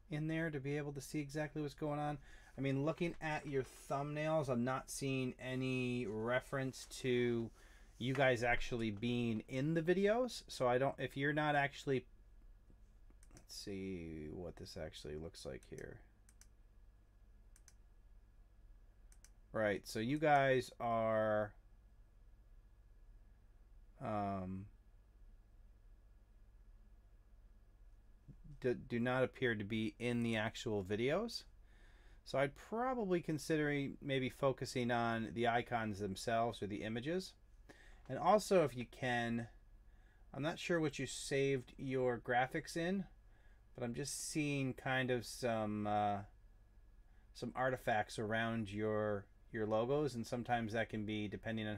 in there to be able to see exactly what's going on. I mean, looking at your thumbnails, I'm not seeing any reference to you guys actually being in the videos. So if you're not actually, let's see what this actually looks like here. Right, so you guys are do not appear to be in the actual videos. So I'd probably consider maybe focusing on the icons themselves or the images. And also, if you can, I'm not sure what you saved your graphics in, but I'm just seeing kind of some artifacts around your logos, and sometimes that can be depending on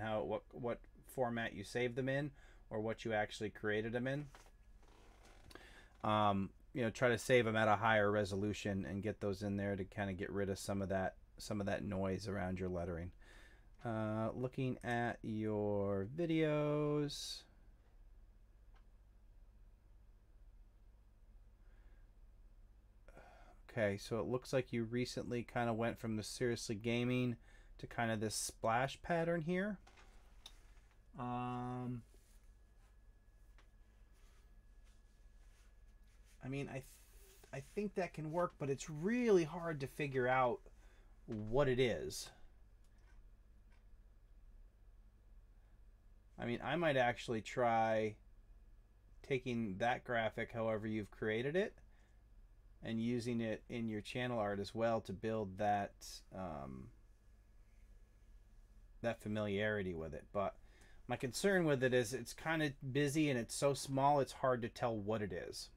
what format you save them in or what you actually created them in. Try to save them at a higher resolution and get those in there to kind of get rid of some of that noise around your lettering. Looking at your videos. Okay, so it looks like you recently kind of went from the seriously gaming to kind of this splash pattern here. I mean, I think that can work, but it's really hard to figure out what it is. I mean, I might actually try taking that graphic however you've created it and using it in your channel art as well to build that that familiarity with it. But my concern with it is it's kind of busy and it's so small it's hard to tell what it is.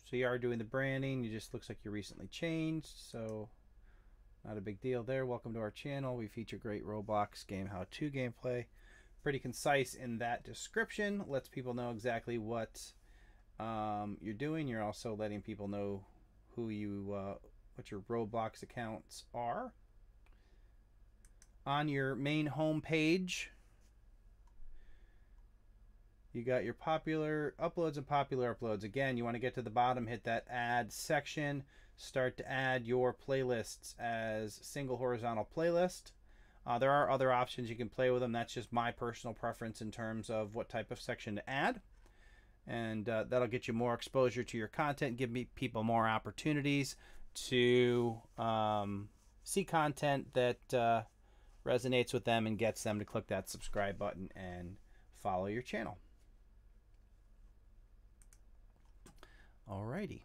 So you are doing the branding. It just looks like you recently changed, so not a big deal there. Welcome to our channel. We feature great Roblox game how-to gameplay. Pretty concise in that description. Lets people know exactly what you're doing. You're also letting people know who you, what your Roblox accounts are. On your main home page, you got your popular uploads and popular uploads. Again, you want to get to the bottom, hit that add section, start to add your playlists as single horizontal playlist. There are other options. You can play with them. That's just my personal preference in terms of what type of section to add. And that'll get you more exposure to your content, give people more opportunities to see content that resonates with them and gets them to click that subscribe button and follow your channel. Alrighty.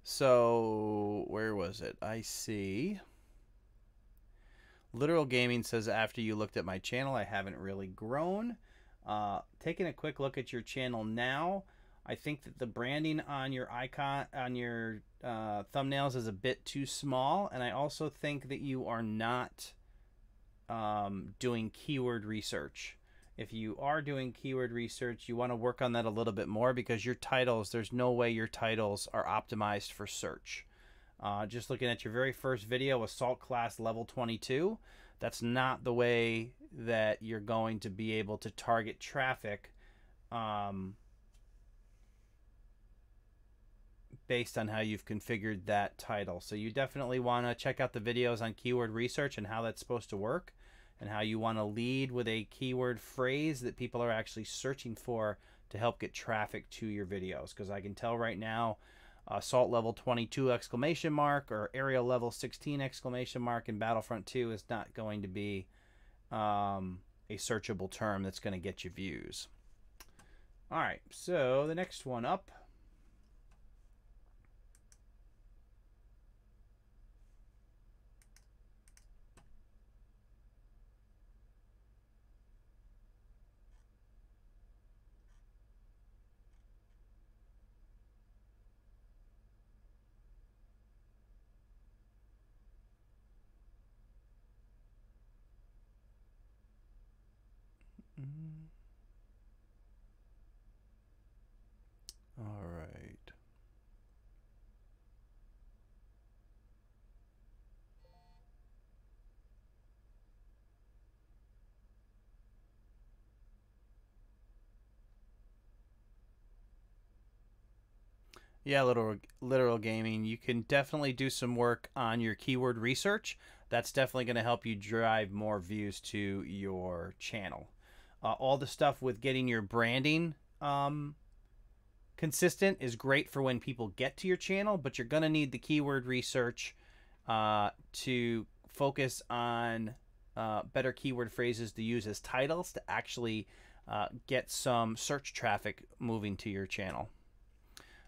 So, where was it? I see. Literal Gaming says, after you looked at my channel, I haven't really grown. Taking a quick look at your channel now, I think that the branding on your icon, on your thumbnails is a bit too small. And I also think that you are not doing keyword research. If you are doing keyword research, you want to work on that a little bit more, because your titles, there's no way your titles are optimized for search. Just looking at your very first video, Assault Class Level 22, that's not the way that you're going to be able to target traffic based on how you've configured that title. So you definitely want to check out the videos on keyword research and how that's supposed to work, and how you want to lead with a keyword phrase that people are actually searching for to help get traffic to your videos. Because I can tell right now, Assault Level 22 exclamation mark or Area Level 16 exclamation mark in Battlefront 2 is not going to be a searchable term that's going to get you views. All right, so the next one up. All right. Yeah, literal gaming. You can definitely do some work on your keyword research. That's definitely going to help you drive more views to your channel. All the stuff with getting your branding Consistent is great for when people get to your channel, but you're going to need the keyword research to focus on better keyword phrases to use as titles to actually get some search traffic moving to your channel.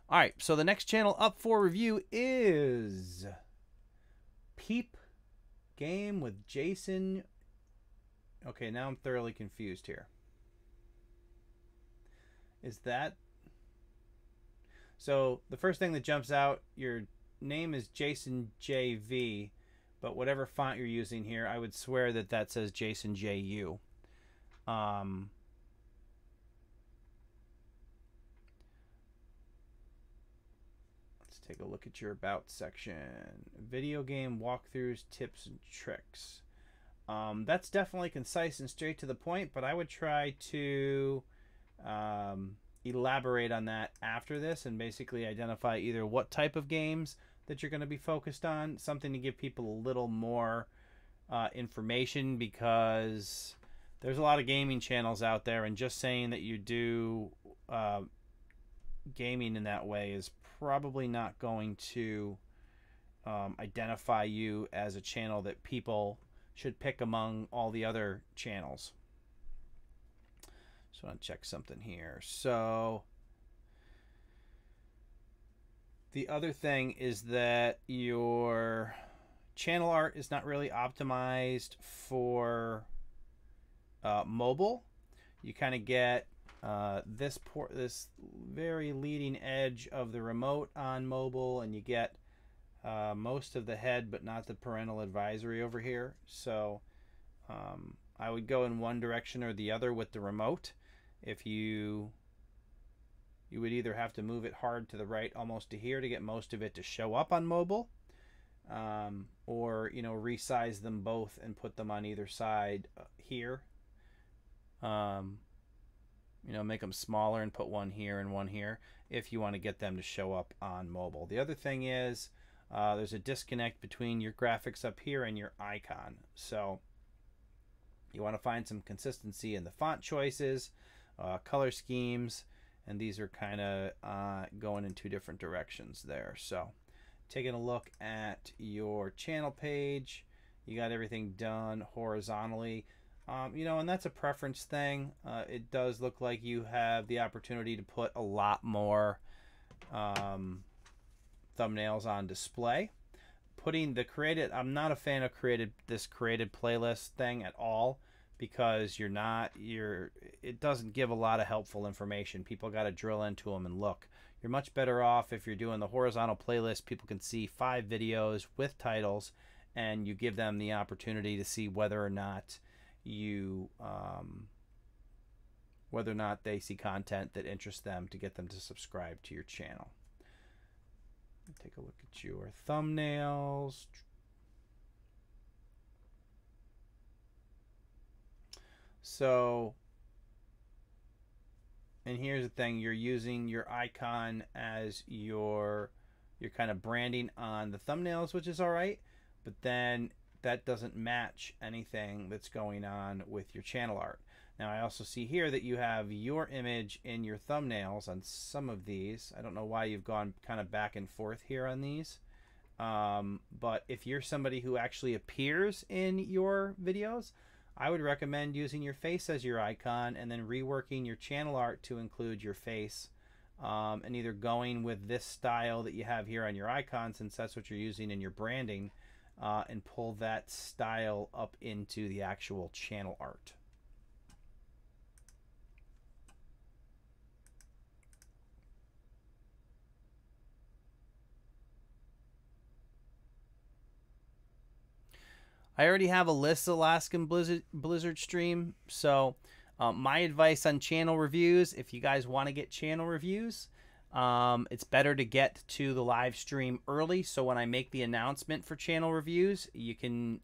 All right, so the next channel up for review is Peep Game with Jason. Okay, now I'm thoroughly confused here. Is that... So the first thing that jumps out, your name is Jason JV, but whatever font you're using here, I would swear that that says Jason JU. Let's take a look at your About section. Video game walkthroughs, tips, and tricks. That's definitely concise and straight to the point, but I would try to elaborate on that after this and basically identify either what type of games that you're going to be focused on, something to give people a little more information, because there's a lot of gaming channels out there, and just saying that you do gaming in that way is probably not going to identify you as a channel that people should pick among all the other channels. Just want to check something here. So the other thing is that your channel art is not really optimized for mobile. You kind of get this very leading edge of the remote on mobile, and you get most of the head but not the parental advisory over here. So I would go in one direction or the other with the remote. If you would either have to move it hard to the right almost to here to get most of it to show up on mobile, or resize them both and put them on either side here. Make them smaller and put one here and one here if you want to get them to show up on mobile. The other thing is there's a disconnect between your graphics up here and your icon. So you want to find some consistency in the font choices, color schemes, and these are kind of going in two different directions there. So taking a look at your channel page, you got everything done horizontally. And that's a preference thing. It does look like you have the opportunity to put a lot more thumbnails on display. Putting the created, I'm not a fan of this created playlist thing at all, because it doesn't give a lot of helpful information. People got to drill into them and look. You're much better off if you're doing the horizontal playlist. People can see 5 videos with titles, and you give them the opportunity to see whether or not they see content that interests them to get them to subscribe to your channel. Take a look at your thumbnails. So, and here's the thing, you're using your icon as your kind of branding on the thumbnails, which is all right, but then that doesn't match anything that's going on with your channel art. Now I also see here that you have your image in your thumbnails on some of these. I don't know why you've gone kind of back and forth here on these. But if you're somebody who actually appears in your videos, I would recommend using your face as your icon and then reworking your channel art to include your face, and either going with this style that you have here on your icon, since that's what you're using in your branding, and pull that style up into the actual channel art. I already have a list of Alaskan Blizzard stream, so my advice on channel reviews, if you guys want to get channel reviews, it's better to get to the live stream early, so when I make the announcement for channel reviews, you can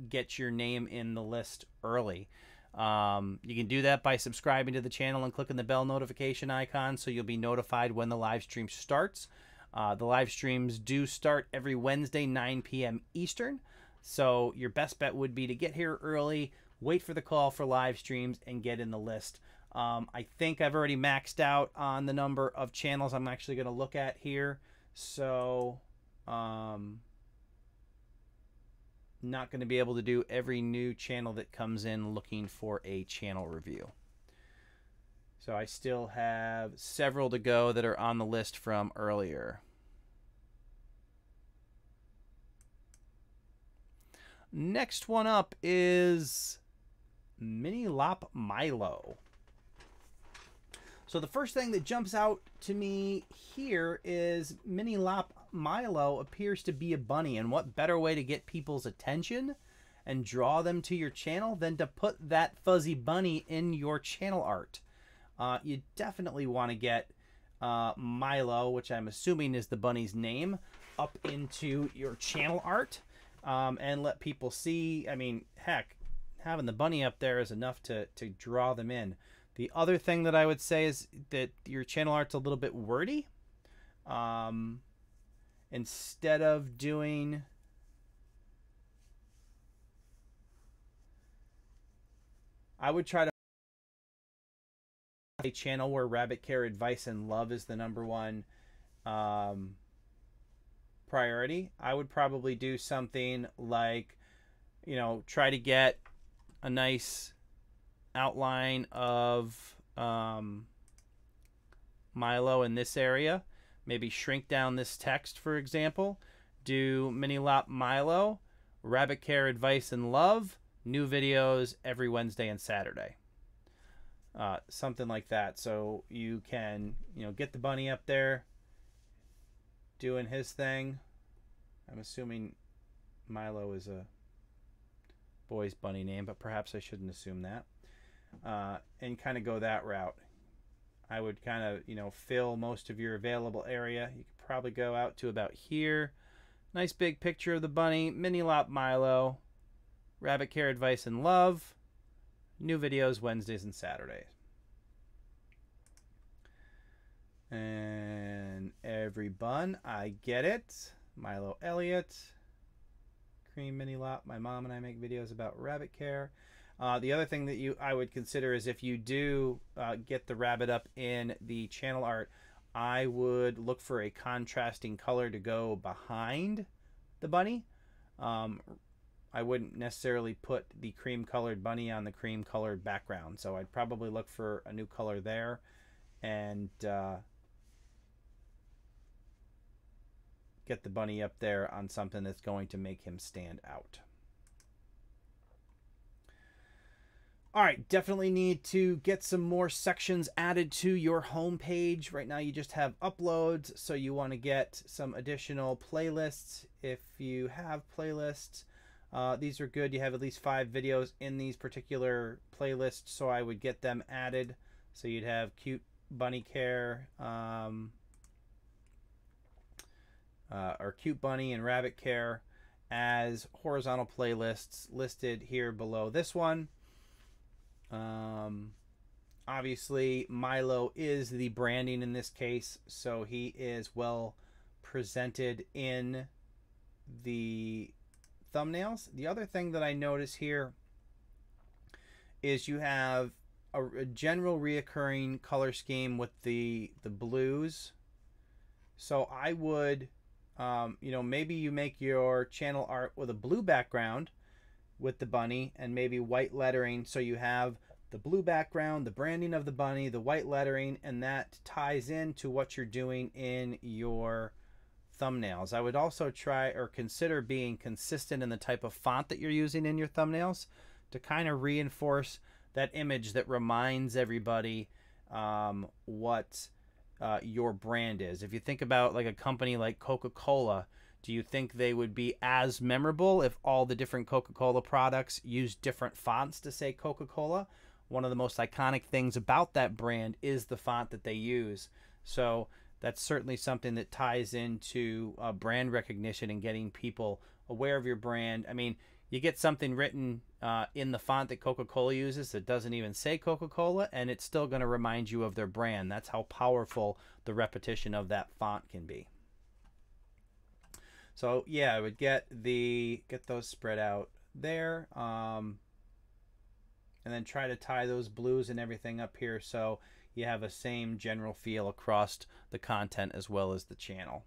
get your name in the list early. You can do that by subscribing to the channel and clicking the bell notification icon, so you'll be notified when the live stream starts. The live streams do start every Wednesday, 9 p.m. Eastern. So your best bet would be to get here early, wait for the call for live streams, and get in the list. I think I've already maxed out on the number of channels I'm actually going to look at here. So, not going to be able to do every new channel that comes in looking for a channel review. So I still have several to go that are on the list from earlier. Next one up is Mini Lop Milo. So the first thing that jumps out to me here is Mini Lop Milo appears to be a bunny, and what better way to get people's attention and draw them to your channel than to put that fuzzy bunny in your channel art. You definitely want to get Milo, which I'm assuming is the bunny's name, up into your channel art and let people see. I mean, heck, having the bunny up there is enough to draw them in. The other thing that I would say is that your channel art's a little bit wordy. Instead of doing... I would try to a channel where rabbit care, advice, and love is the #1 priority. I would probably do something like, you know, try to get a nice outline of Milo in this area. Maybe shrink down this text, for example. Do Mini Lop Milo, rabbit care, advice, and love. New videos every Wednesday and Saturday. Something like that. So you can, you know, get the bunny up there doing his thing. I'm assuming Milo is a boy's bunny name, but perhaps I shouldn't assume that. And kind of go that route. I would kind of, you know, fill most of your available area. You could probably go out to about here. Nice big picture of the bunny. Mini Lop Milo. Rabbit care, advice, and love. New videos Wednesdays and Saturdays. And every bun, I get it. Milo Elliott. Cream Mini Lop. My mom and I make videos about rabbit care. The other thing that I would consider is if you do get the rabbit up in the channel art, I would look for a contrasting color to go behind the bunny. I wouldn't necessarily put the cream colored bunny on the cream colored background. So I'd probably look for a new color there and get the bunny up there on something that's going to make him stand out. All right, definitely need to get some more sections added to your home page. Right now you just have uploads, so you want to get some additional playlists. If you have playlists, these are good. You have at least 5 videos in these particular playlists, so I would get them added. So you'd have cute bunny care, or cute bunny and rabbit care as horizontal playlists listed here below this one. Obviously Milo is the branding in this case, so he is well presented in the thumbnails. The other thing that I notice here is you have a general reoccurring color scheme with the blues. So I would, you know, maybe you make your channel art with a blue background with the bunny and maybe white lettering, so you have the blue background, the branding of the bunny, the white lettering, and that ties into what you're doing in your thumbnails. I would also try or consider being consistent in the type of font that you're using in your thumbnails to kind of reinforce that image that reminds everybody what your brand is. If you think about like a company like Coca-Cola, do you think they would be as memorable if all the different Coca-Cola products use different fonts to say Coca-Cola? One of the most iconic things about that brand is the font that they use. So that's certainly something that ties into brand recognition and getting people aware of your brand. I mean, you get something written in the font that Coca-Cola uses that doesn't even say Coca-Cola, and it's still going to remind you of their brand. That's how powerful the repetition of that font can be. So yeah, I would get those spread out there. and then try to tie those blues and everything up here so you have a same general feel across the content as well as the channel.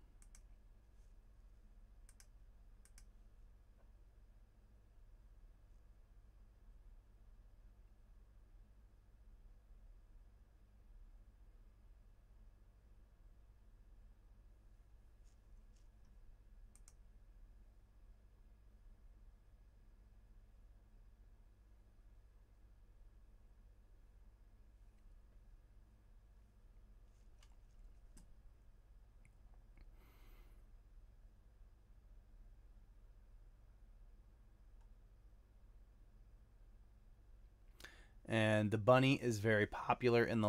And the bunny is very popular in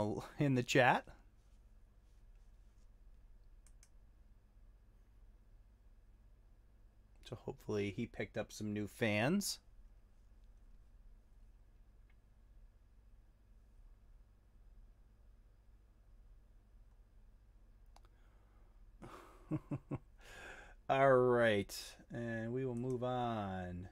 the chat. So hopefully he picked up some new fans. All right, and we will move on.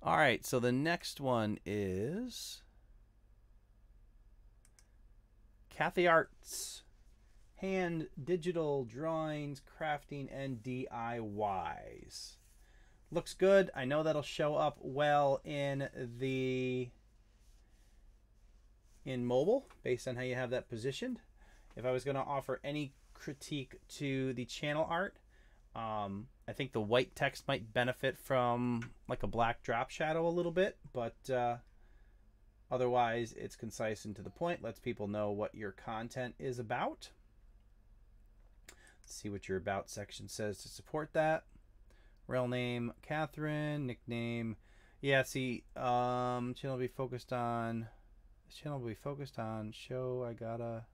All right, so the next one is Kathy Arts. Hand digital drawings, crafting, and DIYs. Looks good. I know that'll show up well in mobile based on how you have that positioned. If I was going to offer any critique to the channel art, I think the white text might benefit from like a black drop shadow a little bit, but otherwise it's concise and to the point, lets people know what your content is about. Let's see what your about section says to support that. Real name Catherine, nickname, yeah, see, channel will be focused on, this channel will be focused on show I gotta.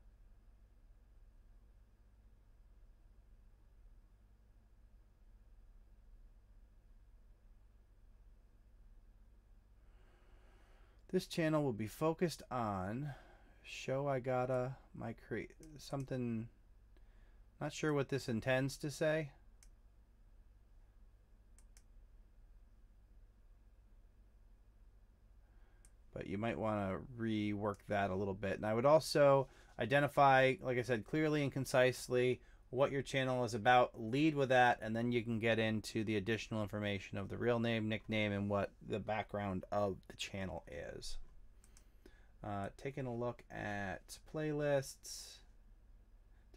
This channel will be focused on show I gotta my create something. Not sure what this intends to say. But you might want to rework that a little bit. And I would also identify, like I said, clearly and concisely what your channel is about. Lead with that, and then you can get into the additional information of the real name, nickname, and what the background of the channel is. Taking a look at playlists,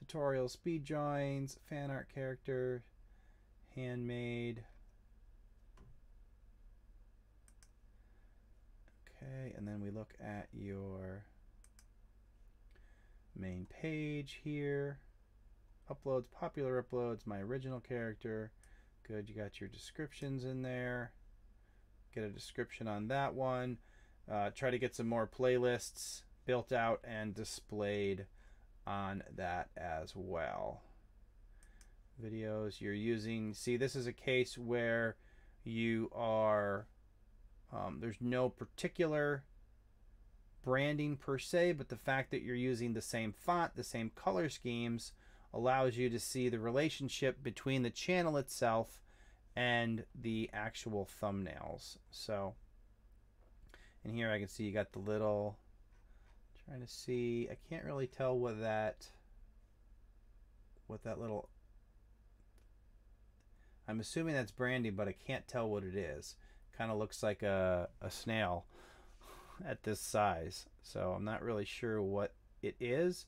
tutorials, speed drawings, fan art character, handmade. Okay, and then we look at your main page here. Uploads, popular uploads, my original character. Good, you got your descriptions in there. Get a description on that one. Try to get some more playlists built out and displayed on that as well. Videos you're using. See, this is a case where you are, there's no particular branding per se, but the fact that you're using the same font, the same color schemes, allows you to see the relationship between the channel itself and the actual thumbnails. So, and here I can see you got the little, trying to see, I can't really tell what that little, I'm assuming that's branding, but I can't tell what it is. Kind of looks like a snail at this size. So I'm not really sure what it is,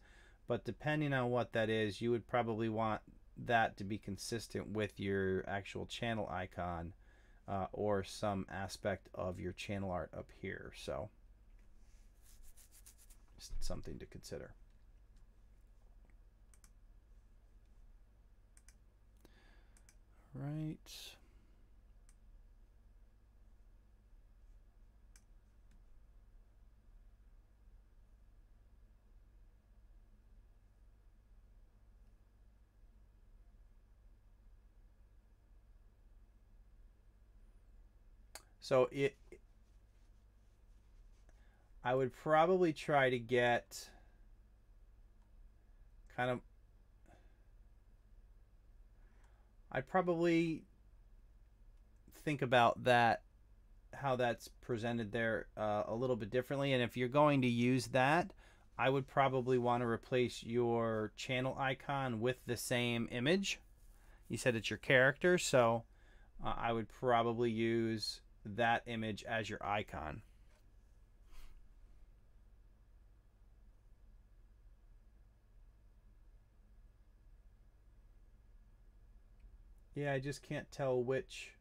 but depending on what that is, you would probably want that to be consistent with your actual channel icon or some aspect of your channel art up here. So just something to consider. Right. So I would probably try to get kind of, I'd probably think about that, how that's presented there a little bit differently. And if you're going to use that, I would probably want to replace your channel icon with the same image. You said it's your character, so I would probably use that image as your icon. Yeah, I just can't tell which.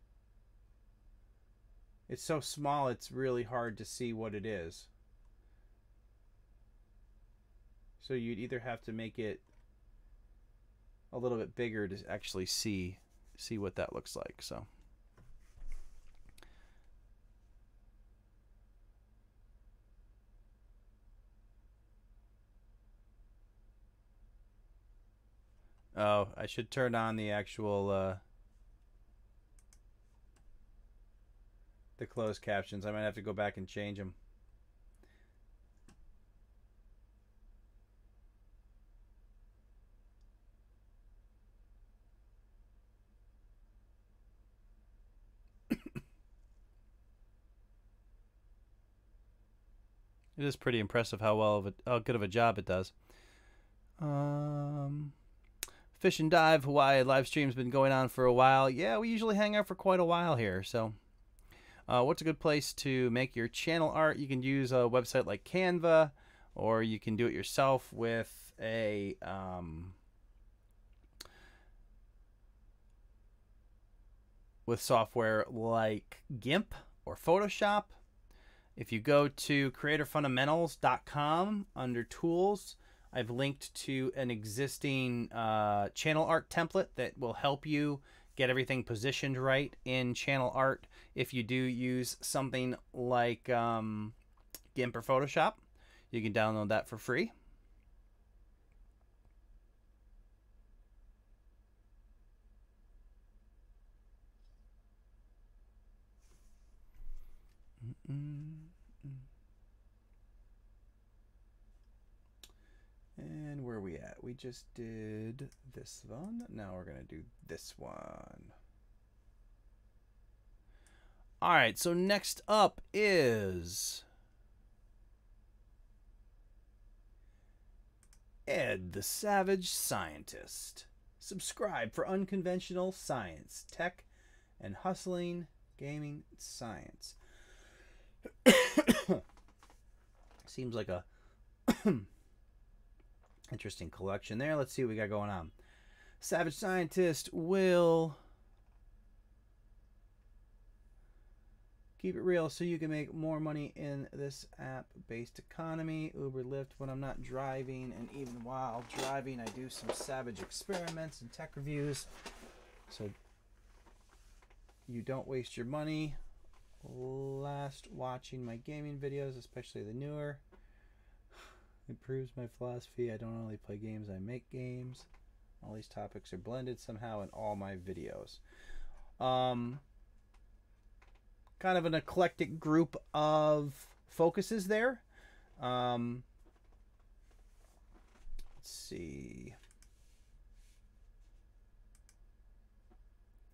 It's so small, it's really hard to see what it is. So you'd either have to make it a little bit bigger to actually see what that looks like. So oh, I should turn on the actual the closed captions. I might have to go back and change them. It is pretty impressive how good of a job it does. Fish and Dive Hawaii live stream's been going on for a while. Yeah, we usually hang out for quite a while here. So, what's a good place to make your channel art? You can use a website like Canva, or you can do it yourself with a with software like GIMP or Photoshop. If you go to creatorfundamentals.com under tools, I've linked to an existing channel art template that will help you get everything positioned right in channel art if you do use something like GIMP or Photoshop. You can download that for free. And where are we at? We just did this one. Now we're going to do this one. All right, so next up is Ed the Savage Scientist. Subscribe for unconventional science, tech, and hustling gaming science. Seems like a interesting collection there. Let's see what we got going on. Savage Scientist will keep it real so you can make more money in this app-based economy. Uber, Lyft when I'm not driving, and even while driving I do some savage experiments and tech reviews so you don't waste your money. Last watching my gaming videos, especially the newer. It proves my philosophy. I don't only play games, I make games. All these topics are blended somehow in all my videos. Kind of an eclectic group of focuses there. Let's see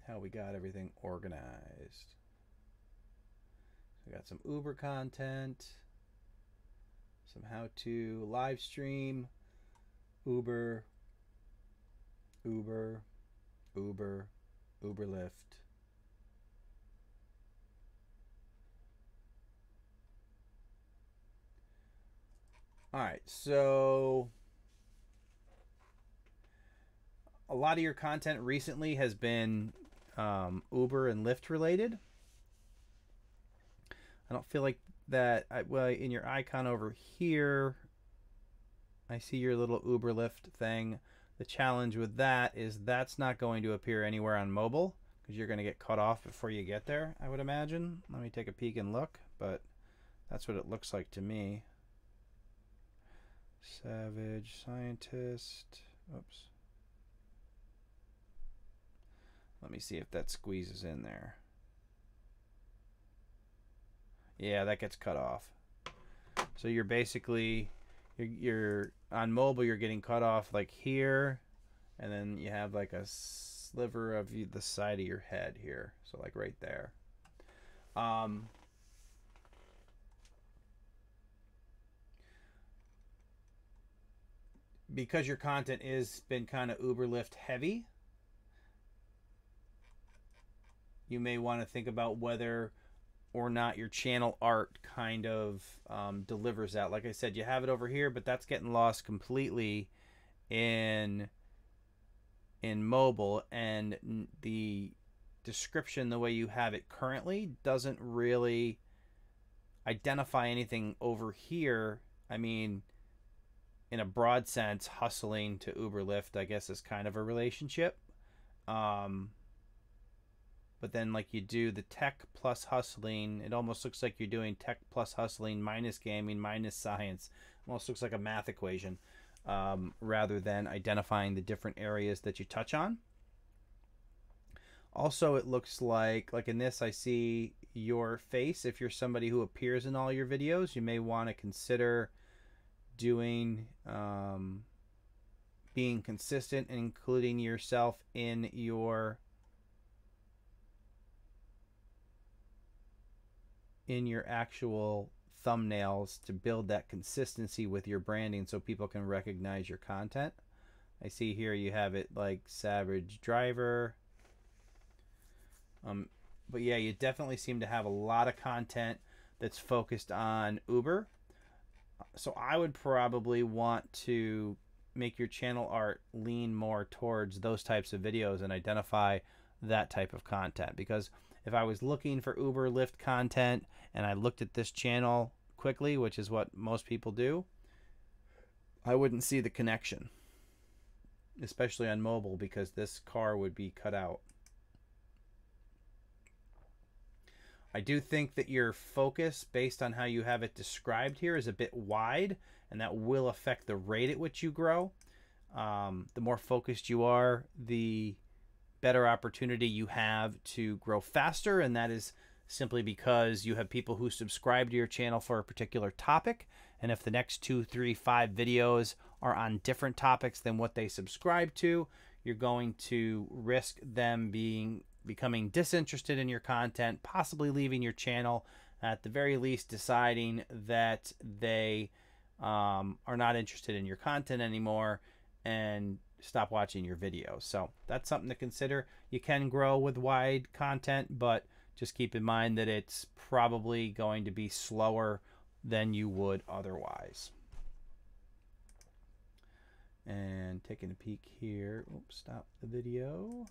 how we got everything organized. We got some Uber content, some how-to live stream, Uber, Lyft. All right, so a lot of your content recently has been Uber and Lyft related. I don't feel like that. Well, in your icon over here, I see your little Uber Lyft thing. The challenge with that is that's not going to appear anywhere on mobile because you're going to get cut off before you get there, I would imagine. Let me take a peek and look, but that's what it looks like to me. Savage Scientist. Oops. Let me see if that squeezes in there. Yeah, that gets cut off. So you're basically, you're on mobile, you're getting cut off like here, and then you have like a sliver of the side of your head here. So like right there. Because your content is been kind of Uberlift heavy, you may want to think about whether or not your channel art kind of delivers that. Like I said, you have it over here, but that's getting lost completely in mobile, and the description, the way you have it currently, doesn't really identify anything over here. I mean, in a broad sense, hustling to Uberlift, I guess, is kind of a relationship. But then like you do the tech plus hustling, it almost looks like you're doing tech plus hustling minus gaming minus science. Almost looks like a math equation, rather than identifying the different areas that you touch on. Also, it looks like in this, I see your face. If you're somebody who appears in all your videos, you may want to consider doing being consistent and including yourself in your actual thumbnails to build that consistency with your branding so people can recognize your content. I see here you have it like Savage Driver. But yeah, you definitely seem to have a lot of content that's focused on Uber. So I would probably want to make your channel art lean more towards those types of videos and identify that type of content. Because if I was looking for Uber Lyft content and I looked at this channel quickly, which is what most people do, I wouldn't see the connection, especially on mobile, because this car would be cut out. I do think that your focus, based on how you have it described here, is a bit wide, and that will affect the rate at which you grow. The more focused you are, the better opportunity you have to grow faster, and that is simply because you have people who subscribe to your channel for a particular topic, and if the next 2, 3, 5 videos are on different topics than what they subscribe to, you're going to risk them becoming disinterested in your content, possibly leaving your channel, at the very least deciding that they are not interested in your content anymore and stop watching your videos. So that's something to consider. You can grow with wide content, but just keep in mind that it's probably going to be slower than you would otherwise. And taking a peek here. Oops, stop the video.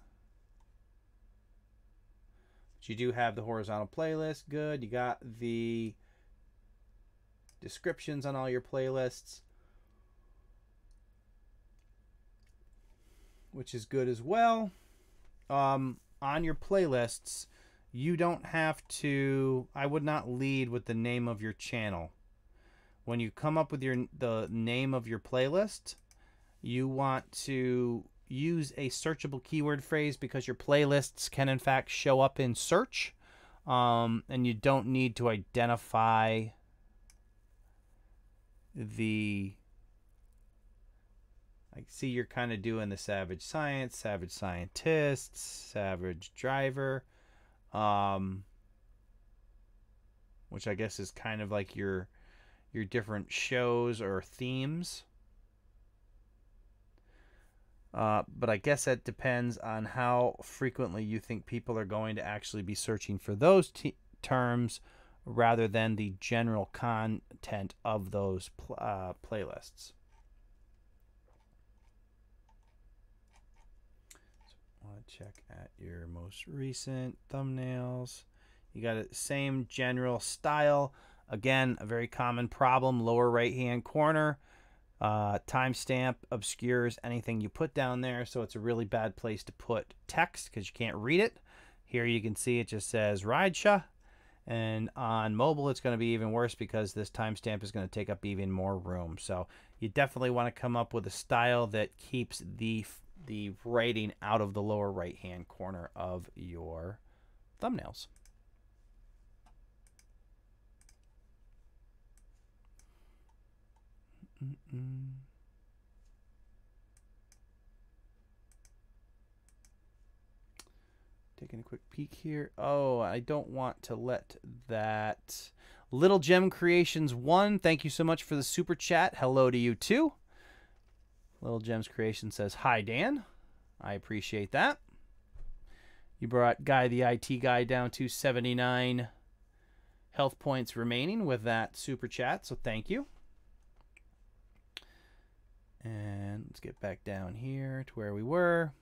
But you do have the horizontal playlist. Good. You got the descriptions on all your playlists, which is good as well. On your playlists, you don't have to, I would not lead with the name of your channel. When you come up with the name of your playlist, you want to use a searchable keyword phrase, because your playlists can in fact show up in search, and you don't need to identify I see you're kind of doing the Savage Science, Savage Scientists, Savage Driver, which I guess is kind of like your different shows or themes. But I guess that depends on how frequently you think people are going to actually be searching for those terms rather than the general content of those playlists. So I want to check at your most recent thumbnails. You got the same general style. Again, a very common problem, lower right-hand corner. Timestamp obscures anything you put down there, so it's a really bad place to put text because you can't read it. Here you can see it just says Ridesha, and on mobile it's going to be even worse because this timestamp is going to take up even more room. So you definitely want to come up with a style that keeps the writing out of the lower right hand corner of your thumbnails. Taking a quick peek here. Oh, I don't want to let that. Little Gem Creations 1, thank you so much for the super chat. Hello to you too. Little Gems Creation says, hi, Dan. I appreciate that. You brought Guy the IT guy down to 79 health points remaining with that super chat, so thank you. And let's get back down here to where we were.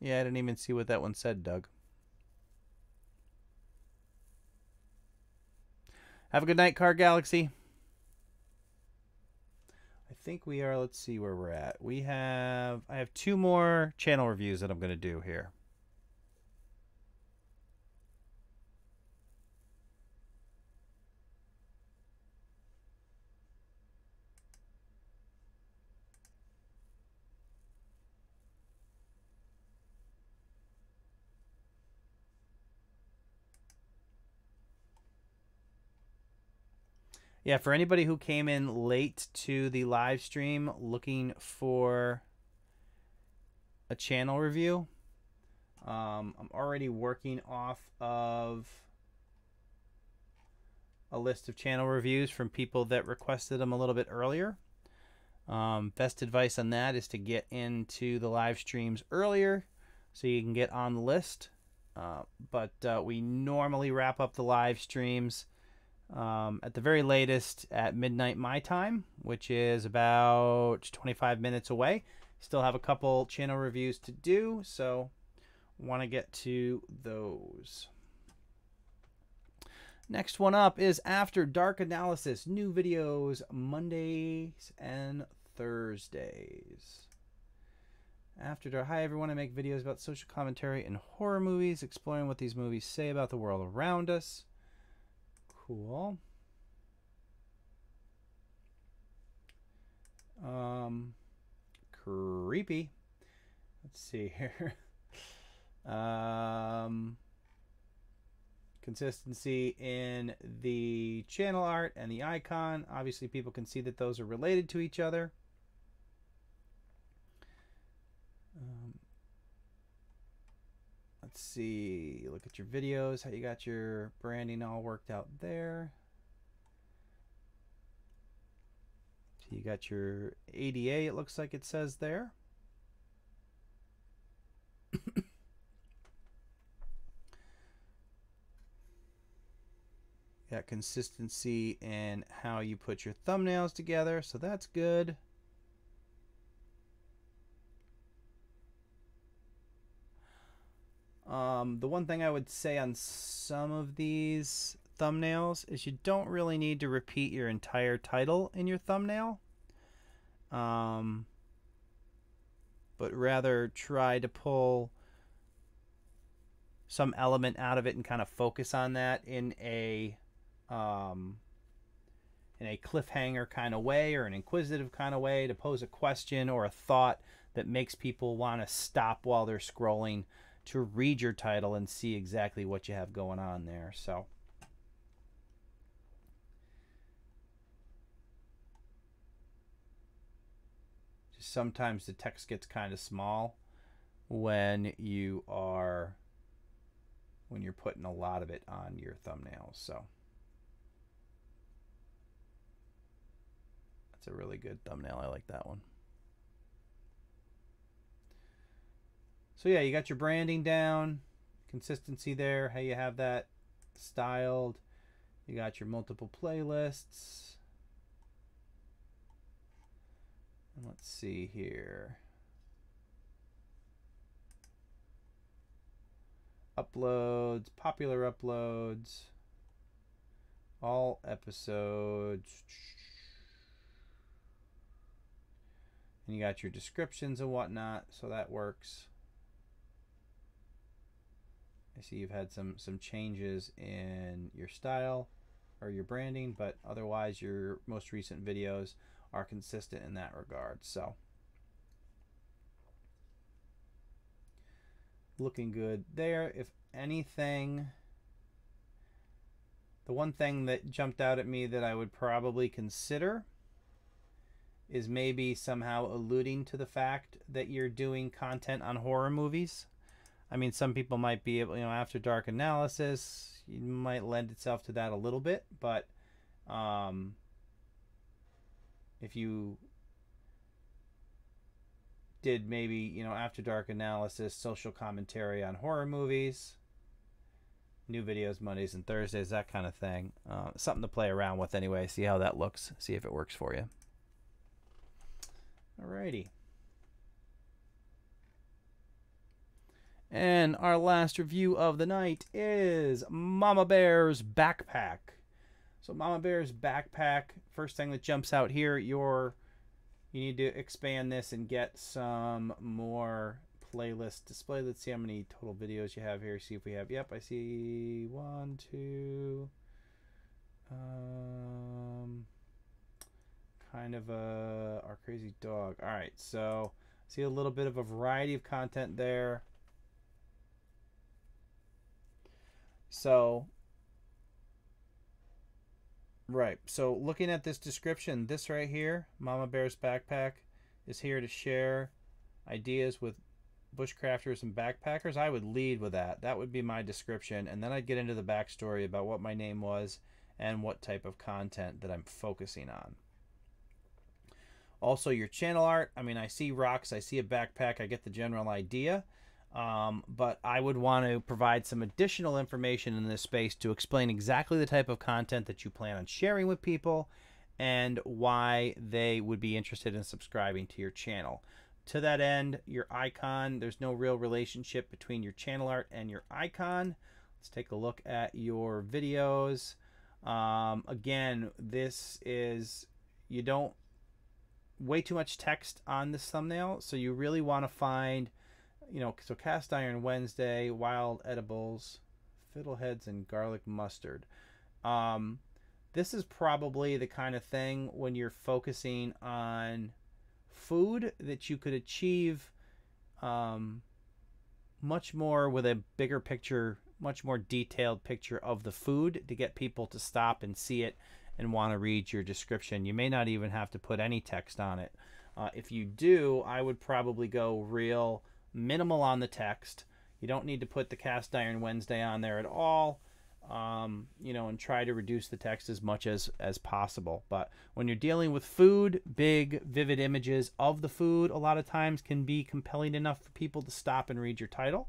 Yeah, I didn't even see what that one said, Doug. Have a good night, Car Galaxy. I think we are, let's see where we're at. I have 2 more channel reviews that I'm going to do here. Yeah, for anybody who came in late to the live stream looking for a channel review, I'm already working off of a list of channel reviews from people that requested them a little bit earlier. Best advice on that is to get into the live streams earlier so you can get on the list. But we normally wrap up the live streams at the very latest at midnight my time, which is about 25 minutes away. Still have a couple channel reviews to do, so want to get to those. Next one up is After Dark Analysis. New videos Mondays and Thursdays. After Dark. Hi everyone, I make videos about social commentary and horror movies, exploring what these movies say about the world around us. Cool. Creepy. Let's see here. Consistency in the channel art and the icon. Obviously, people can see that those are related to each other. Let's see. Look at your videos, how you got your branding all worked out there. So you got your ADA, it looks like it says there. Got consistency in how you put your thumbnails together, so that's good. The one thing I would say on some of these thumbnails is you don't really need to repeat your entire title in your thumbnail, but rather try to pull some element out of it and kind of focus on that in a cliffhanger kind of way or an inquisitive kind of way to pose a question or a thought that makes people want to stop while they're scrolling to read your title and see exactly what you have going on there. So just sometimes the text gets kind of small when you're putting a lot of it on your thumbnails. So that's a really good thumbnail. I like that one. So yeah, you got your branding down, consistency there, how you have that styled. You got your multiple playlists. And let's see here. Uploads, popular uploads, all episodes. And you got your descriptions and whatnot, so that works. I see you've had some changes in your style. or your branding, but otherwise your most recent videos are consistent in that regard. So looking good there. If anything, the one thing that jumped out at me that I would probably consider is maybe somehow alluding to the fact that you're doing content on horror movies. I mean, some people might be able, after dark analysis, you might lend itself to that a little bit, but if you did maybe, after dark analysis, social commentary on horror movies, new videos Mondays and Thursdays, that kind of thing. Something to play around with anyway. See how that looks. See if it works for you. Alrighty. And our last review of the night is Mama Bear's Backpack. So Mama Bear's Backpack, first thing that jumps out here, you need to expand this and get some more playlist display. Let's see how many total videos you have here. See if we have, yep, I see 1, 2, kind of our crazy dog. All right, so see a little bit of a variety of content there. So right, so looking at this description, this right here, Mama Bear's Backpack, is here to share ideas with bushcrafters and backpackers. I would lead with that. That would be my description, and then I'd get into the backstory about what my name was and what type of content that I'm focusing on. Also, your channel art. I mean, I see rocks, I see a backpack, I get the general idea, but I would want to provide some additional information in this space to explain exactly the type of content that you plan on sharing with people and why they would be interested in subscribing to your channel. To that end, your icon, there's no real relationship between your channel art and your icon. Let's take a look at your videos. Again, this is, you don't, way too much text on this thumbnail, so you really want to find, so cast iron Wednesday, wild edibles, fiddleheads, and garlic mustard. This is probably the kind of thing when you're focusing on food that you could achieve much more with a bigger picture, much more detailed picture of the food to get people to stop and see it and want to read your description. You may not even have to put any text on it. If you do, I would probably go real minimal on the text. You don't need to put the cast iron Wednesday on there at all. And try to reduce the text as much as possible. But when you're dealing with food, big, vivid images of the food a lot of times can be compelling enough for people to stop and read your title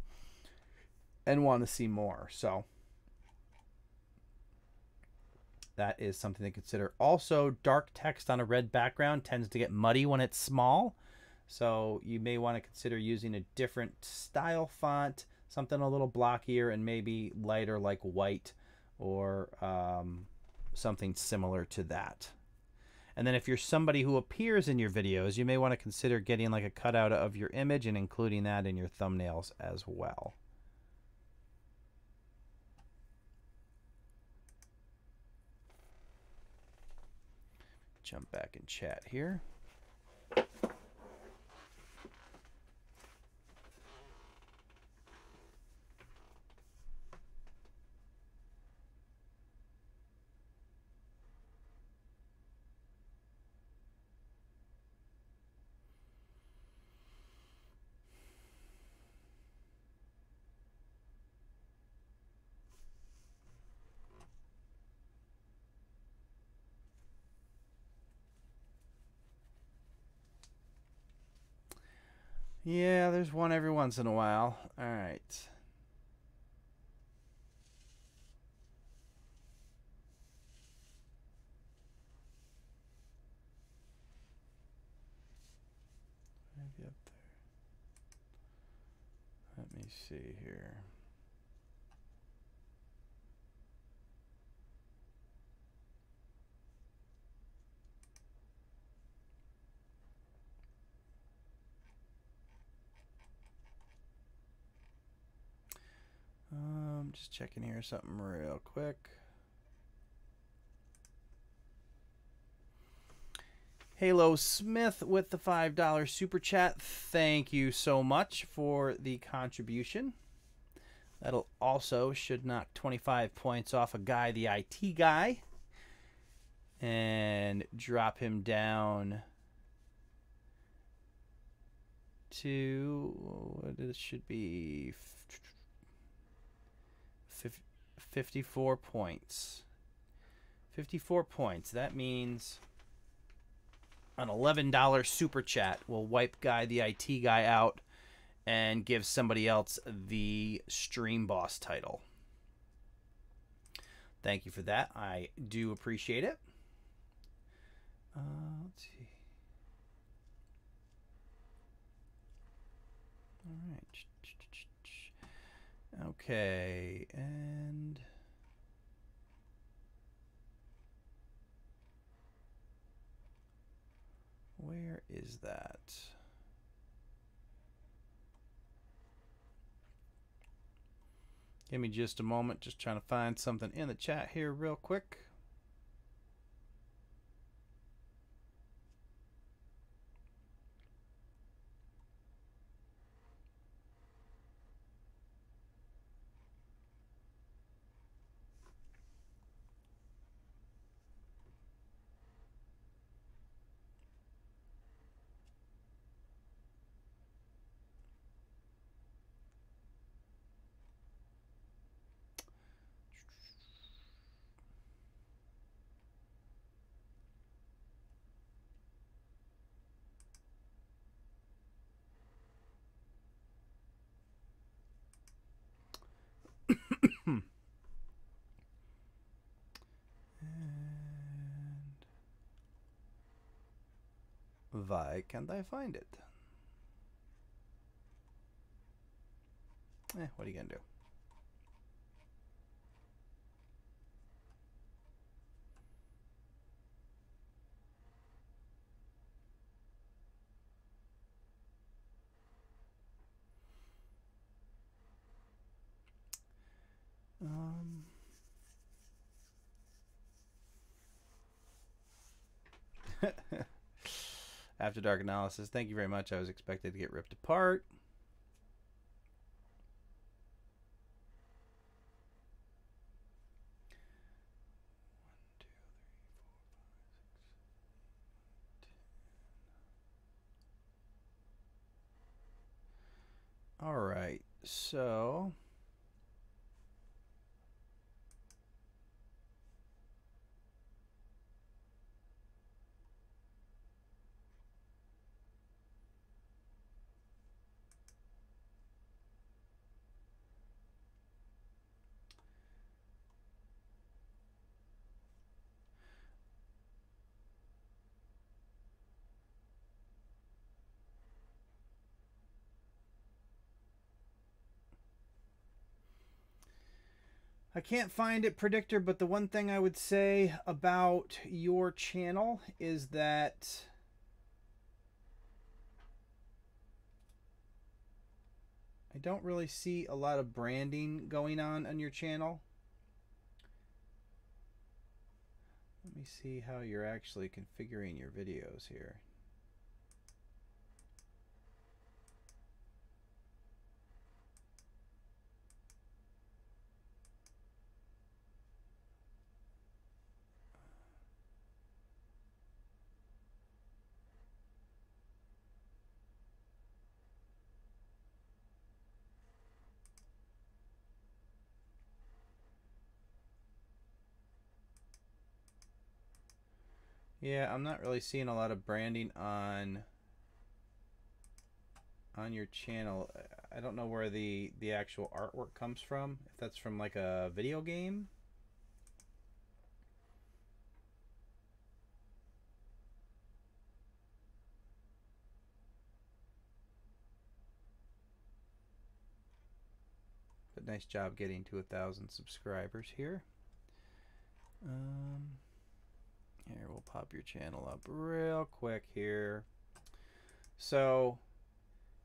and want to see more. So that is something to consider. Also, dark text on a red background tends to get muddy when it's small. So you may want to consider using a different style font, something a little blockier and maybe lighter like white or something similar to that. And then if you're somebody who appears in your videos, you may want to consider getting like a cutout of your image and including that in your thumbnails as well. Jump back in chat here. Yeah, there's one every once in a while. All right. Maybe up there. Let me see here. Just checking here something real quick. Halo Smith with the $5 super chat. Thank you so much for the contribution. That'll also should knock 25 points off a Guy the IT guy and drop him down to what it should be 54 points. 54 points. That means an $11 super chat will wipe Guy the IT guy out and give somebody else the stream boss title. Thank you for that. I do appreciate it. Let's see. All right. Okay, and where is that? Give me just a moment, just trying to find something in the chat here real quick. Why can't I find it? What are you gonna do? After Dark Analysis, thank you very much. I was expected to get ripped apart. All right, so I can't find it, Predictor, but the one thing I would say about your channel is that I don't really see a lot of branding going on your channel. Let me see how you're actually configuring your videos here. Yeah, I'm not really seeing a lot of branding on your channel. I don't know where the actual artwork comes from. If that's from like a video game. But nice job getting to 1,000 subscribers here. Here, we'll pop your channel up real quick here. So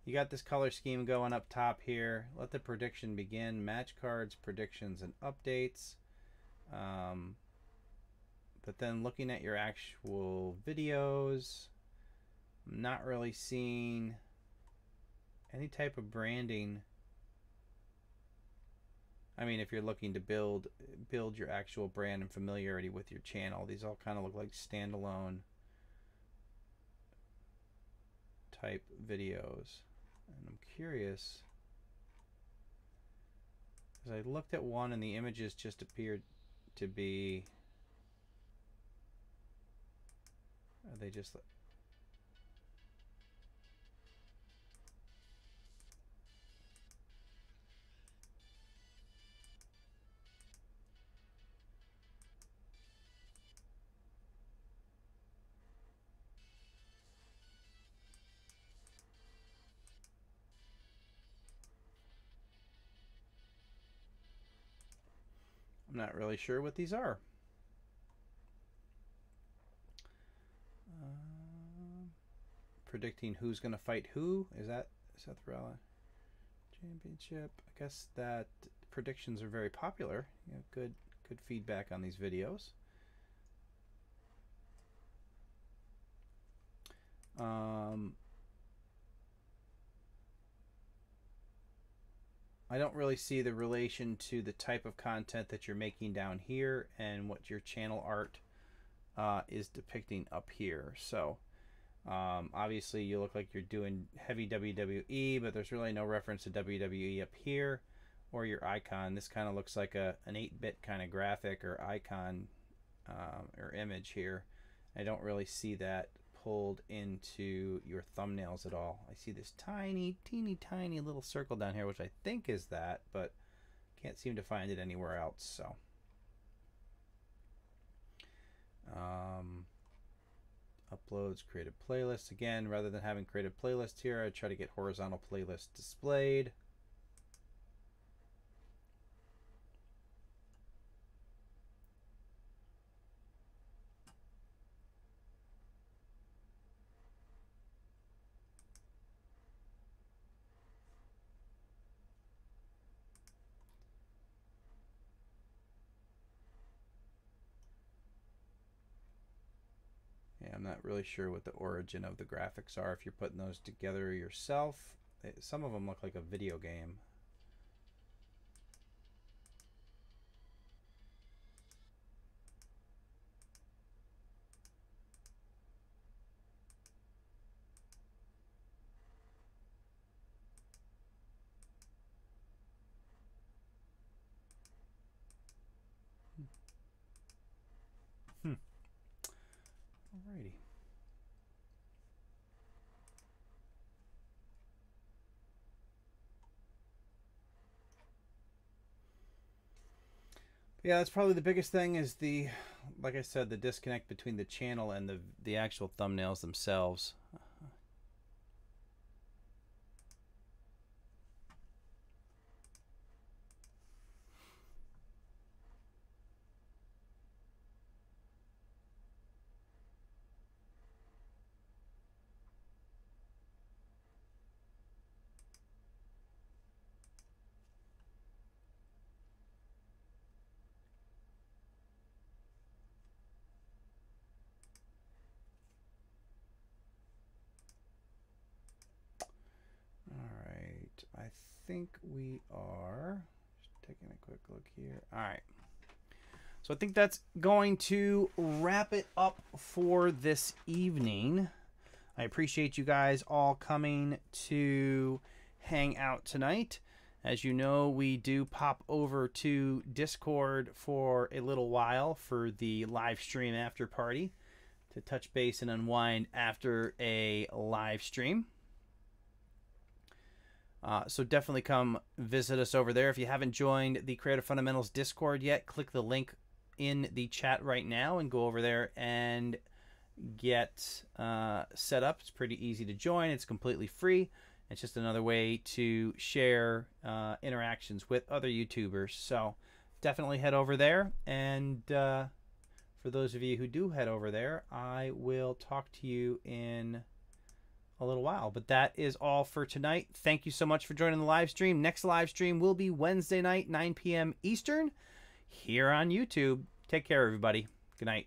you got this color scheme going up top here. Let the prediction begin. Match cards, predictions, and updates. but then looking at your actual videos, I'm not really seeing any type of branding. I mean, if you're looking to build your actual brand and familiarity with your channel, these all kind of look like standalone type videos. And I'm curious, because I looked at one and the images just appeared to be, are they just like, I'm not really sure what these are. Predicting who's going to fight who, is that the rally championship? I guess that predictions are very popular. You know, good feedback on these videos. I don't really see the relation to the type of content that you're making down here and what your channel art is depicting up here. So obviously you look like you're doing heavy WWE, but there's really no reference to WWE up here or your icon. This kind of looks like an 8-bit kind of graphic or icon or image here. I don't really see that pulled into your thumbnails at all. I see this teeny tiny little circle down here, which I think is that, but can't seem to find it anywhere else. So uploads, created playlists. Again, rather than having created playlists here, I try to get horizontal playlists displayed. I'm not really sure what the origin of the graphics are if you're putting those together yourself. Some of them look like a video game. Alrighty. Yeah, that's probably the biggest thing is the, like I said, the disconnect between the channel and the actual thumbnails themselves. I think we are just taking a quick look here. All right. So I think that's going to wrap it up for this evening. I appreciate you guys all coming to hang out tonight. As you know, we do pop over to Discord for a little while for the live stream after party to touch base and unwind after a live stream. So definitely come visit us over there. If you haven't joined the Creative Fundamentals Discord yet, click the link in the chat right now and go over there and get set up. It's pretty easy to join. It's completely free. It's just another way to share interactions with other YouTubers. So definitely head over there. And for those of you who do head over there, I will talk to you in a little while. But that is all for tonight. Thank you so much for joining the live stream. Next live stream will be Wednesday night, 9 p.m. Eastern, here on YouTube. Take care, everybody. Good night.